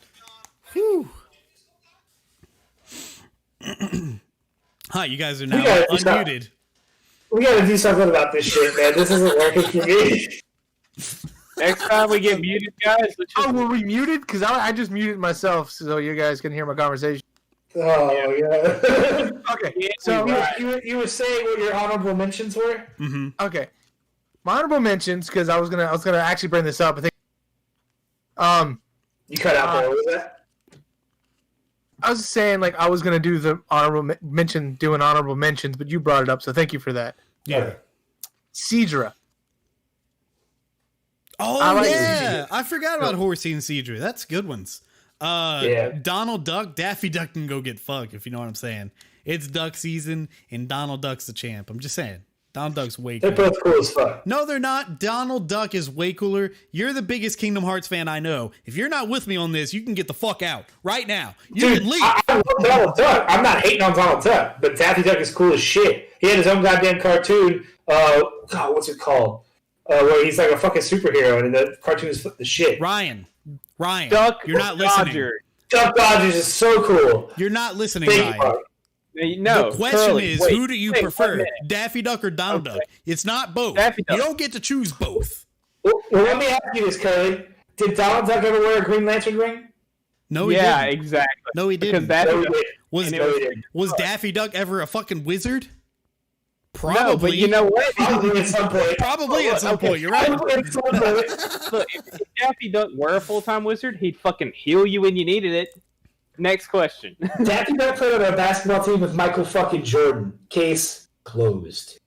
Whew. Hi, you guys are now unmuted. We gotta do something about this shit, man. This isn't working for me. Next time we get muted, guys, let's just... Oh, were we muted? Because I just muted myself so you guys can hear my conversation. Oh yeah. Okay, so you were saying what your honorable mentions were? Mm-hmm. okay, my honorable mentions because I was gonna actually bring this up. I think You cut out there. What was that? I was saying like I was gonna do the doing honorable mentions, but you brought it up, so thank you for that. Yeah. Okay. Seadra. Oh, I like yeah. I forgot about Horsey and Seadra. That's good ones. Yeah. Donald Duck, Daffy Duck can go get fucked, if you know what I'm saying. It's duck season, and Donald Duck's the champ. I'm just saying. Donald Duck's way They're cooler. both cool as fuck. No, they're not. Donald Duck is way cooler. You're the biggest Kingdom Hearts fan I know. If you're not with me on this, you can get the fuck out right now. You can leave. I love Donald Duck. I'm not hating on Donald Duck, but Daffy Duck is cool as shit. He had his own goddamn cartoon. God, what's it called? Where he's like a fucking superhero, and the cartoon is the shit. Ryan, Duck you're not listening. Dodger. Duck Dodgers is so cool. You're not listening, Thank you, Ryan. Mark. No. The question Curly, is, wait, who do you wait, prefer, 1 minute. Daffy Duck or Donald Okay. Duck? It's not both. Daffy Duck. You don't get to choose both. Well, let me ask you this, Curly. Did Donald Duck ever wear a Green Lantern ring? No, he Yeah, didn't. exactly. No, he Because didn't. Daffy No, he Duck. didn't. Was No, he didn't. was Daffy Duck ever a fucking wizard? No, Probably. but you know what? Probably at some point. Probably at some Okay. point. You're right. Probably at some point. Look, if Daffy Duck were a full-time wizard, he'd fucking heal you when you needed it. Next question. Daffy Duck played on a basketball team with Michael fucking Jordan. Case closed.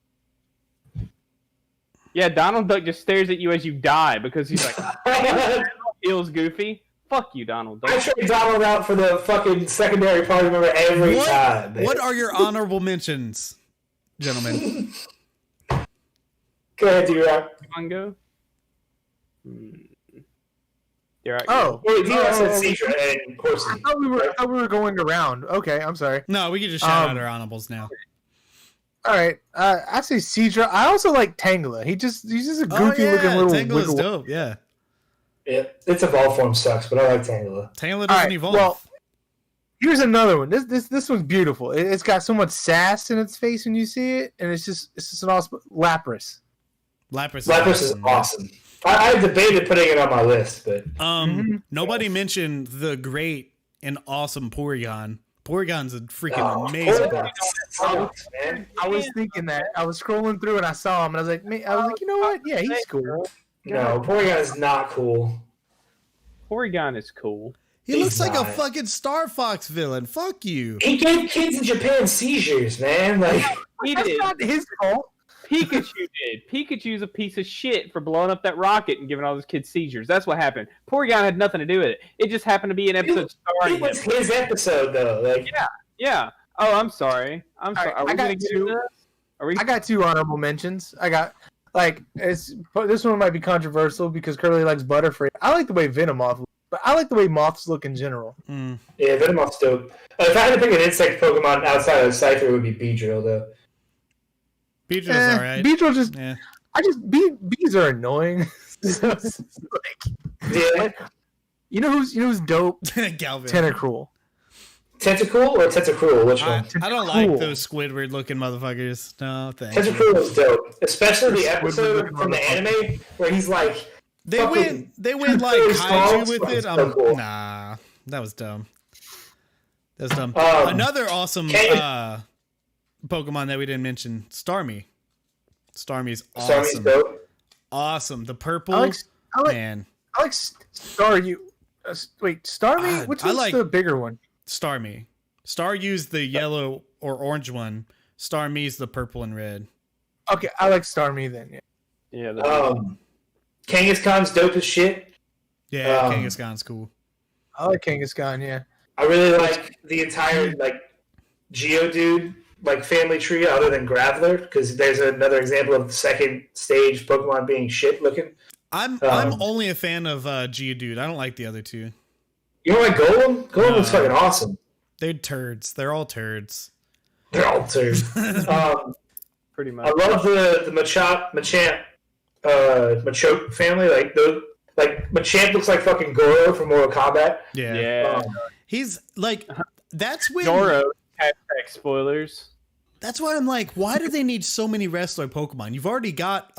Yeah, Donald Duck just stares at you as you die because he's like, feels goofy. Fuck you, Donald I Duck. trade Donald out for the fucking secondary party member every time. Man. What are your honorable mentions, gentlemen? Go ahead, D-Rock. Mango? You're right. Oh, Wait, D-Rock said oh, Cedra and I Horsey. thought we were going around. Okay, I'm sorry. No, we can just shout out our honorables now. All right, I say Cedra. I also like Tangela. He's just a goofy looking little. Tangela is wiggle- dope. Yeah, Yeah, its evolved form sucks, but I like Tangela. Tangela All doesn't right, evolve. well, here's another one. This one's beautiful. It's got so much sass in its face when you see it, and it's just an awesome Lapras. Lapras Lapras is awesome. I debated putting it on my list, but Nobody mentioned the great and awesome Porygon. Porygon's a freaking amazing. Porygon sucks, man. I was thinking that. I was scrolling through and I saw him, and I was like, you know what? Yeah, he's cool. No, Porygon is not cool. Porygon is cool. He He's looks like a not. fucking Star Fox villain. Fuck you. He gave kids in Japan seizures, man. Like, He That's did. not his fault. Pikachu did. Pikachu's a piece of shit for blowing up that rocket and giving all those kids seizures. That's what happened. Porygon had nothing to do with it. It just happened to be an episode starring it was him. his episode, though. Like, Yeah. Oh, I'm sorry. I'm sorry. right, Are we I got gonna get two. into this? Are we? I got two honorable mentions. I got this one might be controversial because Curly likes Butterfree. I like the way Venomoth looks, but I like the way moths look in general. yeah, Venomoth's dope. If I had to pick an insect Pokemon outside of Cypher, it would be Beedrill, though. Beedrill's alright. Beedrill just Yeah. bees are annoying. So it's like, Yeah. you know who's dope? Galvin. Tentacruel. Tentacool or Tentacruel? Which I, one? I don't like Cool. those Squidward looking motherfuckers. No, thank you. Tentacruel is dope, especially the Squidward episode looking from the motherfucker. anime where he's like, They fucking went like really kaiju small. with it. So cool. Nah, that was dumb. That was dumb. Um, Another awesome can Pokemon that we didn't mention, Starmie. Starmie's Starmie's awesome. dope. Awesome. The purple I like man. Staryu. Wait, Starmie? Which I one's like- the bigger one? Starmie. Staryu's the yellow or orange one. Starmie's the purple and red. Okay, I like Starmie then. Yeah. Yeah. Kangaskhan's dope as shit. Yeah, Um, Kangaskhan's cool. I like Kangaskhan. Yeah. I really like the entire Geodude family tree other than Graveler, because there's another example of the second stage Pokemon being shit looking. I'm only a fan of Geodude. I don't like the other two. You know what, Golem? Golem looks fucking awesome. They're turds. They're all turds. They're all two. Pretty I much. love the Machoke family. Machamp looks like fucking Goro from Mortal Kombat. Yeah. Yeah. He's like, that's when. Zoro. Hashtag spoilers. That's why I'm like, why do they need so many wrestler Pokemon? You've already got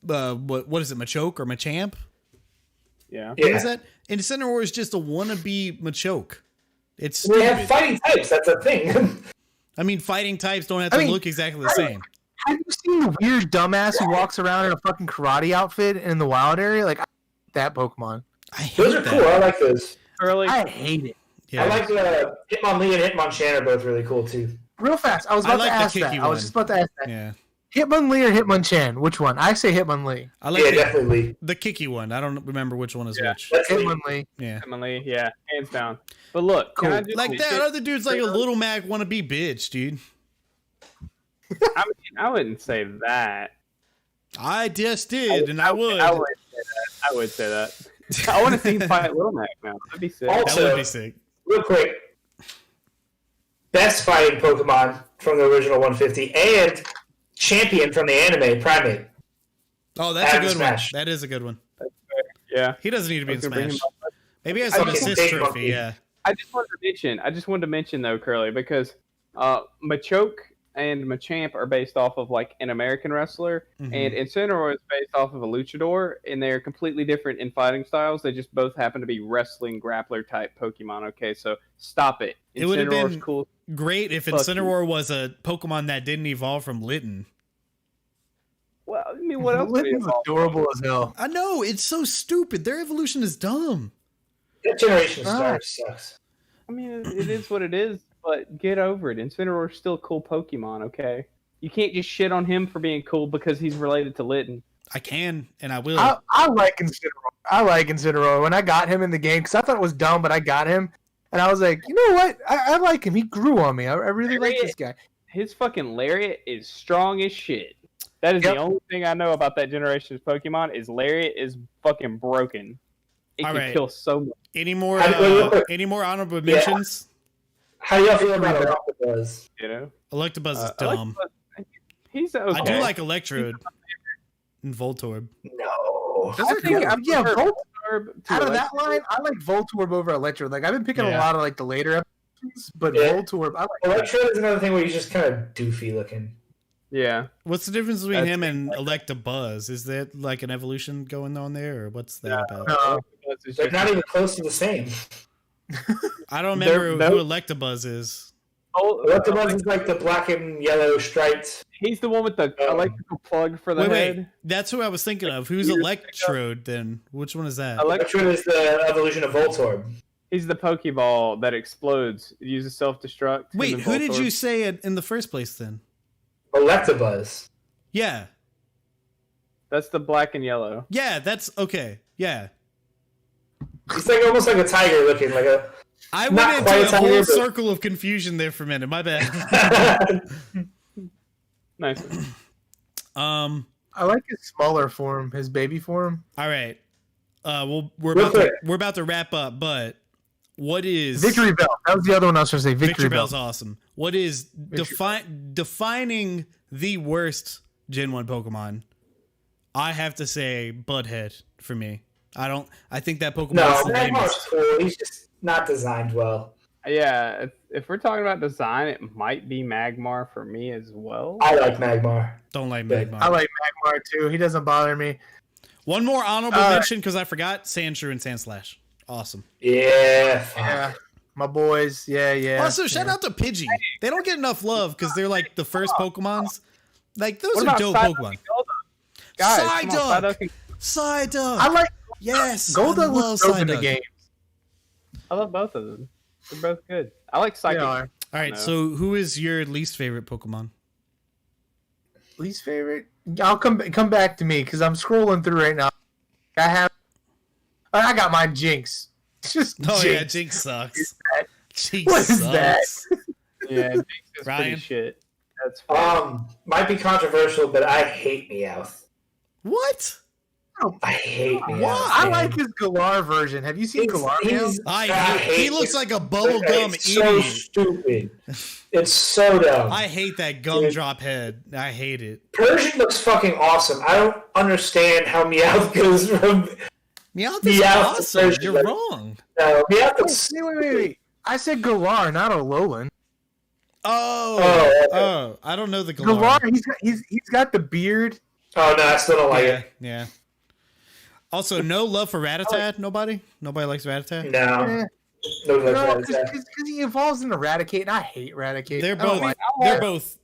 what is it, Machoke or Machamp? Yeah. What is that? And Incineroar is just a wannabe Machoke. It's They have stupid. fighting types. That's a thing. I mean, fighting types don't have to look exactly the same. Have you seen the weird dumbass who walks around in a fucking karate outfit in the wild area? Like that Pokemon. I hate Those are that. cool. I like those. Early. I hate it. Yeah. I like Hitmonlee and Hitmonchan are both really cool too. Real fast. I was I about like to the ask that. kicky I was one. just about to ask that. Yeah. Hitmonlee or Hitmonchan? Which one? I say Hitmonlee. I like Yeah, definitely. the kicky one. I don't remember which one is Yeah. which. That's Lee. Hitmonlee. Yeah. Emily, yeah, hands down. But look, can Cool. I just Like that other dude's like a little Mac wannabe bitch, dude. I wouldn't say that. I just did, and I would. I would say that. I want to see him fight Little Mac now. That'd be sick. Also, That would be sick. real quick, best fighting Pokemon from the original 150 and champion from the anime, Primate. Oh, that's a Add good Smash. one. That is a good one. Yeah. He doesn't need to be in I was gonna bring Smash. him up. Maybe he has I an can assist take trophy. Monkey. Yeah. I just wanted to mention though, Curly, because Machoke and Machamp are based off of like an American wrestler, Mhm. and Incineroar is based off of a luchador, and they're completely different in fighting styles. They just both happen to be wrestling grappler type Pokemon. Okay, so stop it. It would have Incineroar's been cool. great if Fuck Incineroar was a Pokemon that didn't evolve from Litten. Well, I mean, what else? would he Litten's evolve? adorable as hell. I know, it's so stupid. Their evolution is dumb. That generation star sucks. I mean, it is what it is, but get over it. Incineroar's still a cool Pokemon, okay? You can't just shit on him for being cool because he's related to Litten. I can, and I will. I like Incineroar. When I got him in the game, because I thought it was dumb, but I got him, and I was like, you know what? I like him. He grew on me. I really like this guy. His fucking Lariat is strong as shit. That is the only thing I know about that generation's Pokemon is Lariat is fucking broken. It All can right. kill so much. Any more honorable Yeah. mentions? How do y'all feel about Electabuzz? You know, Electabuzz is dumb. He's okay. I do like Electrode and Voltorb. No. Those are think- cool. yeah, Voltorb to Out of that Electrode. line, I like Voltorb over Electrode. Like I've been picking Yeah. a lot of like the later episodes, but Yeah. Voltorb, I like. Electrode is another thing where he's just kind of doofy looking. Yeah. What's the difference between That's him and Electabuzz? Is that like an evolution going on there, or what's that about? No, It's They're just- not even close to the same. I don't remember They're- who Electabuzz is. Electabuzz is like the black and yellow striped. He's the one with the electrical plug for the Wait, head. that's who I was thinking of. Who's Years ago. Electrode then? Which one is that? Electrode is the evolution of Voltorb. He's the Pokeball that explodes. It uses self-destruct. him Wait, and who did Voltorb. you say it in the first place then? Electabuzz. Yeah, That's the black and yellow. yeah, that's okay. Yeah, He's like almost like a tiger looking, like a. I Not went quite into a a whole tiger, but- circle of confusion there for a minute. My bad. Nice. I like his smaller form, his baby form. All right. Well, we're Real about to, quick. we're about to wrap up, but what is Victory Bell. That was the other one I was going to say. Victory Bell. Bell's awesome. What is defining the worst Gen 1 Pokemon? I have to say Budhead for me. I think that Pokemon No, is the Magmar's lamest. cool. He's just not designed well. Yeah, if we're talking about design, it might be Magmar for me as well. I like Magmar. Don't like Yeah. Magmar. I like Magmar too. He doesn't bother me. One more honorable mention because I forgot Sandshrew and Sandslash. Awesome. Yeah. fuck. Yeah, my boys. Yeah. Also, shout out to Pidgey. They don't get enough love because they're like the first Pokemons. Like those What are about dope Psyduck Pokemon. and Golduck? Guys, come on, Psyduck! Psyduck and- Psyduck. I like Yes. I Golduck love was dope in the Psyduck. game. I love both of them. They're both good. I like Psychic. Yeah. All right. No. So, who is your least favorite Pokemon? Least favorite? I'll come back to me because I'm scrolling through right now. I got mine. Jinx. It's just Oh Jinx. yeah, Jinx sucks. Jinx What is sucks. that? Yeah, Jinx is Ryan? pretty shit. That's fair. Might be controversial, but I hate Meowth. What? I hate Meowth. Why? I man. like his Galar version. Have you seen Galar? He's- He hate looks it. like a bubblegum It's so idiot. stupid. It's so dumb. I hate that gumdrop head. I hate it. Persian looks fucking awesome. I don't understand how Meowth goes from. Meowth is Meowth awesome. version, You're like- wrong. No, Meowth looks. Wait. I said Galar, not Alolan. Oh, I don't know the Galar. Galar, he's got the beard. Oh no, I still don't like Yeah, it. yeah. Also, no love for Rattata. Nobody likes Rattata. No, Eh, nobody no, likes that. because he evolves in Eradicate, and I hate Eradicate. They're I don't both like- they're both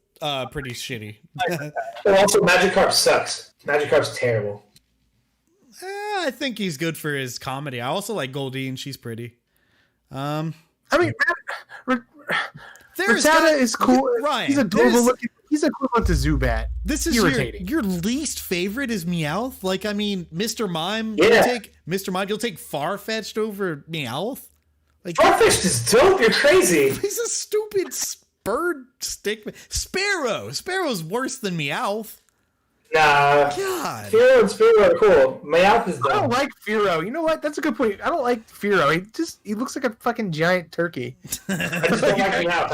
pretty shitty. Oh, also, Magikarp sucks. Magikarp's terrible. I think he's good for his comedy. I also like Goldeen. She's pretty. I mean, There's Rattata is cool. Ryan, He's adorable there's- looking. He's equivalent to Zubat. This is irritating. your least favorite is Meowth? Like, I mean, Mr. Mime, Yeah. you'll take Farfetch'd over Meowth? Like, Farfetch'd is dope. You're crazy. he's a stupid bird stick. Sparrow's worse than Meowth. Nah. God. Firo and Spiro are cool. Meowth is I don't dumb. like Firo. You know what? That's a good point. I don't like Firo. He looks like a fucking giant turkey. I just don't like Meowth.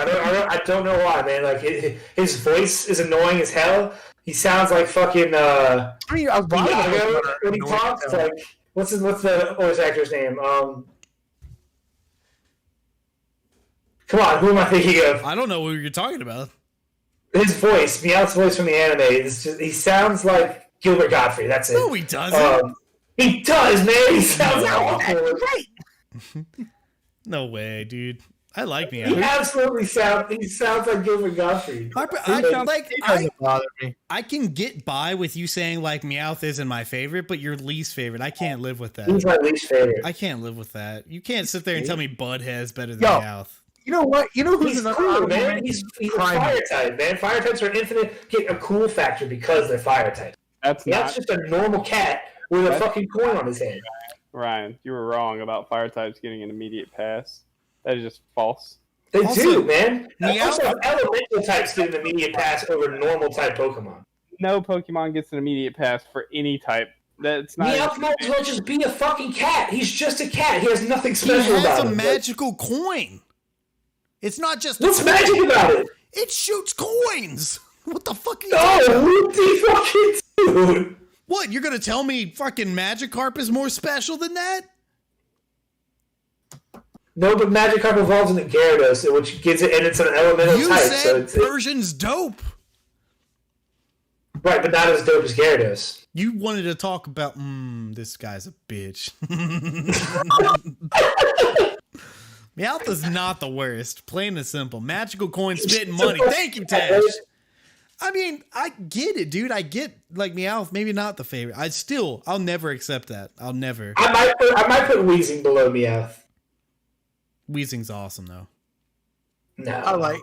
I don't know why, man. Like his voice is annoying as hell. He sounds like fucking I mean, I was Iago when he annoying talks. as hell. Like what's the voice actor's name? Come on, who am I thinking of? I don't know what you're talking about. His voice, Meowth's voice from the anime, is just—he sounds like Gilbert Godfrey. That's it. No, he doesn't. He does, man. He sounds awful. No way, dude. I like He Meowth. absolutely sounds. He sounds like Gilbert Godfrey. Doesn't bother me. I can get by with you saying like Meowth isn't my favorite, but your least favorite. I can't live with He's that. my least favorite. I can't live with that. You can't sit there and tell me Budhead is better than Yo. Meowth. You know what? You know who's He's another cool, honorable man. mention? He's a Primal. fire type, man. Fire types are infinite. Get a cool factor because they're fire type. That's That's not just a normal cat with a That's- fucking coin on his head. Ryan. You were wrong about fire types getting an immediate pass. That is just false. They Also, do, man. Meowth- Also, elemental types get an immediate pass over normal type Pokemon. No Pokemon gets an immediate pass for any type. That's not. Meowth might as well just be a fucking cat. He's just a cat. He has nothing He special has about a him. magical coin. It's not just What's a magic coin. about it? It shoots coins. What the fuck are you Oh, talking about? what the fucking dude? What, you're gonna tell me fucking Magikarp is more special than that? No, but Magikarp evolves into Gyarados, which gives it, and it's an elemental You type. So said it's Persian's dope. right, but not as dope as Gyarados. You wanted to talk about, this guy's a bitch. Meowth is not the worst. Plain and simple. Magical coin spitting money. Thank you, Tash. I mean, I get it, dude. I get, like, Meowth, maybe not the favorite. I'll never accept that. I'll never. I might put Weezing below Meowth. Weezing's awesome, though. No,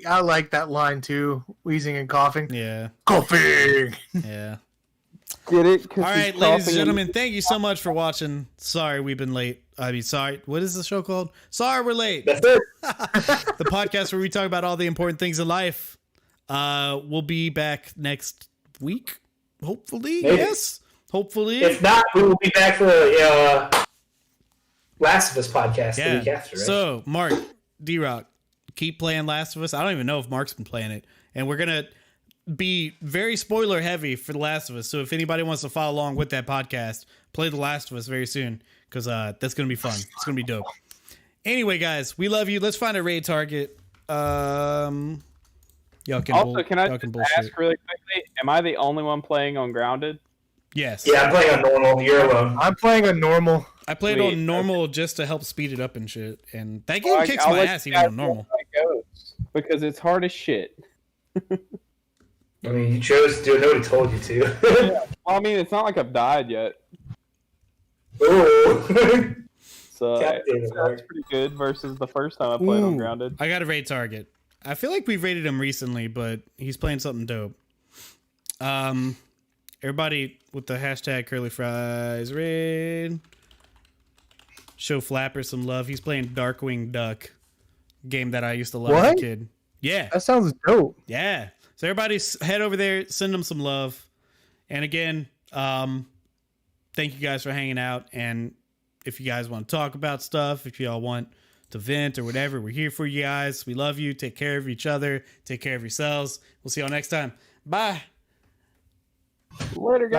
I like that line too. Wheezing and coughing. Yeah. Coughing. Yeah. Get it? All right, ladies and gentlemen, thank you so much for watching. Sorry we've been late. I mean, sorry. What is the show called? Sorry we're late. That's it. The podcast where we talk about all the important things in life. We'll be back next week, hopefully. Maybe. Yes, hopefully. If not, we will be back for the Last of Us podcast the week after. Right? So, Mark, D-Rock, keep playing Last of Us. I don't even know if Mark's been playing it. And we're going to be very spoiler heavy for The Last of Us. So if anybody wants to follow along with that podcast, play The Last of Us very soon because that's going to be fun. It's going to be dope. Anyway, guys, we love you. Let's find a raid target. Y'all can Also, can I y'all just bullshit. ask really quickly? Am I the only one playing on Grounded? Yes. yeah, I'm playing on normal. You're alone. I'm playing a normal. I played Sweet. on normal just to help speed it up and shit. And that game Well, kicks I'll my let ass you even guys on know normal. how it goes, because it's hard as shit. I mean, you chose to do it. Nobody told you to. Well, I mean, it's not like I've died yet, Ooh. so God damn it, that's Mark. pretty good versus the first time I played on Ooh. Grounded. I got a raid target. I feel like we've rated him recently, but he's playing something dope. Everybody with the hashtag curly fries raid. Show Flapper some love. He's playing Darkwing Duck, game that I used to love as a What? kid. Yeah, That sounds dope. yeah. So everybody head over there, send them some love. And again, thank you guys for hanging out. And if you guys want to talk about stuff, if y'all want to vent or whatever, we're here for you guys. We love you. Take care of each other. Take care of yourselves. We'll see y'all next time. Bye. Later, guys.